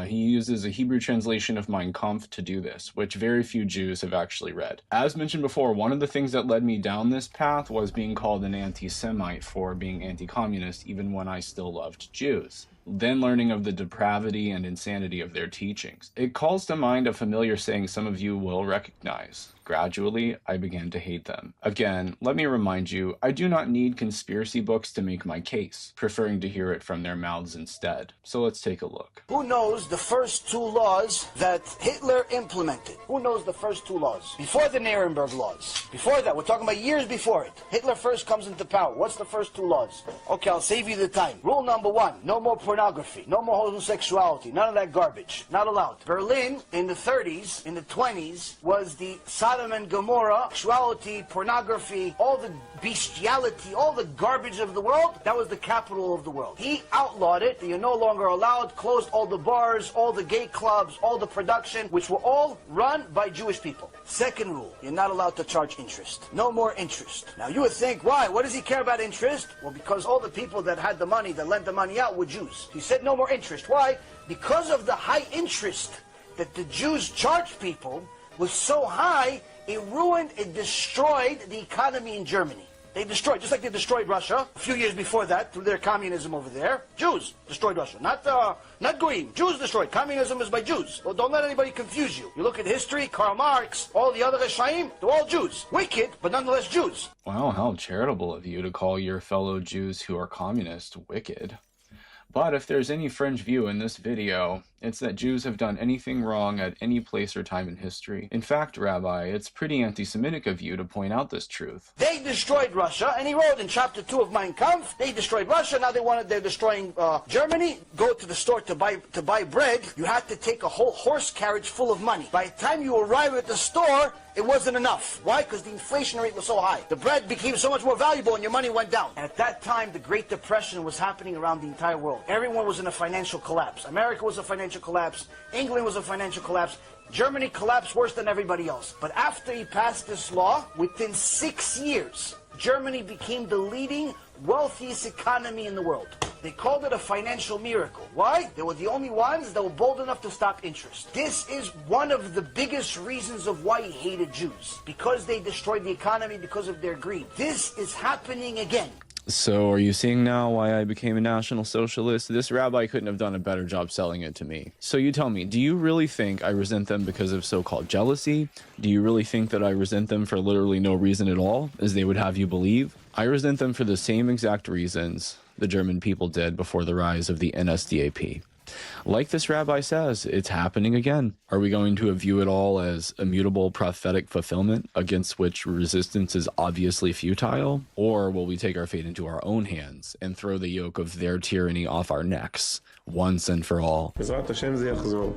He uses a Hebrew translation of Mein Kampf to do this, which very few Jews have actually read. As mentioned before, one of the things that led me down this path was being called an anti-Semite for being anti-communist, even when I still loved Jews. Then learning of the depravity and insanity of their teachings. It calls to mind a familiar saying some of you will recognize. Gradually, I began to hate them. Again, let me remind you, I do not need conspiracy books to make my case, preferring to hear it from their mouths instead. So let's take a look. Who knows the first two laws that Hitler implemented? Who knows the first two laws? Before the Nuremberg laws. Before that, we're talking about years before it. Hitler first comes into power. What's the first two laws? Okay, I'll save you the time. Rule number one, no more pornography, no more homosexuality, none of that garbage. Not allowed. Berlin in the 30s, in the 20s, was the Sodom and Gomorrah, sexuality, pornography, all the bestiality, all the garbage of the world. That was the capital of the world. He outlawed it. You're no longer allowed, closed all the bars, all the gay clubs, all the production, which were all run by Jewish people. Second rule, you're not allowed to charge interest. No more interest. Now you would think, why? What does he care about interest? Well, because all the people that had the money, that lent the money out, were Jews. He said no more interest. Why? Because of the high interest that the Jews charged people was so high, it ruined, it destroyed the economy in Germany. They destroyed, just like they destroyed Russia a few years before that through their communism over there. Jews destroyed Russia, not Goyim. Jews destroyed. Communism is by Jews. Well, don't let anybody confuse you. You look at history, Karl Marx, all the other Reshaim, they're all Jews. Wicked, but nonetheless Jews. Wow, how charitable of you to call your fellow Jews who are communist wicked. But if there's any fringe view in this video, it's that Jews have done anything wrong at any place or time in history. In fact, Rabbi, it's pretty anti-Semitic of you to point out this truth. They destroyed Russia, and he wrote in chapter 2 of Mein Kampf, they destroyed Russia, now they're destroying Germany. Go to the store to buy bread, you had to take a whole horse carriage full of money. By the time you arrive at the store, it wasn't enough. Why? Because the inflation rate was so high. The bread became so much more valuable and your money went down. And at that time, the Great Depression was happening around the entire world. Everyone was in a financial collapse. America was a financial collapse. England was a financial collapse. Germany collapsed worse than everybody else. But after he passed this law, within 6 years, Germany became the leading, wealthiest economy in the world. They called it a financial miracle. Why? They were the only ones that were bold enough to stop interest. This is one of the biggest reasons of why he hated Jews. Because they destroyed the economy because of their greed. This is happening again. So are you seeing now why I became a National Socialist? This rabbi couldn't have done a better job selling it to me. So you tell me, do you really think I resent them because of so-called jealousy? Do you really think that I resent them for literally no reason at all, as they would have you believe? I resent them for the same exact reasons the German people did before the rise of the NSDAP. Like this rabbi says, it's happening again. Are we going to view it all as immutable prophetic fulfillment against which resistance is obviously futile? Or will we take our fate into our own hands and throw the yoke of their tyranny off our necks once and for all? בעזרת השם זה יחזור.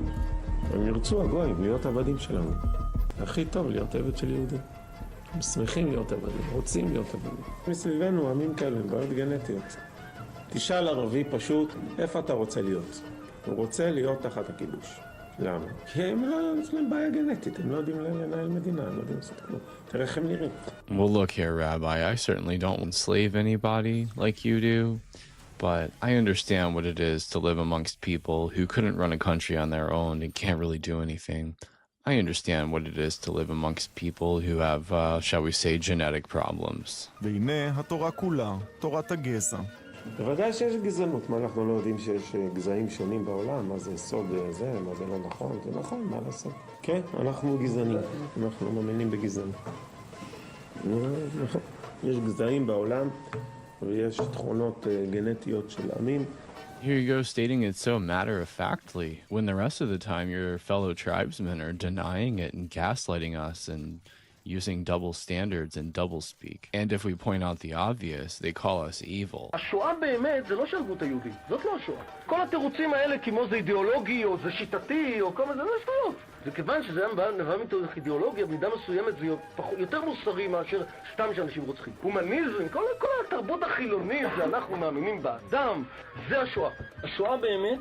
הם ירצו הגויים להיות עבדים שלנו. הכי טוב להיות עבד של יהודים. הם שמחים להיות עבדים, רוצים להיות עבדים. מסביבנו עמים כאלה, בעיות גנטיות. תשאל ערבי פשוט, איפה אתה רוצה להיות? הוא רוצה להיות תחת הכיבוש. למה? כי הם לא, יש להם בעיה גנטית, הם לא יודעים לנהל מדינה, הם לא יודעים לעשות כלום. תראה איך הם נראים. Well, look here, Rabbi, I certainly don't enslave anybody like you do, but I understand what it is to live amongst people who couldn't run a country on their own and can't really do anything. I understand what it is to live amongst people who have, shall we say, genetic problems. והנה התורה כולה, תורת הגזע. בוודאי שיש גזענות, מה אנחנו לא יודעים שיש גזעים שונים בעולם, מה זה סוד זה, מה זה לא נכון, זה נכון, מה לעשות? כן, אנחנו גזענים, אנחנו מאמינים בגזענות. יש גזעים בעולם, ויש תכונות גנטיות של עמים. Here you go stating it so matter-of-factly, when the rest of the time your fellow tribesmen are denying it and gaslighting us and using double standards and doublespeak. And if we point out the obvious, they call us evil. השואה באמת זה לא שהרגו היהודים, זאת לא השואה. כל התירוצים האלה כמו זה אידיאולוגי או זה שיטתי או כל זה לא שטויות. זה כיוון שזה נבע מתוך אידיאולוגיה, במידה מסוימת זה יותר מוסרי מאשר סתם שאנשים רוצחים. הומניזם, כל התרבות החילונית שאנחנו מאמינים באדם, זה השואה. השואה באמת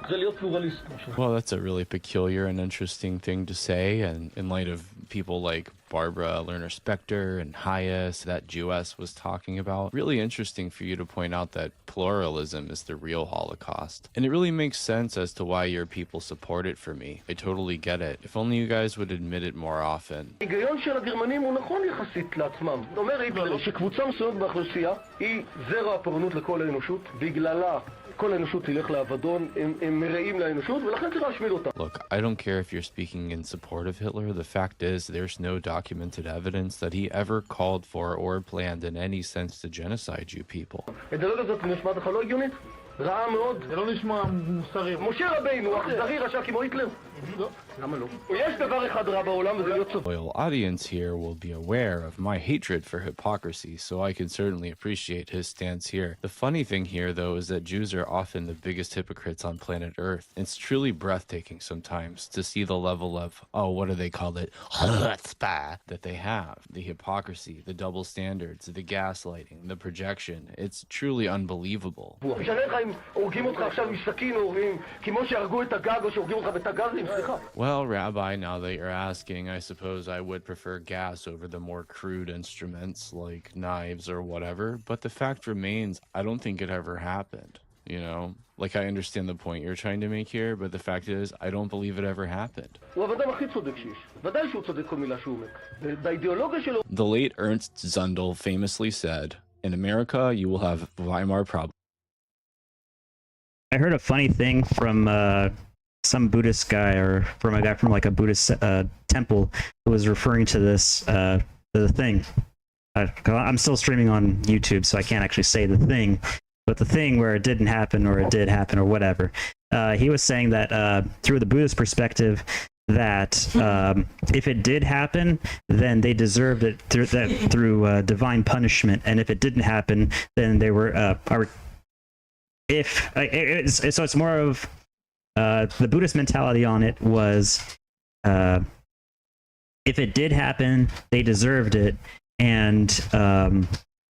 זה להיות פלורליסט. Well, that's a really peculiar and interesting thing to say, and in light of people like Barbara Lerner-Specter and Hayes that Jewess was talking about, really interesting for you to point out that pluralism is the real Holocaust. And it really makes sense as to why your people support it for me. I totally get it. If only you guys would admit it more often. ההיגיון של הגרמנים הוא נכון יחסית לעצמם. אומר היטלר שקבוצה מסוימת באוכלוסייה היא זרע הפורענות לכל האנושות, בגללה כל האנושות תלך לאבדון, הם מרעים לאנושות, ולכן צריך להשמיד אותה. Look, I don't care if you're speaking in support of Hitler. The fact is, there's no documented evidence that he ever called for or planned in any sense to genocide you people. האידיאולוגיה הזאת נשמעת לך לא הגיונית? רעה מאוד. זה לא נשמע מוסרי. משה רבינו, אכזרי רשע כמו היטלר? לא. למה לא? יש דבר אחד רע בעולם וזה להיות צודק. Loyal audience here will be aware of my hatred for hypocrisy, so I can certainly appreciate his stance here. The funny thing here, though, is that Jews are often the biggest hypocrites on planet Earth. It's truly breathtaking sometimes to see the level of, oh, what do they call it? Chutzpah that they have. The hypocrisy, the double standards, the gaslighting, the projection. It's truly unbelievable. משנה לך אם הורגים אותך עכשיו עם סכין או כמו שהרגו את הגג או שהורגים אותך בתגזים, סליחה. Well, Rabbi, now that you're asking, I suppose I would prefer gas over the more crude instruments like knives or whatever, but the fact remains, I don't think it ever happened, you know? Like, I understand the point you're trying to make here, but the fact is, I don't believe it ever happened. The late Ernst Zundel famously said, in America, you will have Weimar problems. I heard a funny thing from some Buddhist guy, or from a guy from like a Buddhist temple, who was referring to this the thing. I'm still streaming on YouTube, so I can't actually say the thing, but the thing where it didn't happen or it did happen or whatever. He was saying that through the Buddhist perspective, that if it did happen, then they deserved it through divine punishment, and if it didn't happen, then they were so it's more of the Buddhist mentality on it was if it did happen, they deserved it, and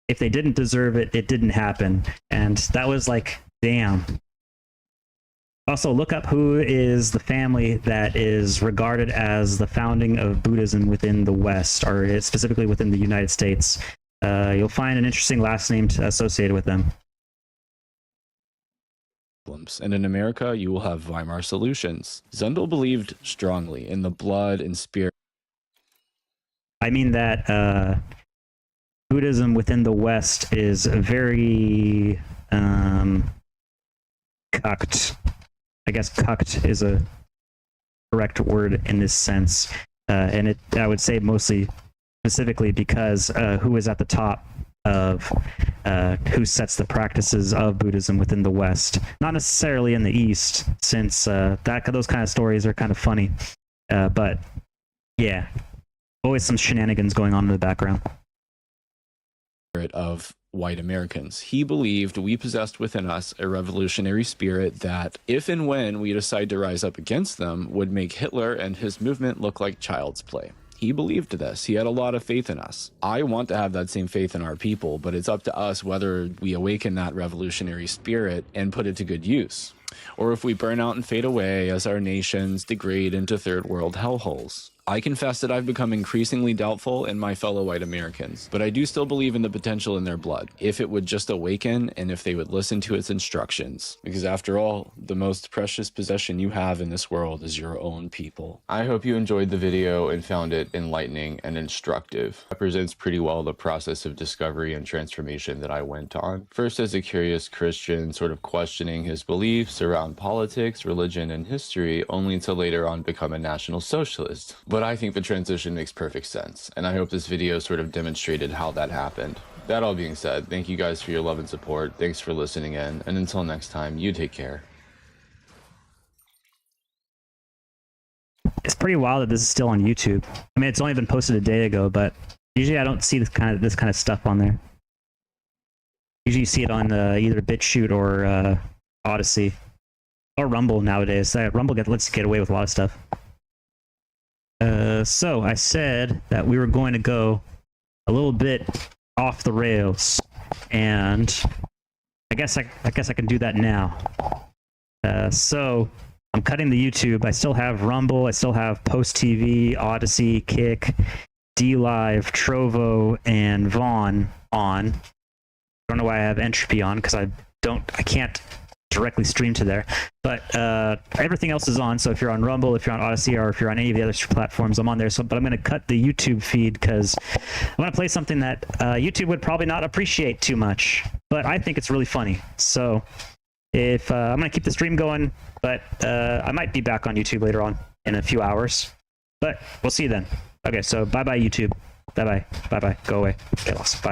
if they didn't deserve it, it didn't happen. And that was like, damn. Also, look up who is the family that is regarded as the founding of Buddhism within the West, or specifically within the United States. You'll find an interesting last name associated with them. And in America, you will have Weimar solutions. Zundel believed strongly in the blood and spirit. I mean that Buddhism within the West is very cucked. I guess cucked is a correct word in this sense. And I would say mostly specifically because who is at the top of who sets the practices of Buddhism within the West, not necessarily in the East, since those kind of stories are kind of funny, but yeah, always some shenanigans going on in the background. Of white Americans. He believed we possessed within us a revolutionary spirit that, if and when we decide to rise up against them, would make Hitler and his movement look like child's play. He believed this. He had a lot of faith in us. I want to have that same faith in our people, but it's up to us whether we awaken that revolutionary spirit and put it to good use, or if we burn out and fade away as our nations degrade into third world hellholes. I confess that I've become increasingly doubtful in my fellow white Americans, but I do still believe in the potential in their blood, if it would just awaken and if they would listen to its instructions. Because after all, the most precious possession you have in this world is your own people. I hope you enjoyed the video and found it enlightening and instructive. It represents pretty well the process of discovery and transformation that I went on. First as a curious Christian, sort of questioning his beliefs around politics, religion, and history, only to later on become a National Socialist. But I think the transition makes perfect sense, and I hope this video sort of demonstrated how that happened. That all being said, thank you guys for your love and support, thanks for listening in, and until next time, you take care. It's pretty wild that this is still on YouTube. I mean, it's only been posted a day ago, but usually I don't see this kind of stuff on there. Usually you see it on either BitChute or Odysee or Rumble nowadays. Rumble lets you get away with a lot of stuff. So I said that we were going to go a little bit off the rails, and I guess I can do that now. So I'm cutting the YouTube. I still have Rumble. I still have Poast TV, Odysee, Kick, Dlive, Trovo, and Vaughn on. I don't know why I have Entropy on because I can't directly stream to there. But everything else is on. So if you're on Rumble, if you're on Odysee, or if you're on any of the other platforms, I'm on there. So, but I'm going to cut the YouTube feed because I want to play something that YouTube would probably not appreciate too much, but I think it's really funny. So if I'm going to keep the stream going, but I might be back on YouTube later on in a few hours. But we'll see you then. Okay, so bye-bye YouTube. Bye-bye. Bye-bye. Go away. Get lost. Bye.